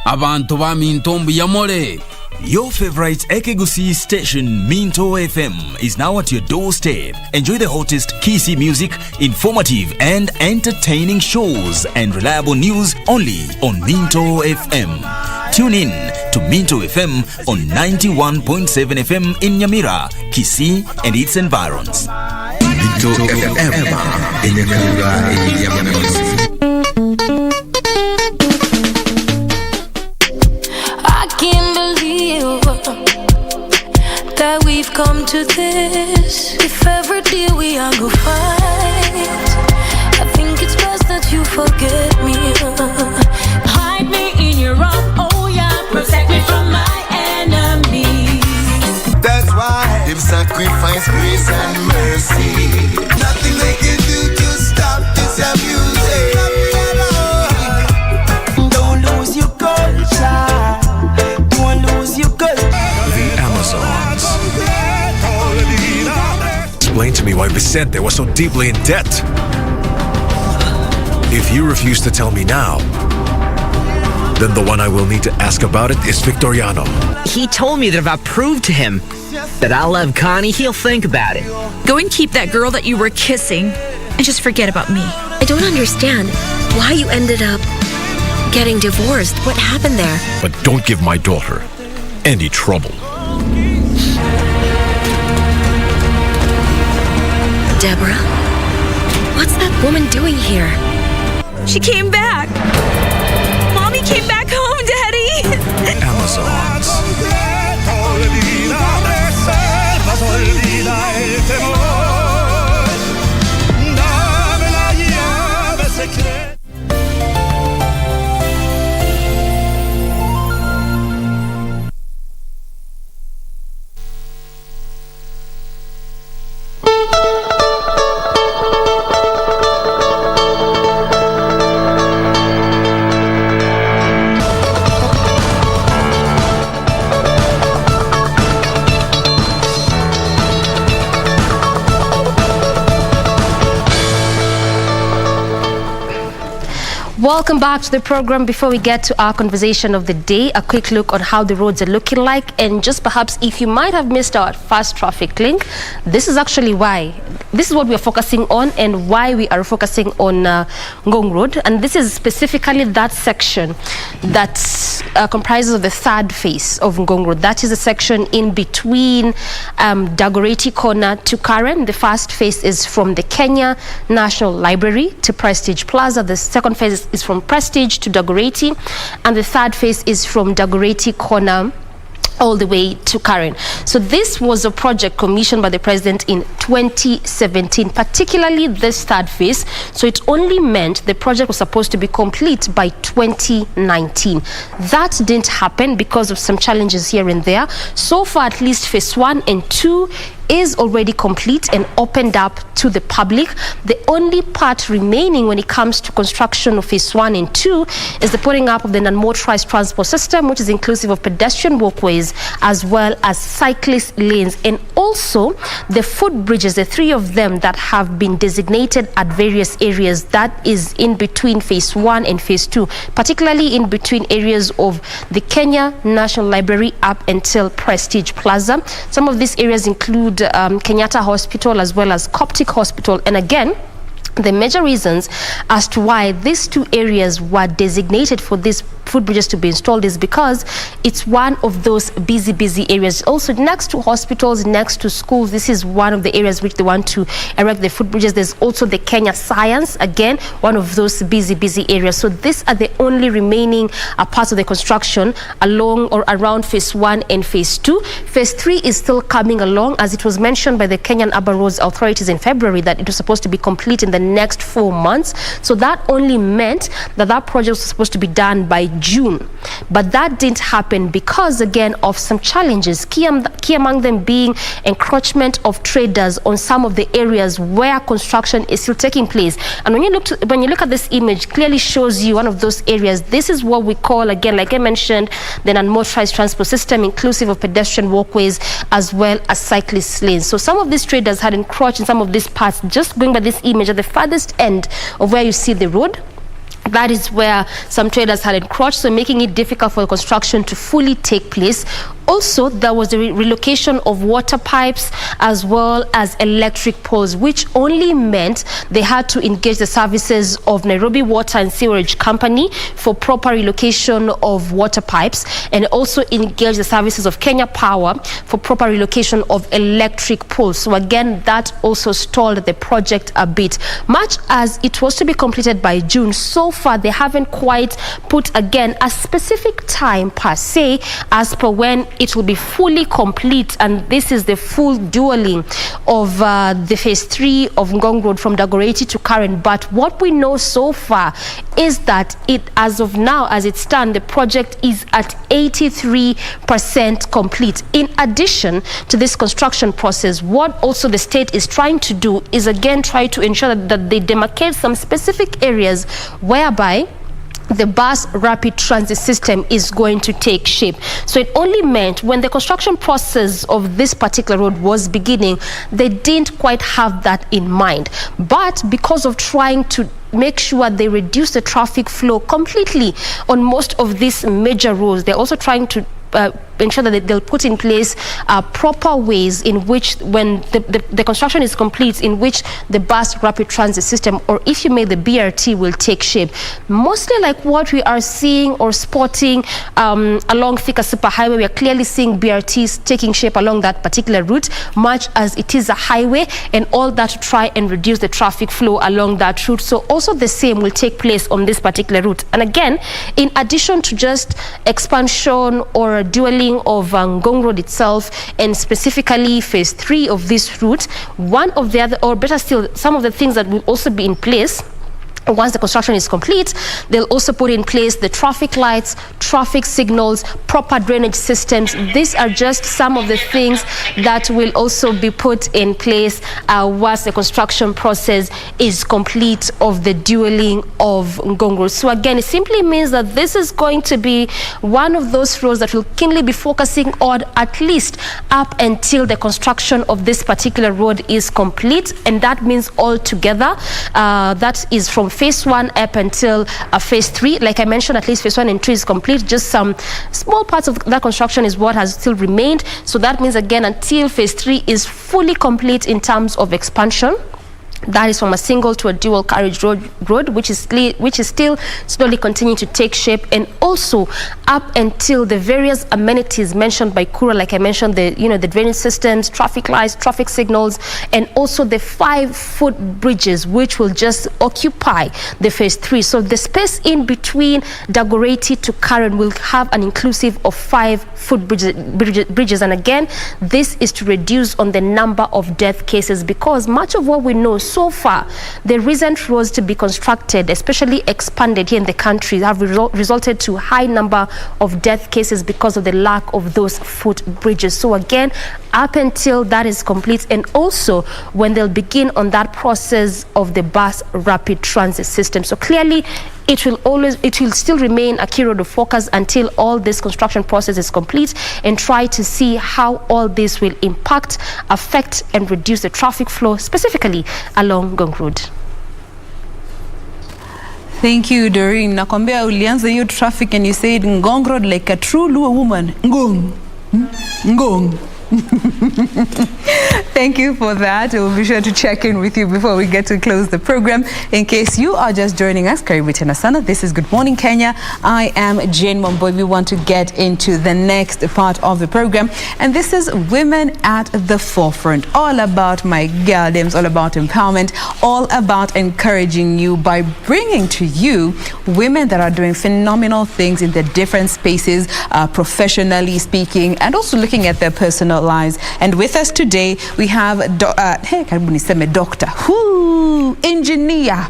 Speaker 5: Abantu ba Mintombo Yamore.
Speaker 4: Your favorite Ekegusi station, Minto FM, is now at your doorstep. Enjoy the hottest Kisi music, informative and entertaining shows, and reliable news only on Minto FM. Tune in to Minto FM on 91.7 FM in Nyamira, Kisii and its environs. Minto FM in Nyamira.
Speaker 12: That we've come to this. If every day we are go fight, I think it's best that you forget me. Hide me in your arms, oh yeah, protect me from my enemies.
Speaker 13: That's why they've sacrificed grace and mercy. Nothing they can do to stop this abuse. Don't lose your culture. Don't lose your culture.
Speaker 4: The Amazons. 24
Speaker 16: why Vicente was so deeply in debt. If you refuse to tell me now, then the one I will need to ask about it is Victoriano.
Speaker 32: He told me that if I prove to him that I love Connie, he'll think about it.
Speaker 33: Go and keep that girl that you were kissing and just forget about me.
Speaker 34: I don't understand why you ended up getting divorced. What happened there?
Speaker 16: But don't give my daughter any trouble.
Speaker 34: Deborah? What's that woman doing here?
Speaker 33: She came back. Mommy came back home, Daddy.
Speaker 16: Amazons.
Speaker 23: Welcome back to the program. Before we get to our conversation of the day, a quick look on how the roads are looking like, and just perhaps if you might have missed our fast traffic link, this is actually why. This is what we are focusing on and why we are focusing on Ngong Road, and this is specifically that section that comprises of the third phase of Ngong Road. That is a section in between Dagoretti Corner to Karen. The first phase is from the Kenya National Library to Prestige Plaza. The second phase is from Prestige to Dagoretti, and the third phase is from Dagoretti Corner all the way to Karen. So this was a project commissioned by the president in 2017, particularly this third phase. So it only meant the project was supposed to be complete by 2019. That didn't happen because of some challenges here and there. So far, at least phase 1 and 2 is already complete and opened up to the public. The only part remaining when it comes to construction of phase 1 and 2 is the putting up of the non-motorized transport system, which is inclusive of pedestrian walkways as well as cyclist lanes, and also the footbridges, the 3 of them that have been designated at various areas. That is in between phase 1 and phase 2, particularly in between areas of the Kenya National Library up until Prestige Plaza. Some of these areas include Kenyatta Hospital as well as Coptic Hospital. And again, the major reasons as to why these 2 areas were designated for these footbridges to be installed is because it's one of those busy areas. Also next to hospitals, next to schools, this is one of the areas which they want to erect the footbridges. There's also the Kenya Science, again, one of those busy areas. So these are the only remaining parts of the construction along or around phase 1 and phase 2. Phase 3 is still coming along, as it was mentioned by the Kenyan Urban Roads authorities in February that it was supposed to be complete in the next 4 months. So that only meant that that project was supposed to be done by June, but that didn't happen because again of some challenges, key among them being encroachment of traders on some of the areas where construction is still taking place. And when you look at this image, clearly shows you one of those areas. This is what we call, again, like I mentioned, the non-motorized transport system, inclusive of pedestrian walkways as well as cyclist lanes. So some of these traders had encroached in some of these parts. Just going by this image, at the farthest end of where you see the road, that is where some traders had encroached, so making it difficult for the construction to fully take place. Also, there was the relocation of water pipes as well as electric poles, which only meant they had to engage the services of Nairobi Water and Sewerage Company for proper relocation of water pipes, and also engage the services of Kenya Power for proper relocation of electric poles. So again, that also stalled the project a bit. Much as it was to be completed by June, so far they haven't quite put, again, a specific time per se as per when it will be fully complete, and this is the full dueling of the phase 3 of Ngong Road from Dagoretti to Karen. But what we know so far is that it, as of now, as it stands, the project is at 83% complete. In addition to this construction process, what also the state is trying to do is again try to ensure that they demarcate some specific areas whereby the bus rapid transit system is going to take shape. So it only meant when the construction process of this particular road was beginning, they didn't quite have that in mind. But because of trying to make sure they reduce the traffic flow completely on most of these major roads, they're also trying to ensure that they'll put in place proper ways in which, when the construction is complete, in which the bus rapid transit system, or if you may, the BRT, will take shape. Mostly like what we are seeing or spotting along Thika Super Highway, we are clearly seeing BRTs taking shape along that particular route, much as it is a highway, and all that to try and reduce the traffic flow along that route. So also the same will take place on this particular route. And again, in addition to just expansion or dualing of Ngong Road itself, and specifically phase 3 of this route, one of the other, or better still, some of the things that will also be in place once the construction is complete, they'll also put in place the traffic lights, traffic signals, proper drainage systems. These are just some of the things that will also be put in place once the construction process is complete of the dualing of Ngong Road. So again, it simply means that this is going to be one of those roads that will keenly be focusing on, at least up until the construction of this particular road is complete. And that means altogether, that is from phase 1 up until phase 3. Like I mentioned, at least phase 1 and 2 is complete. Just some small parts of that construction is what has still remained. So that means, again, until phase 3 is fully complete in terms of expansion, that is from a single to a dual carriage road, which is still slowly continuing to take shape, and also up until the various amenities mentioned by Kura, like I mentioned, the drainage systems, traffic lights, traffic signals, and also the 5 footbridges, which will just occupy the phase 3. So the space in between Dagoretti to Karen will have an inclusive of 5 footbridges. And again, this is to reduce on the number of death cases, because much of what we know so far, the recent roads to be constructed, especially expanded here in the country, have resulted to high number of death cases because of the lack of those footbridges. So again, up until that is complete, and also when they'll begin on that process of the bus rapid transit system. So clearly, it will still remain a key road of focus until all this construction process is complete, and try to see how all this will impact, affect, and reduce the traffic flow, specifically along Ngong Road.
Speaker 1: Thank you, Doreen. Nakwambia ulianza hiyo traffic and you said Ngong Road like a true Luo woman. Ngong. Ngong. Thank you for that. We'll be sure to check in with you before we get to close the program. In case you are just joining us, Karibu tena sana. This is Good Morning Kenya. I am Jane Momboy. We want to get into the next part of the program, and this is Women at the Forefront. All about my girldoms, all about empowerment, all about encouraging you by bringing to you women that are doing phenomenal things in the different spaces, professionally speaking, and also looking at their personal lives. And with us today, we have Doctor, engineer.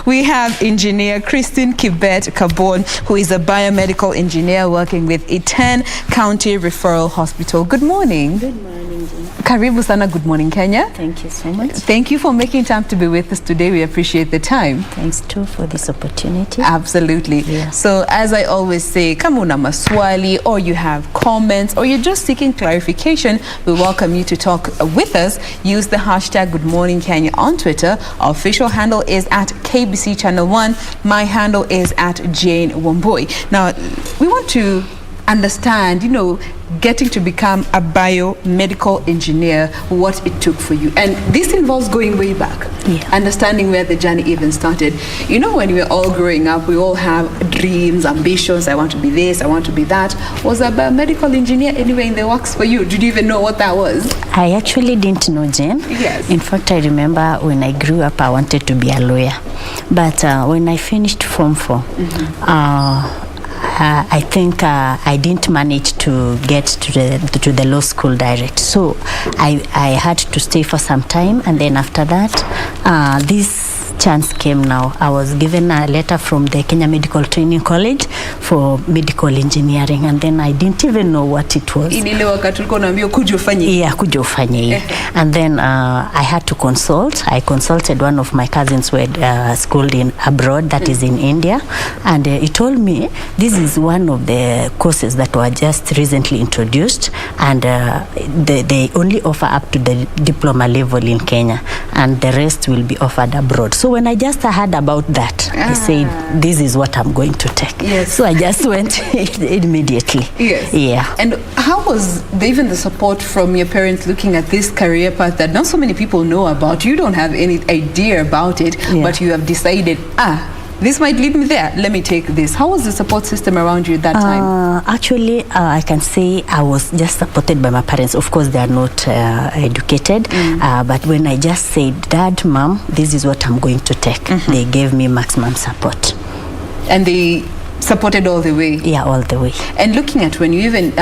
Speaker 1: We have engineer Christine Kibet Kabon, who is a biomedical engineer working with Iten County Referral Hospital. Good morning.
Speaker 7: Good morning, Jane.
Speaker 1: Karibu sana, Good Morning Kenya.
Speaker 7: Thank you so much.
Speaker 1: Thank you for making time to be with us today. We appreciate the time.
Speaker 7: Thanks too for this opportunity.
Speaker 1: Absolutely.
Speaker 7: Yeah.
Speaker 1: So as I always say, kama una maswali or you have comments or you're just seeking clarification, we welcome you to talk with us. Use the hashtag Good Morning Kenya on Twitter. Our official handle is at KBC Channel 1. My handle is at Jane Womboy. Now, we want to understand, getting to become a biomedical engineer, what it took for you. And this involves going way back, understanding where the journey even started. When we were all growing up, we all have dreams, ambitions. I want to be this, I want to be that. Was a biomedical engineer anywhere in the works for you? Did you even know what that was?
Speaker 7: I actually didn't know, Jen.
Speaker 1: Yes.
Speaker 7: In fact, I remember when I grew up, I wanted to be a lawyer. But when I finished Form 4, I think I didn't manage to get to the law school direct. So I had to stay for some time, and then after that, this chance came now. I was given a letter from the Kenya Medical Training College for medical engineering, and then I didn't even know what it was. And then I had to consult. I consulted one of my cousins who had schooled in abroad, that is in India, and he told me this is one of the courses that were just recently introduced, and they only offer up to the diploma level in Kenya, and the rest will be offered abroad. So when I just heard about that, he said, this is what I'm going to take.
Speaker 1: Yes.
Speaker 7: So I just went immediately.
Speaker 1: Yes.
Speaker 7: Yeah.
Speaker 1: And how was even the support from your parents looking at this career path that not so many people know about? You don't have any idea about it, but you have decided, this might lead me there. Let me take this. How was the support system around you at that time?
Speaker 7: Actually, I can say I was just supported by my parents. Of course, they are not educated. But when I just said, Dad, Mom, this is what I'm going to take, they gave me maximum support.
Speaker 1: And they supported all the way?
Speaker 7: Yeah, all the way.
Speaker 1: And looking at when you even,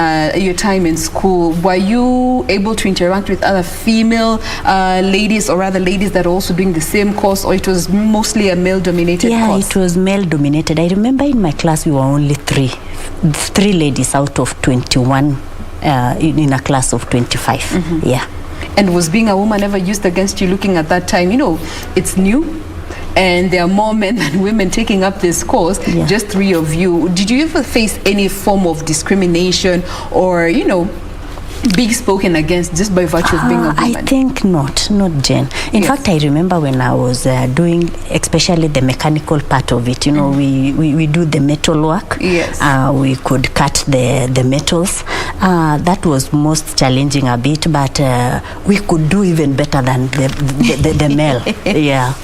Speaker 1: your time in school, were you able to interact with other female ladies, or rather ladies that are also doing the same course, or it was mostly a male-dominated course?
Speaker 7: Yeah, it was male-dominated. I remember in my class we were only three ladies out of 21 in a class of 25. Yeah.
Speaker 1: And was being a woman ever used against you looking at that time? You know, it's new, and there are more men than women taking up this course, just 3 of you. Did you ever face any form of discrimination or, you know, being spoken against just by virtue of being a woman?
Speaker 7: I think not Jen. In fact, I remember when I was doing especially the mechanical part of it, you know, we do the metal work.
Speaker 1: Yes.
Speaker 7: We could cut the metals. That was most challenging a bit, but we could do even better than the male. Yeah.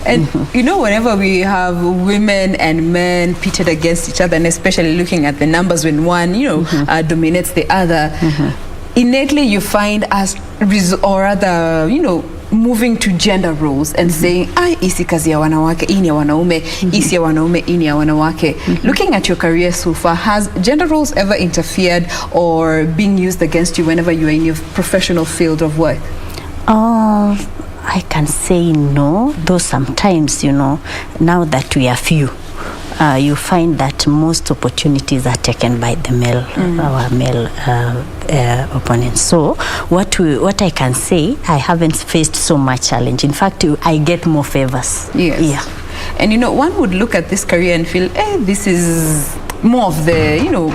Speaker 1: And you know, whenever we have women and men pitted against each other, and especially looking at the numbers when one, you know, dominates the other, innately you find us, or rather, you know, moving to gender roles and saying, isi kazi ya wanawake, ini ya wanaume, isi ya wanaume, ini ya wanawake. Looking at your career so far, has gender roles ever interfered or been used against you whenever you are in your professional field of work?
Speaker 7: I can say no, though sometimes, you know, now that we are few, you find that most opportunities are taken by the male, our male opponents. So what I can say, I haven't faced so much challenge. In fact, I get more favors.
Speaker 1: Yes.
Speaker 7: Yeah.
Speaker 1: And you know, one would look at this career and feel, this is more of the, you know,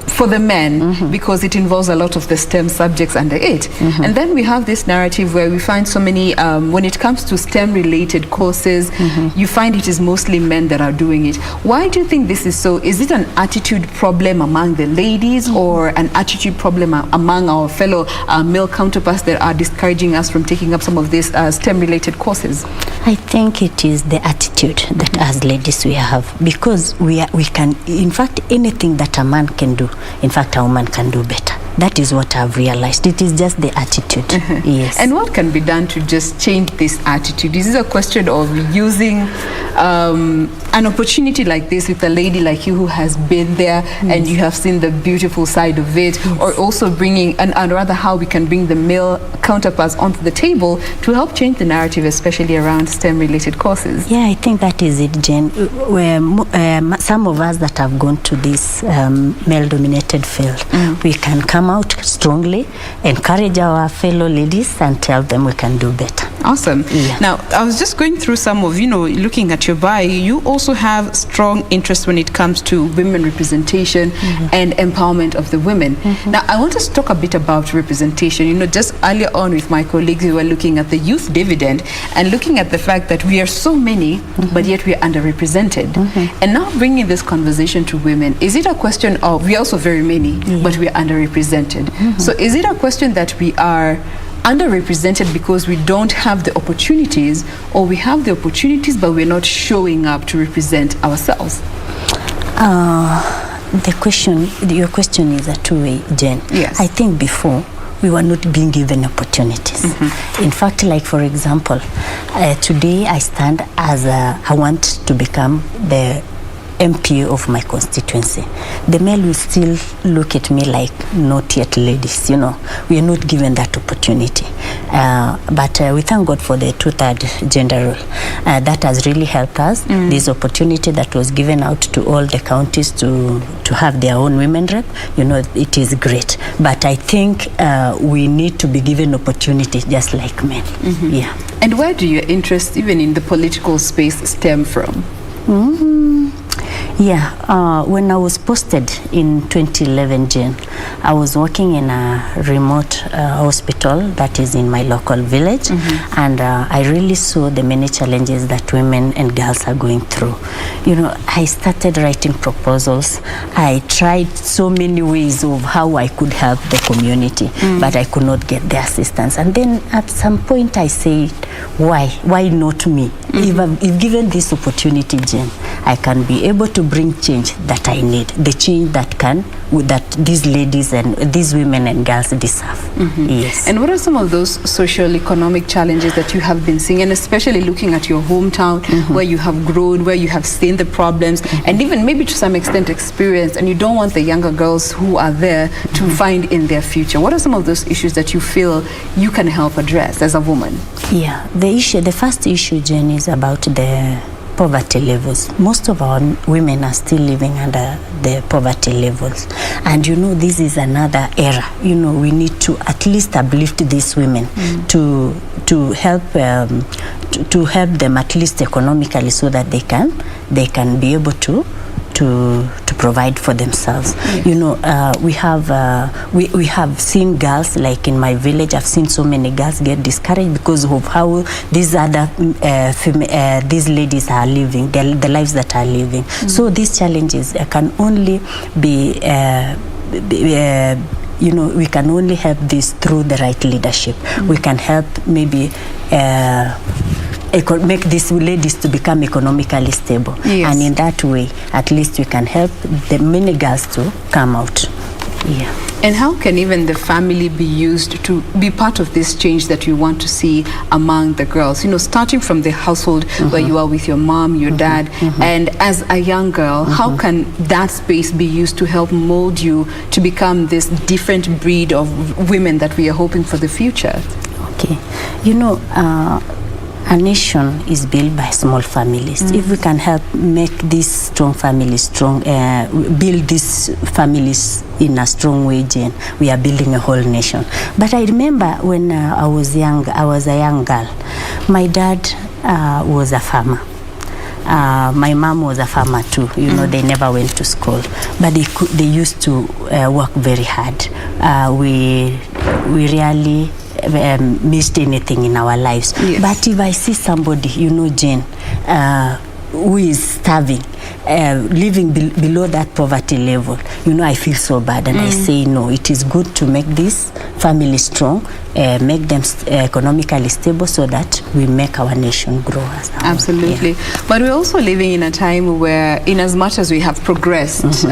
Speaker 1: for the men, because it involves a lot of the STEM subjects under it. And then we have this narrative where we find so many, when it comes to STEM related courses, you find it is mostly men that are doing it. Why do you think this is so? Is it an attitude problem among the ladies, or an attitude problem among our fellow male counterparts that are discouraging us from taking up some of these STEM related courses?
Speaker 7: I think it is the attitude that as ladies we have, because we can, in fact, anything that a man can do, in fact, a woman can do better. That is what I've realized. It is just the attitude. Yes.
Speaker 1: And what can be done to just change this attitude? Is this a question of using an opportunity like this with a lady like you who has been there and you have seen the beautiful side of it, or also bringing, and rather how we can bring the male counterparts onto the table to help change the narrative, especially around STEM-related courses?
Speaker 7: Yeah, I think that is it, Jen. Some of us that have gone to this male-dominated field, we can come out strongly, encourage our fellow ladies, and tell them we can do better.
Speaker 1: Awesome.
Speaker 7: Yeah.
Speaker 1: Now, I was just going through some of, you know, looking at your bio, you also have strong interest when it comes to women representation and empowerment of the women. Now, I want us to talk a bit about representation. You know, just earlier on with my colleagues, we were looking at the youth dividend and looking at the fact that we are so many, but yet we are underrepresented. And now bringing this conversation to women, is it a question of, we are also very many, but we are underrepresented? So is it a question that we are underrepresented because we don't have the opportunities, or we have the opportunities but we're not showing up to represent ourselves?
Speaker 7: Your question is a two-way, Jen.
Speaker 1: Yes.
Speaker 7: I think before we were not being given opportunities. In fact, like for example, today I stand as I want to become the MP of my constituency, the male will still look at me like not yet ladies, we are not given that opportunity. But we thank God for the 2/3 gender rule. That has really helped us. This opportunity that was given out to all the counties to have their own women rep, it is great. But I think we need to be given opportunity just like men. Yeah.
Speaker 1: And where do your interest, even in the political space, stem from?
Speaker 7: Yeah, when I was posted in 2011, Jane, I was working in a remote hospital that is in my local village, and I really saw the many challenges that women and girls are going through. I started writing proposals. I tried so many ways of how I could help the community, but I could not get the assistance. And then at some point I said, why not me? If given this opportunity, Jane, I can be able to bring change that I need, the change that these ladies and these women and girls deserve. Yes.
Speaker 1: And what are some of those social economic challenges that you have been seeing, and especially looking at your hometown, where you have grown, where you have seen the problems, and even maybe to some extent experienced, and you don't want the younger girls who are there to find in their future? What are some of those issues that you feel you can help address as a woman?
Speaker 7: Yeah, the first issue, Jen, is about the poverty levels. Most of our women are still living under the poverty levels, and this is another era. We need to at least uplift these women to help to help them at least economically, so that they can be able to provide for themselves. We have seen girls, like in my village, I've seen so many girls get discouraged because of how these these ladies are living, the lives that are living. So these challenges can only be we can only help this through the right leadership. We can help maybe make these ladies to become economically stable.
Speaker 1: Yes.
Speaker 7: And in that way, at least we can help the many girls to come out. Yeah.
Speaker 1: And how can even the family be used to be part of this change that you want to see among the girls? Starting from the household where you are with your mom, your dad, and as a young girl, how can that space be used to help mold you to become this different breed of women that we are hoping for the future?
Speaker 7: Okay. A nation is built by small families. If we can help make these strong families strong, build these families in a strong way, Jane, we are building a whole nation. But I remember when I was a young girl. My dad was a farmer. My mom was a farmer too. They never went to school, but they used to work very hard. We really missed anything in our lives.
Speaker 1: Yes.
Speaker 7: But if I see somebody, Jane, who is starving, living below that poverty level, I feel so bad, and I say, no, it is good to make this family strong, make them economically stable, so that we make our nation grow.
Speaker 1: Absolutely. Yeah. But we're also living in a time where, in as much as we have progressed,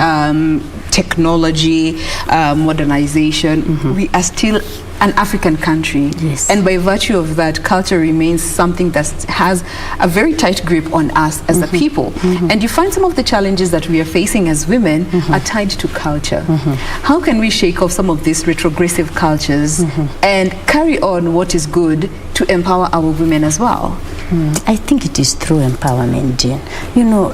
Speaker 1: technology, modernization, we are still an African country.
Speaker 7: Yes.
Speaker 1: And by virtue of that, culture remains something that has a very tight grip on us as a people. And you find some of the challenges that we are facing as women are tied to culture. How can we shake off some of these retrogressive cultures and carry on what is good to empower our women as well?
Speaker 7: I think it is through empowerment, Jane.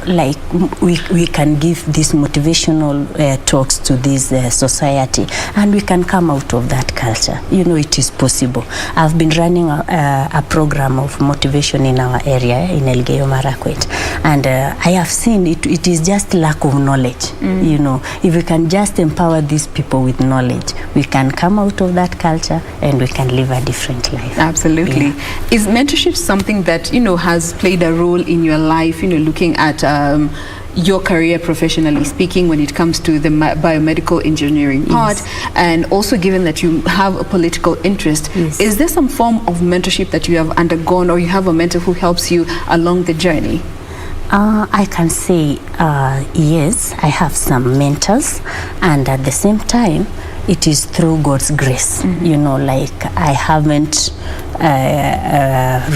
Speaker 7: Like we can give these motivational talks to this society, and we can come out of that culture. It is possible. I've been running a program of motivation in our area, in Elgeyo Marakwet, and I have seen it is just lack of knowledge. If we can just empower these people with knowledge, we can come out of that culture and we can live a different life.
Speaker 1: Absolutely. Yeah. Is mentorship something that has played a role in your life, looking at your career professionally speaking when it comes to the biomedical engineering part, and also given that you have a political interest, is there some form of mentorship that you have undergone, or you have a mentor who helps you along the journey?
Speaker 7: I can say yes, I have some mentors, and at the same time it is through God's grace. Like I haven't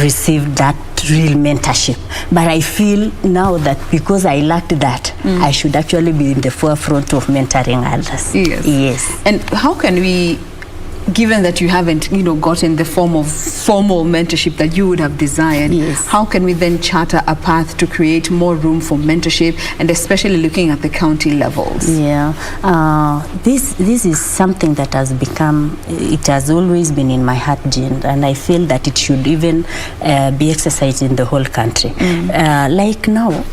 Speaker 7: received that real mentorship. But I feel now that because I lacked that, I should actually be in the forefront of mentoring others.
Speaker 1: Yes. And how can we, given that you haven't, gotten the form of formal mentorship that you would have desired, how can we then charter a path to create more room for mentorship, and especially looking at the county levels?
Speaker 7: Yeah, this is something that has become, it has always been in my heart, Jean, and I feel that it should even be exercised in the whole country. Like now,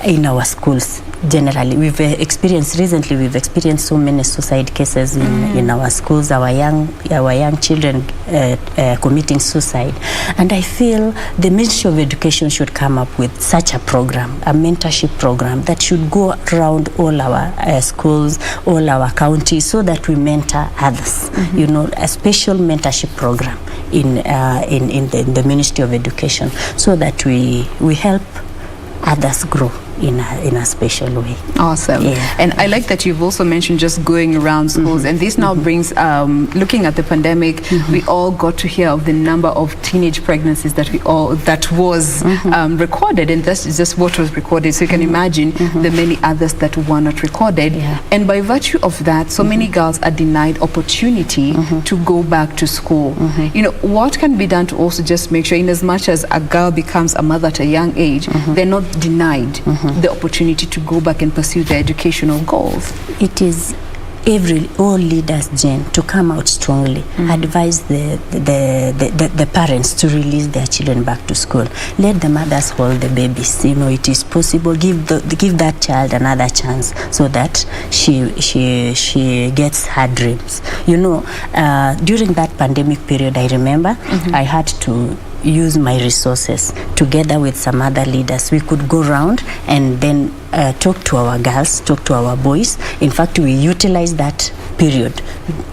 Speaker 7: in our schools, generally, we've experienced so many suicide cases in our schools, our young children committing suicide. And I feel the Ministry of Education should come up with such a program, a mentorship program that should go around all our schools, all our counties, so that we mentor others. A special mentorship program in the Ministry of Education, so that we help others grow in a special way.
Speaker 1: Awesome. Yeah. And I like that you've also mentioned just going around schools, and this now brings, looking at the pandemic, we all got to hear of the number of teenage pregnancies that was recorded, and that's just what was recorded. So you can imagine the many others that were not recorded. And by virtue of that, so many girls are denied opportunity to go back to school. What can be done to also just make sure, in as much as a girl becomes a mother at a young age, they're not denied the opportunity to go back and pursue their educational goals?
Speaker 7: It is all leaders, Jen, to come out strongly, advise the parents to release their children back to school. Let the mothers hold the babies. It is possible. Give that child another chance, so that she gets her dreams. During that pandemic period, I remember I had to use my resources together with some other leaders. We could go around and then talk to our girls, talk to our boys. In fact, we utilized that period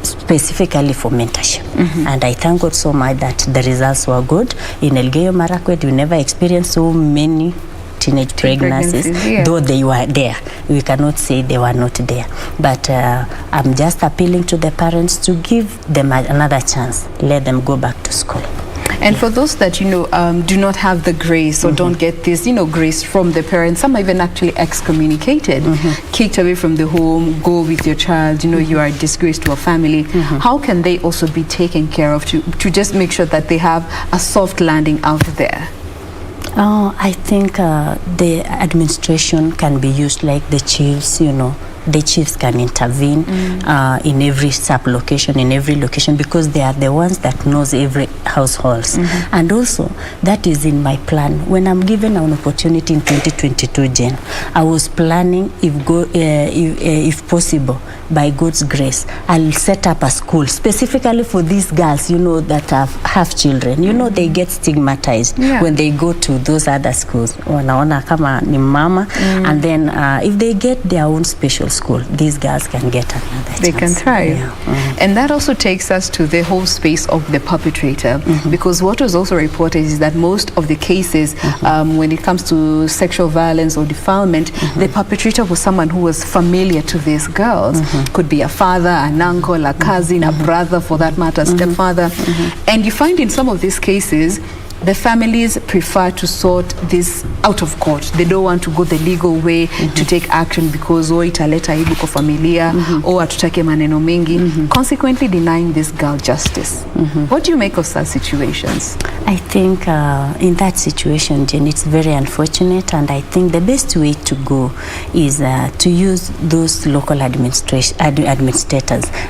Speaker 7: specifically for mentorship. And I thank God so much that the results were good. In Elgeyo Marakwet, we never experienced so many teenage pregnancies, though they were there. We cannot say they were not there. But I'm just appealing to the parents to give them another chance. Let them go back to school.
Speaker 1: And for those that, do not have the grace or don't get this, grace from the parents, some are even actually excommunicated, kicked away from the home, go with your child, you are a disgrace to a family. How can they also be taken care of to just make sure that they have a soft landing out there?
Speaker 7: I think the administration can be used, like the chiefs, the chiefs can intervene in every sub-location, in every location, because they are the ones that knows every households. And also, that is in my plan. When I'm given an opportunity in 2022, Jen, I was planning, if possible, by God's grace, I'll set up a school specifically for these girls, that have children. They get stigmatized when they go to those other schools. Wanaona kama ni mama, and then if they get their own special school, these girls can get another chance.
Speaker 1: They can thrive. And that also takes us to the whole space of the perpetrator, because what was also reported is that most of the cases, when it comes to sexual violence or defilement, the perpetrator was someone who was familiar to these girls. Could be a father, an uncle, a cousin, a brother, for that matter, stepfather. And you find in some of these cases, the families prefer to sort this out of court. They don't want to go the legal way to take action, because italeta aibu kwa familia, atutake maneno mengi, consequently denying this girl justice. What do you make of such situations?
Speaker 7: I think in that situation, Jen, it's very unfortunate, and I think the best way to go is to use those local administrators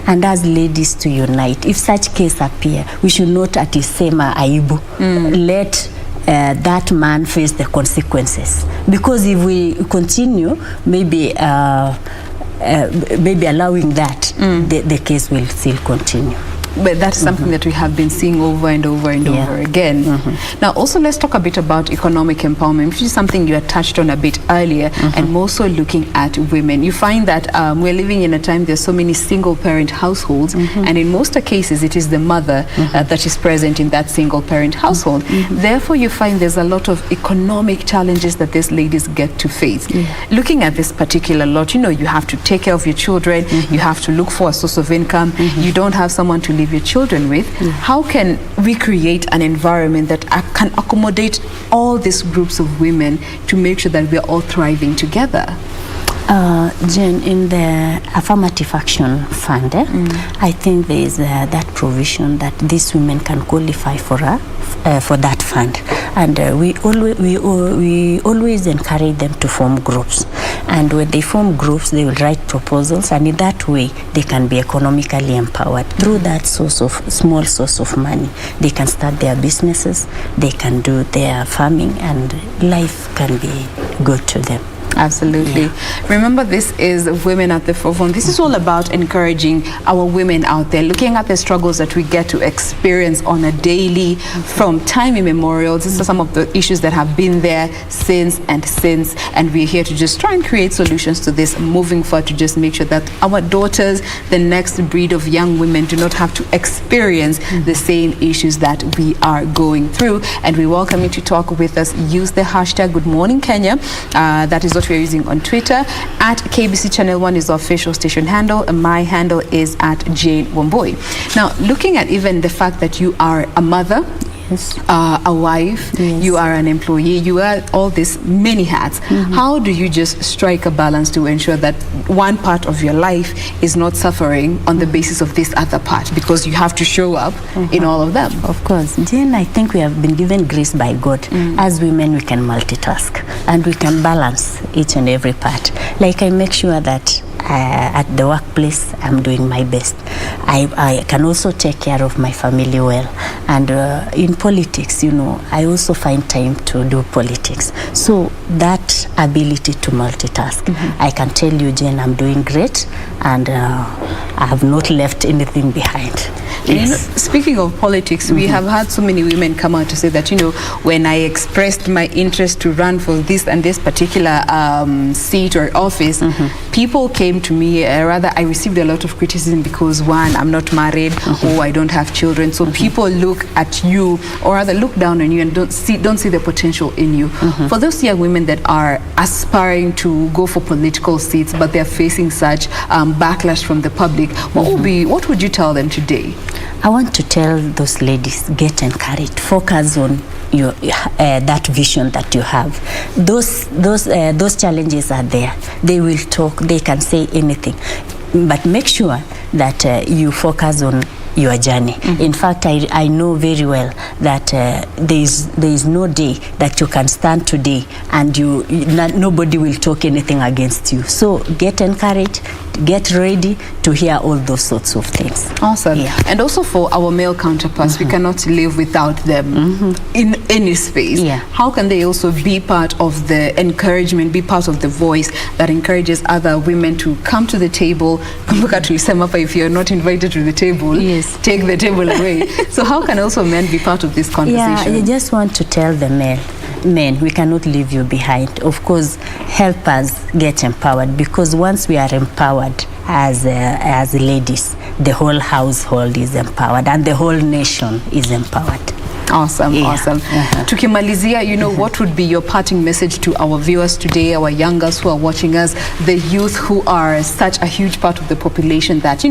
Speaker 7: and as ladies to unite. If such case appear, we should not atisema aibu. Let that man face the consequences, because if we continue maybe allowing that, the case will still continue.
Speaker 1: But that's something that we have been seeing over and over and over again. Now, also, let's talk a bit about economic empowerment, which is something you had touched on a bit earlier, and more so looking at women. You find that we're living in a time there's so many single-parent households, and in most cases, it is the mother that is present in that single-parent household. Therefore, you find there's a lot of economic challenges that these ladies get to face. Looking at this particular lot, you have to take care of your children, you have to look for a source of income, you don't have someone to leave your children with. How can we create an environment that can accommodate all these groups of women to make sure that we're all thriving together?
Speaker 7: Jane, in the Affirmative Action Fund, I think there is that provision that these women can qualify for that fund, and we always encourage them to form groups. And when they form groups, they will write proposals, and in that way, they can be economically empowered through that small source of money. They can start their businesses, they can do their farming, and life can be good to them.
Speaker 1: Absolutely. Remember, this is Women at the Forefront. This is all about encouraging our women out there, looking at the struggles that we get to experience on a daily, from time immemorial. These are some of the issues that have been there since, and we're here to just try and create solutions to this moving forward, to just make sure that our daughters, the next breed of young women, do not have to experience the same issues that we are going through. And we welcome you to talk with us. Use the hashtag #GoodMorningKenya. That is what we're using on Twitter. At KBC Channel 1 is the official station handle, and my handle is at Jane Wamboi. Now, looking at even the fact that you are a mother, a wife, you are an employee, you wear all these many hats. How do you just strike a balance to ensure that one part of your life is not suffering on the basis of this other part, because you have to show up in all of them?
Speaker 7: Of course. Jane, I think we have been given grace by God. As women, we can multitask and we can balance each and every part. Like, I make sure that at the workplace, I'm doing my best. I can also take care of my family well. And in politics, I also find time to do politics. So that ability to multitask, I can tell you, Jane, I'm doing great, and I have not left anything behind. Yes.
Speaker 1: Speaking of politics, we have had so many women come out to say that, when I expressed my interest to run for this and this particular seat or office, people came to me, rather I received a lot of criticism because, one, I'm not married, or I don't have children. So people look at you, or rather look down on you, and don't see the potential in you. For those young women that are aspiring to go for political seats, but they're facing such backlash from the public, what would you tell them today?
Speaker 7: I want to tell those ladies, get encouraged, focus on your that vision that you have. Those challenges are there. They will talk, they can say anything, but make sure that you focus on your journey. In fact, I know very well that there is no day that you can stand today and nobody will talk anything against you. So get encouraged, get ready to hear all those sorts of things.
Speaker 1: Awesome. And also for our male counterparts, we cannot live without them in any space. How can they also be part of the encouragement, be part of the voice that encourages other women to come to the table? If you're not invited to the table, take the table away. So how can also men be part of this conversation?
Speaker 7: I just want to tell the men, we cannot leave you behind. Of course, help us get empowered, because once we are empowered as ladies, the whole household is empowered and the whole nation is empowered.
Speaker 1: Awesome. Tukimalizia, what would be your parting message to our viewers today, our young girls who are watching us, the youth who are such a huge part of the population that,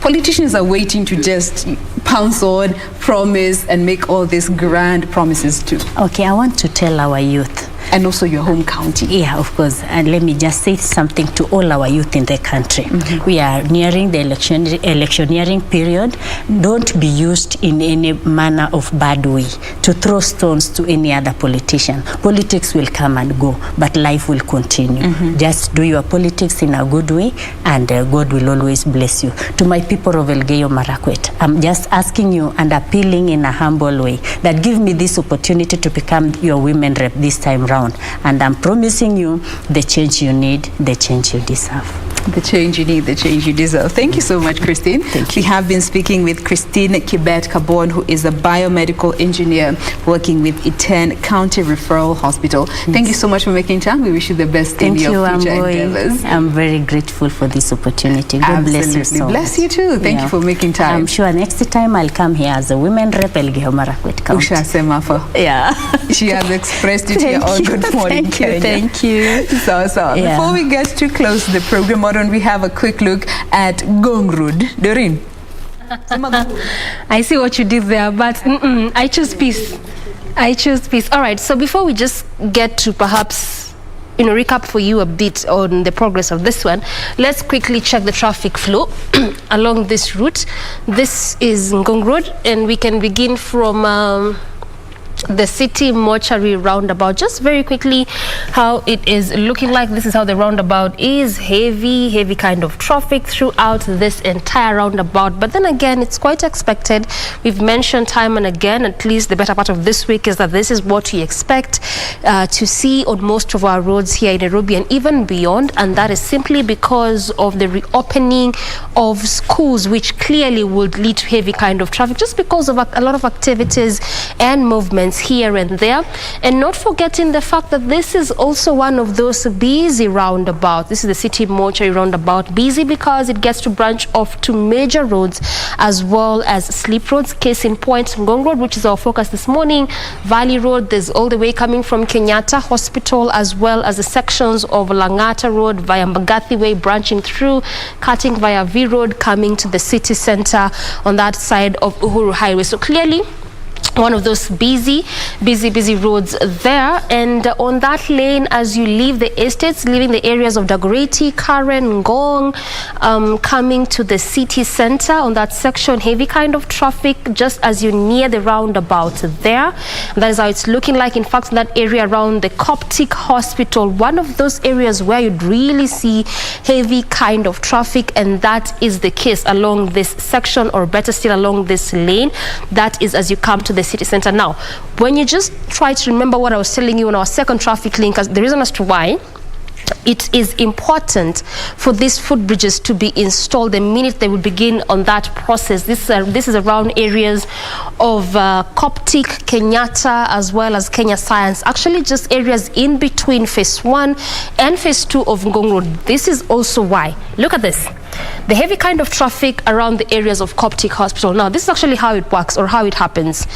Speaker 1: politicians are waiting to just pounce on, promise, and make all these grand promises to?
Speaker 7: Okay, I want to tell our youth.
Speaker 1: And also your home county.
Speaker 7: Yeah, of course. And let me just say something to all our youth in the country. We are nearing the electioneering period. Don't be used in any manner of bad way to throw stones to any other politician. Politics will come and go, but life will continue. Just do your politics in a good way, and God will always bless you. To my people of Elgeyo Marakwet, I'm just asking you and appealing in a humble way that give me this opportunity to become your women rep this time round. And I'm promising you the change you need, the change you deserve.
Speaker 1: The change you need, the change you deserve. Thank you so much, Christine. We have been speaking with Christine Kibet Kabon, who is a biomedical engineer working with Iten County Referral Hospital. Thank you so much for making time. We wish you the best in your future endeavors.
Speaker 7: I'm very grateful for this opportunity. God bless you so much.
Speaker 1: Bless you too. Thank you for making time.
Speaker 7: I'm sure next time I'll come here as a women rep Elgeyo Marakwet County.
Speaker 1: She has expressed it here on Good Morning Kenya.
Speaker 7: Thank you.
Speaker 1: Before we get to close the program, we have a quick look at Gong Road. Doreen.
Speaker 23: I see what you did there, but I choose peace. I choose peace. All right, so before we just get to perhaps recap for you a bit on the progress of this one, let's quickly check the traffic flow along this route. This is Ngong Road, and we can begin from the city mortuary roundabout. Just very quickly how it is looking like. This is how the roundabout is. Heavy kind of traffic throughout this entire roundabout, but then again, it's quite expected. We've mentioned time and again, at least the better part of this week, is that this is what we expect to see on most of our roads here in Nairobi and even beyond, and that is simply because of the reopening of schools, which clearly would lead to heavy kind of traffic just because of a lot of activities and movements here and there. And not forgetting the fact that this is also one of those busy roundabouts. This is the city mortuary roundabout, busy because it gets to branch off to major roads as well as slip roads. Case in point, Ngong Road, which is our focus this morning, Valley Road, there's all the way coming from Kenyatta Hospital, as well as the sections of Langata Road via Mbagathi Way branching through, cutting via V Road, coming to the city center on that side of Uhuru Highway. So clearly one of those busy roads there. And on that lane, as you leave the estates, leaving the areas of Dagoretti, Karen, Ngong, coming to the city center, on that section, heavy kind of traffic just as you near the roundabout there. That is how it's looking like. In fact, that area around the Coptic Hospital, one of those areas where you'd really see heavy kind of traffic, and that is the case along this section, or better still along this lane. That is as you come to the city center. Now, when you just try to remember what I was telling you on our second traffic link, as the reason as to why it is important for these footbridges to be installed the minute they will begin on that process. This is around areas of Coptic, Kenyatta, as well as Kenya Science, actually just areas in between phase 1 and phase 2 of Ngong Road. This is also why, look at this, the heavy kind of traffic around the areas of Coptic Hospital. Now, this is actually how it works, or how it happens.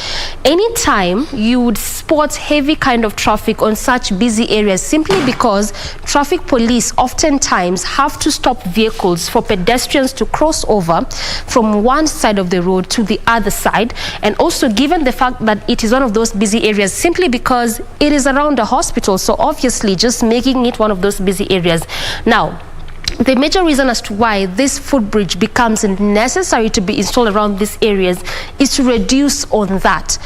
Speaker 23: Anytime you would spot heavy kind of traffic on such busy areas, simply because traffic police oftentimes have to stop vehicles for pedestrians to cross over from one side of the road to the other side, and also given the fact that it is one of those busy areas, simply because it is around a hospital, so obviously just making it one of those busy areas. Now, the major reason as to why this footbridge becomes necessary to be installed around these areas is to reduce on that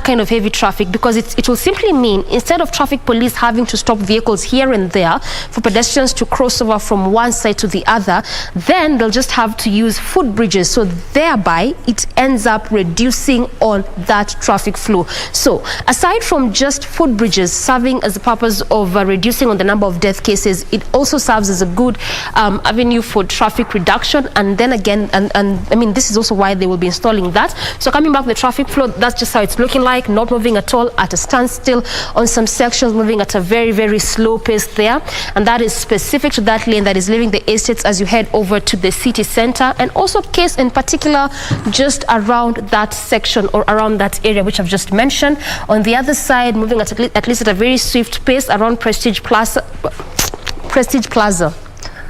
Speaker 23: kind of heavy traffic, because it will simply mean, instead of traffic police having to stop vehicles here and there for pedestrians to cross over from one side to the other, then they'll just have to use footbridges, so thereby it ends up reducing on that traffic flow. So aside from just footbridges serving as the purpose of reducing on the number of death cases, it also serves as a good avenue for traffic reduction. And then again, and I mean, this is also why they will be installing that. So coming back, the traffic flow, that's just how it's looking like. Not moving at all, at a standstill on some sections, moving at a very slow pace there, and that is specific to that lane that is leaving the estates as you head over to the city center, and also case in particular just around that section, or around that area which I've just mentioned. On the other side, moving at least at a very swift pace around Prestige Plaza.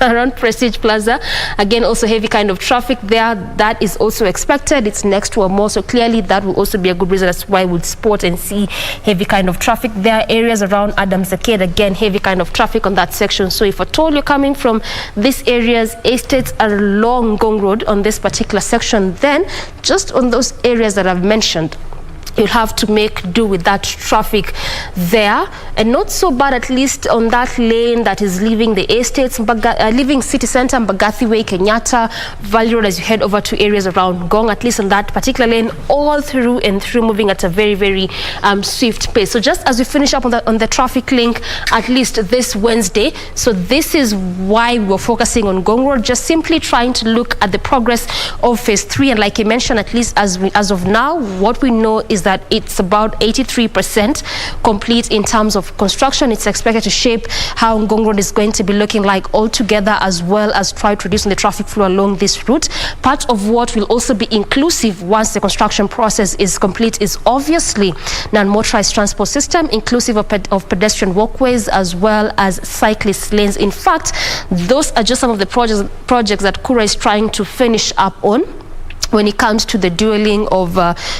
Speaker 23: Around Prestige Plaza, again, also heavy kind of traffic there. That is also expected. It's next to a mall, so clearly that will also be a good reason as to why we'd spot and see heavy kind of traffic there. Areas around Adams Arcade, again, heavy kind of traffic on that section. So if at all you're coming from these areas, estates are along Ngong Road on this particular section, then just on those areas that I've mentioned, you'll have to make do with that traffic there. And not so bad, at least on that lane that is leaving the estates, leaving city center, Mbagathi Way, Kenyatta, Valley Road, as you head over to areas around Ngong, at least on that particular lane, all through and through, moving at a very swift pace. So just as we finish up on the traffic link, at least this Wednesday, so this is why we're focusing on Ngong Road, just simply trying to look at the progress of phase 3. And like I mentioned, at least as of now, what we know is that it's about 83% complete in terms of construction. It's expected to shape how Ngong Road is going to be looking like altogether, as well as try to reduce the traffic flow along this route. Part of what will also be inclusive once the construction process is complete is obviously non-motorized transport system, inclusive of pedestrian walkways as well as cyclist lanes. In fact, those are just some of the projects that Kura is trying to finish up on. when it comes to the dueling of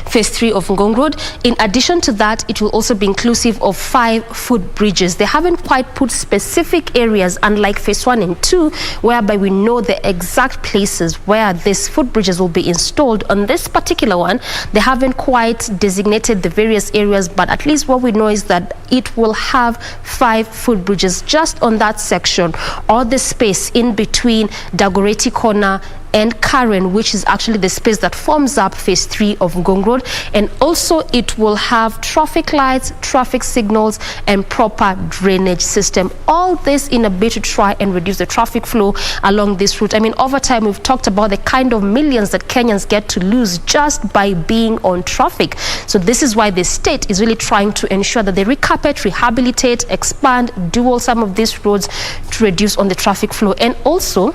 Speaker 23: phase 3 of Ngong Road. In addition to that, it will also be inclusive of 5 footbridges. They haven't quite put specific areas, unlike phase 1 and 2, whereby we know the exact places where these footbridges will be installed. On this particular one, they haven't quite designated the various areas, but at least what we know is that it will have 5 footbridges just on that section, or the space in between Dagoretti Corner and Karen, which is actually the space that forms up phase 3 of Ngong Road. And also it will have traffic lights, traffic signals, and proper drainage system. All this in a bid to try and reduce the traffic flow along this route. I mean, over time, we've talked about the kind of millions that Kenyans get to lose just by being on traffic. So this is why the state is really trying to ensure that they recarpet, rehabilitate, expand, dual some of these roads to reduce on the traffic flow. And also,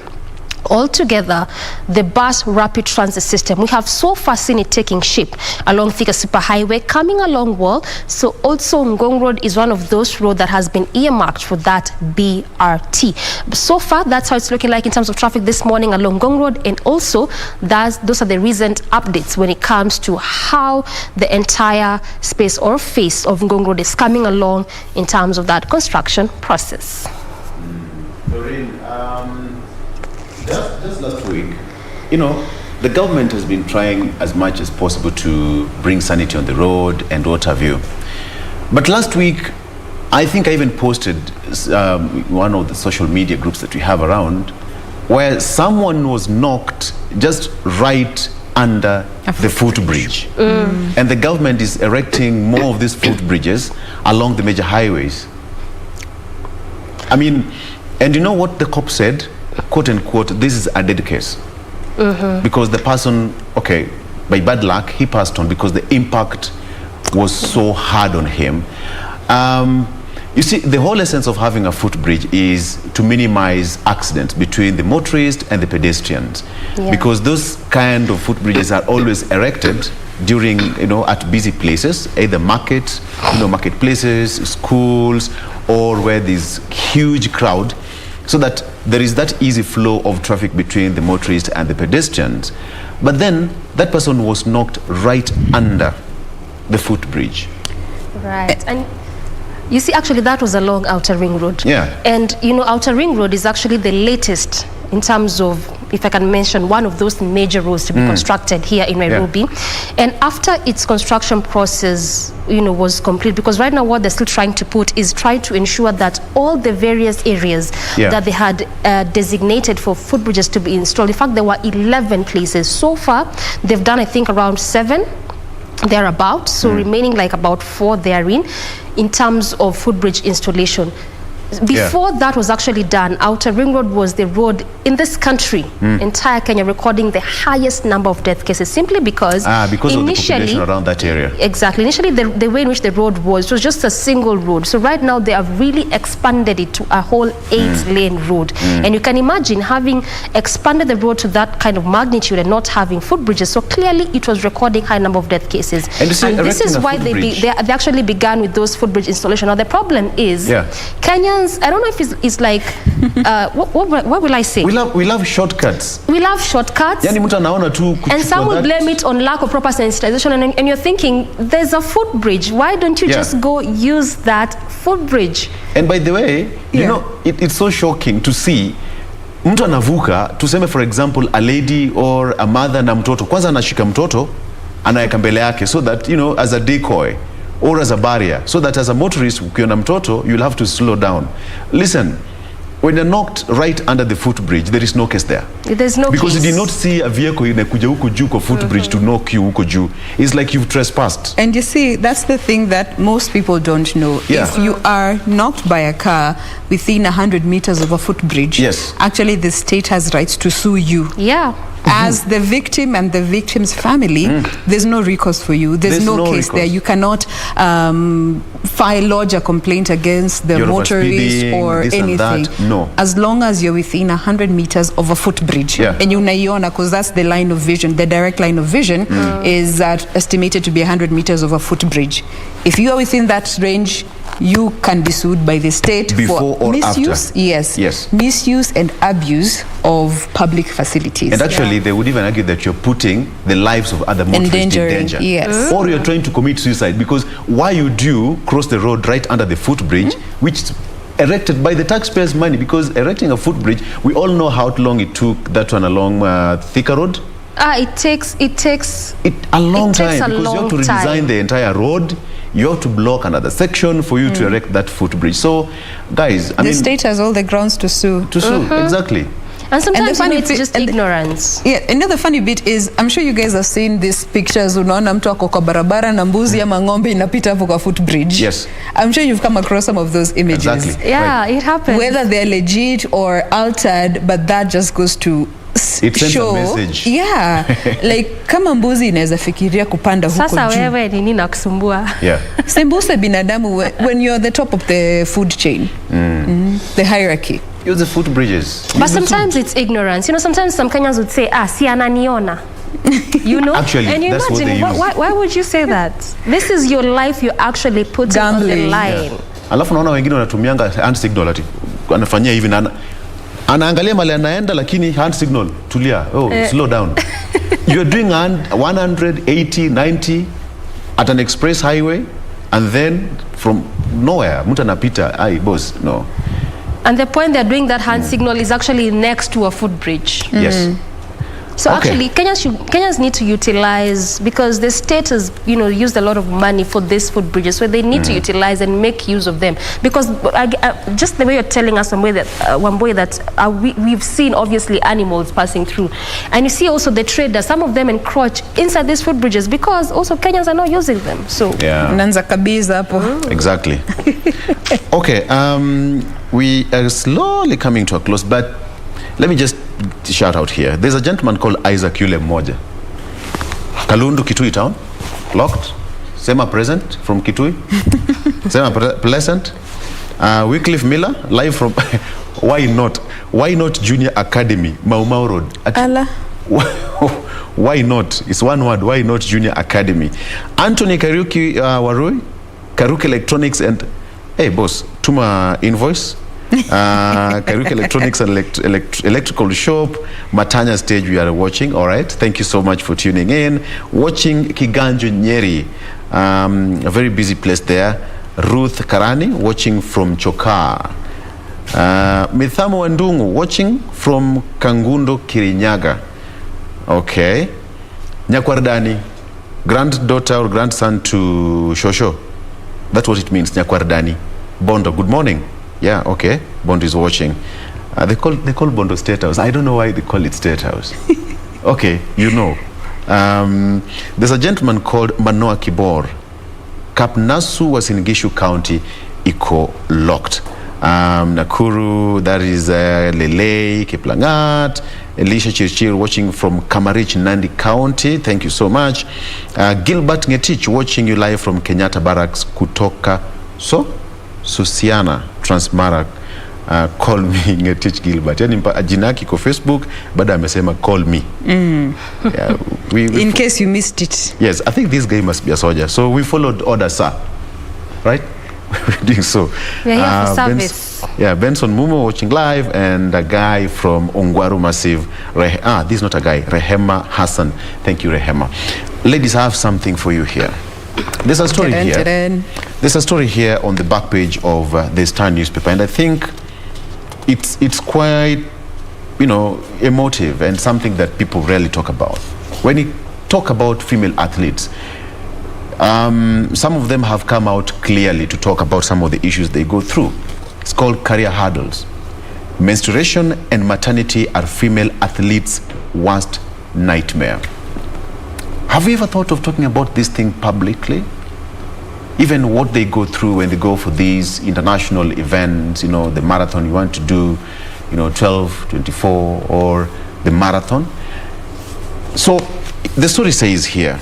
Speaker 23: altogether, the bus rapid transit system, we have so far seen it taking shape along Thika Superhighway, coming along well. So also Ngong Road is one of those roads that has been earmarked for that BRT. So far, that's how it's looking like in terms of traffic this morning along Ngong Road. And also, those are the recent updates when it comes to how the entire space or face of Ngong Road is coming along in terms of that construction process.
Speaker 2: Doreen, just last week, you know, the government has been trying as much as possible to bring sanity on the road and what have you. But last week, I think I even posted one of the social media groups that we have around, where someone was knocked just right under the footbridge. And the government is erecting more of these footbridges along the major highways. I mean, and you know what the cop said? Quote unquote, this is a dead case. Because the person, okay, by bad luck, he passed on because the impact was so hard on him. You see, the whole essence of having a footbridge is to minimize accidents between the motorist and the pedestrians. Because those kind of footbridges are always erected during, you know, at busy places, either markets, you know, marketplaces, schools, or where there's huge crowd, so that there is that easy flow of traffic between the motorist and the pedestrians. But then that person was knocked right under the footbridge.
Speaker 23: Right. And you see, actually, that was along Outer Ring Road.
Speaker 2: Yeah.
Speaker 23: And, you know, Outer Ring Road is actually the latest in terms of, if I can mention, one of those major roads to be constructed here in Nairobi. And after its construction process, you know, was complete, because right now what they're still trying to put is try to ensure that all the various areas that they had designated for footbridges to be installed, in fact, there were 11 places. So far, they've done, I think, around 7 thereabout, so remaining like about 4 therein in terms of footbridge installation. Before that was actually done, Outer Ring Road was the road in this country, entire Kenya, recording the highest number of death cases, simply because
Speaker 2: of the population around that area.
Speaker 23: Exactly. Initially, the way in which the road was just a single road. So right now, they have really expanded it to a whole 8-lane road. And you can imagine having expanded the road to that kind of magnitude and not having footbridges. So clearly, it was recording high number of death cases. And this is why they actually began with those footbridge installation. Now, the problem is, Kenyans, I don't know if it's like, what will I say?
Speaker 2: We love shortcuts.
Speaker 23: We love shortcuts. And some will blame it on lack of proper sensitization. And you're thinking, there's a footbridge. Why don't you just go use that footbridge?
Speaker 2: And by the way, you know, it's so shocking to see mtu anavuka, tuseme for example, a lady or a mother na mtoto. Kwanza anashika mtoto, anaweka mbele yake, so that, you know, as a decoy or as a barrier, so that as a motorist, ukiona mtoto, you'll have to slow down. Listen, when you're knocked right under the footbridge, there is no case there.
Speaker 23: There's no
Speaker 2: because
Speaker 23: case.
Speaker 2: You did not see a vehicle inakuja huko juu kwa footbridge to knock you huko juu. It's like you've trespassed.
Speaker 1: And you see, that's the thing that most people don't know. If you are knocked by a car within 100 meters of a footbridge, actually the state has rights to sue you. As the victim and the victim's family, there's no recourse for you. There's no case there. You cannot lodge a complaint against the motorist or anything.
Speaker 2: No.
Speaker 1: As long as you're within 100 meters of a footbridge. And you unaiona, because that's the line of vision. The direct line of vision is estimated to be 100 meters of a footbridge. If you are within that range, you can be sued by the state
Speaker 2: Before
Speaker 1: for
Speaker 2: or
Speaker 1: misuse.
Speaker 2: after?
Speaker 1: Yes, misuse and abuse of public facilities.
Speaker 2: And actually, they would even argue that you're putting the lives of other motorists in danger.
Speaker 1: Yes.
Speaker 2: Or you're trying to commit suicide, because why would you cross the road right under the footbridge, which is erected by the taxpayers' money? Because erecting a footbridge, we all know how long it took that one along Thika Road.
Speaker 23: It takes
Speaker 2: a long time,
Speaker 23: takes a
Speaker 2: because you have to
Speaker 23: long
Speaker 2: redesign
Speaker 23: time.
Speaker 2: the entire road. You have to block another section for you to erect that footbridge. So, guys,
Speaker 1: The state has all the grounds to sue.
Speaker 2: Exactly.
Speaker 23: And sometimes
Speaker 1: the funny
Speaker 23: it's just ignorance.
Speaker 1: Yeah, another funny bit is, I'm sure you guys have seen these pictures. Unaona mtu ako kwa barabara na mbuzi ama ng'ombe inapita hapo kwa footbridge.
Speaker 2: Yes.
Speaker 1: I'm sure you've come across some of those images.
Speaker 2: Exactly.
Speaker 23: Yeah, it happens.
Speaker 1: Whether they're legit or altered, but that just goes to
Speaker 2: It sends
Speaker 1: show,
Speaker 2: a message.
Speaker 1: Yeah, like kama mbuzi inaweza fikiria kupanda huko juu.
Speaker 23: Sasa wewe nini nakusumbua?
Speaker 2: Yeah.
Speaker 1: Sembuse binadamu when you're the top of the food chain, the hierarchy.
Speaker 2: Use the footbridges.
Speaker 23: But sometimes it's ignorance. You know, sometimes some Kenyans would say, si ananiona. You know?
Speaker 2: Actually,
Speaker 23: and you
Speaker 2: that's what
Speaker 23: imagine,
Speaker 2: they use.
Speaker 23: why would you say that? This is your life you're actually putting on the line.
Speaker 2: Yeah. Alafu naona wengine wanatumianga hand signal ati anafanyia hivi na anaangalia mali anaenda, lakini hand signal, tulia, slow down. You're doing 180, 90 at an express highway, and then from nowhere, mtu anapita, ai boss, no.
Speaker 23: And the point they're doing that hand signal is actually next to a footbridge.
Speaker 2: Yes.
Speaker 23: So actually, Kenyans need to utilize, because the state has, used a lot of money for these footbridges, so they need to utilize and make use of them. Because just the way you're telling us, Wamboi, that we've seen obviously animals passing through, and you see also the traders, some of them encroach inside these footbridges because also Kenyans are not using them. So
Speaker 1: Nanza kabiza hapo.
Speaker 2: Exactly. Okay, we are slowly coming to a close, but let me just shout out here. There's a gentleman called Isaac Yule Moja. Kalundu, Kitui town, locked. Sema present from Kitui. Sema pleasant. Wycliffe Miller, live from Why not Junior Academy, Mau Mau Road. Why not? It's one word. Why not Junior Academy? Anthony Karuki Warui, Karuki Electronics, and hey boss, tuma invoice. Karuki Electronics and Electrical Shop, Matanya Stage, we are watching. All right, thank you so much for tuning in. Watching Kiganjo Nyeri, a very busy place there. Ruth Karani, watching from Chokaa. Mithamo Wandungu, watching from Kangundo Kirinyaga. Okay. Nyakwardani, granddaughter or grandson to Shosho. That's what it means, Nyakwardani. Bondo, good morning. Yeah, okay. Bondo is watching. They call Bondo State House. I don't know why they call it State House. Okay, you know. There's a gentleman called Manoa Kibor. Kapnasu was in Gishu County, Iko locked. Nakuru, that is Lele, Kiplangat. Elisha Chirchir watching from Kamarich, Nandi County. Thank you so much. Gilbert Ngetich watching you live from Kenyatta Barracks, Kutoka. Susiana Transmarak, call me Ngetich Gilbert. Yani jinaki kwa Facebook, bada amesema call me. Yeah,
Speaker 1: in case you missed it.
Speaker 2: Yes, I think this guy must be a soldier. So we followed orders, sir. Right? We're doing so.
Speaker 23: We're here for service.
Speaker 2: Benson Mumo watching live, and a guy from Ongwaru Massive. This is not a guy. Rehema Hassan. Thank you, Rehema. Ladies, I have something for you here. There's a story here. There's a story here on the back page of the Star newspaper, and I think it's quite, emotive and something that people rarely talk about. When you talk about female athletes, some of them have come out clearly to talk about some of the issues they go through. It's called career hurdles. Menstruation and maternity are female athletes' worst nightmare. Have you ever thought of talking about this thing publicly? Even what they go through when they go for these international events, the marathon you want to do, 12, 24, or the marathon. So the story says here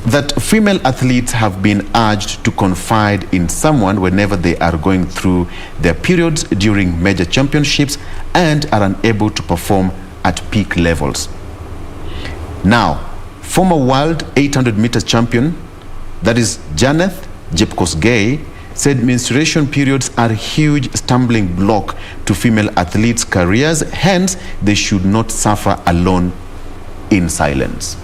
Speaker 2: that female athletes have been urged to confide in someone whenever they are going through their periods during major championships and are unable to perform at peak levels. Now, former world 800 meters champion, that is Janeth Jepkosgei, said menstruation periods are a huge stumbling block to female athletes' careers, hence they should not suffer alone in silence.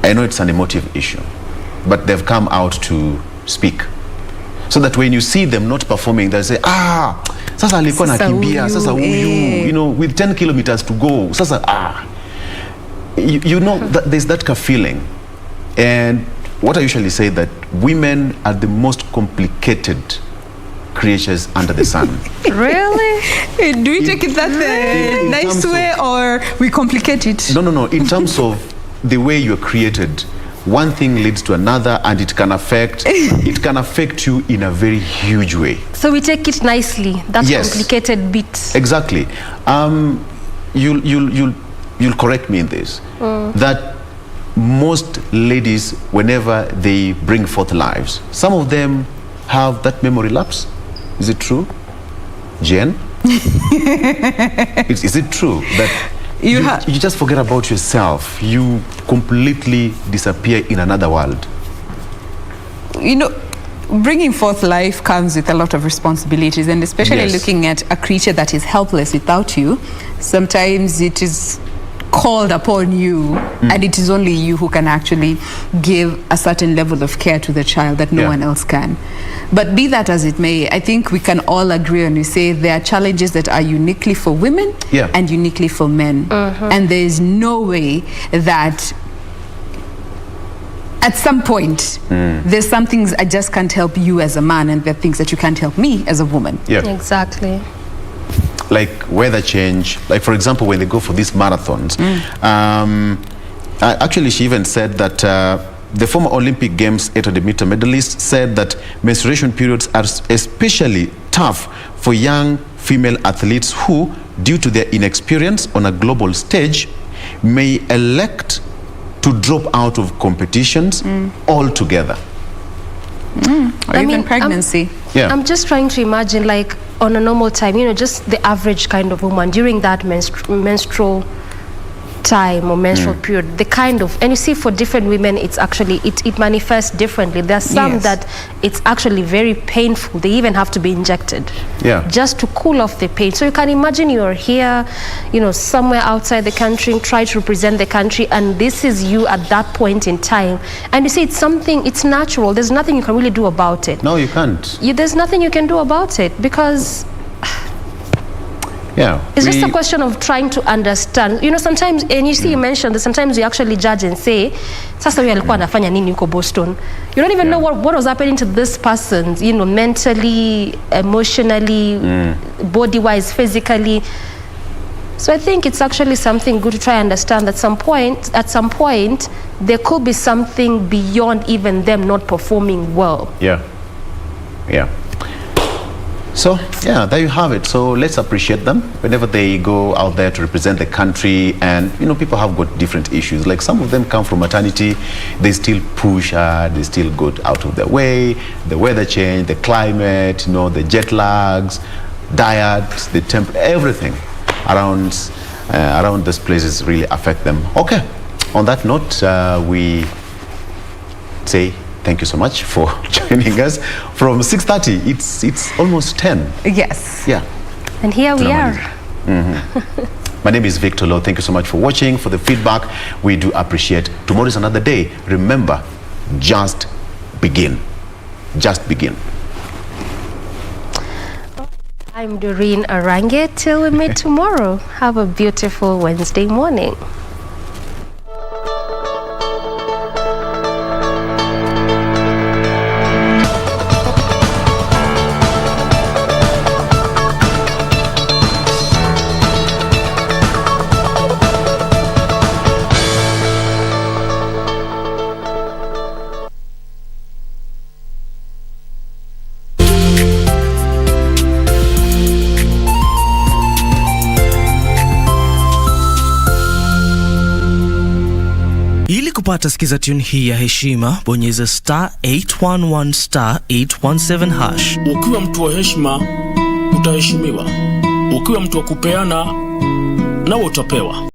Speaker 2: I know it's an emotive issue, but they've come out to speak. So that when you see them not performing, they'll say, sasa alikuwa nakimbia, sasa huyu, you know, with 10 kilometers to go, sasa you know, there's that feeling. And what I usually say that women are the most complicated creatures under the sun.
Speaker 1: Really? Do we take it that nice way, or we complicate it?
Speaker 2: No. In terms of the way you're created, one thing leads to another, and it can affect you in a very huge way.
Speaker 23: So we take it nicely. That's complicated bit.
Speaker 2: Exactly. You'll correct me in this. That most ladies, whenever they bring forth lives, some of them have that memory lapse. Is it true, Jen? Is it true that you just forget about yourself? You completely disappear in another world.
Speaker 1: You know, bringing forth life comes with a lot of responsibilities, and especially looking at a creature that is helpless without you. Sometimes it is called upon you, and it is only you who can actually give a certain level of care to the child that no one else can. But be that as it may, I think we can all agree and we say there are challenges that are uniquely for women and uniquely for men. And there is no way that at some point there's some things I just can't help you as a man, and there are things that you can't help me as a woman.
Speaker 23: Exactly.
Speaker 2: Like weather change, like for example when they go for these marathons. Actually she even said that the former Olympic Games 800-meter medalist said that menstruation periods are especially tough for young female athletes who, due to their inexperience on a global stage, may elect to drop out of competitions altogether.
Speaker 1: Or even pregnancy.
Speaker 23: I'm just trying to imagine, like, on a normal time, you know, just the average kind of woman during that menstrual time or menstrual period, the kind of, and you see for different women it's actually it manifests differently. There are some that it's actually very painful. They even have to be injected just to cool off the pain. So you can imagine you're here, you know, somewhere outside the country, try to represent the country, and this is you at that point in time, and you see it's something, it's natural. There's nothing you can really do about it.
Speaker 2: No, you can't.
Speaker 23: There's nothing you can do about it, because it's just a question of trying to understand. You know, sometimes, and you see you mentioned that sometimes we actually judge and say, sasa huyu alikuwa anafanya nini huko Boston? You don't even know what was happening to this person, you know, mentally, emotionally, body-wise, physically. So I think it's actually something good to try and understand that at some point, there could be something beyond even them not performing well.
Speaker 2: So, there you have it. So let's appreciate them whenever they go out there to represent the country. And, you know, people have got different issues. Like some of them come from maternity, they still push hard, they still go out of their way. The weather change, the climate, you know, the jet lags, diet, the temp, everything around these places really affect them. Okay, on that note, we say thank you so much for joining us from 6:30. It's almost 10.
Speaker 1: Yes.
Speaker 2: Yeah.
Speaker 23: And here we are.
Speaker 2: My name is Victor Lowe. Thank you so much for watching, for the feedback. We do appreciate. Tomorrow is another day. Remember, just begin. Just begin.
Speaker 23: I'm Doreen Arange. Till we meet tomorrow. Have a beautiful Wednesday morning.
Speaker 17: Ili kupata sikiza tune hii ya heshima, bonyeza *811 *817 hash.
Speaker 18: Ukiwa mtu wa heshima, utaheshimiwa. Ukiwa mtu wa kupeana, nawe utapewa.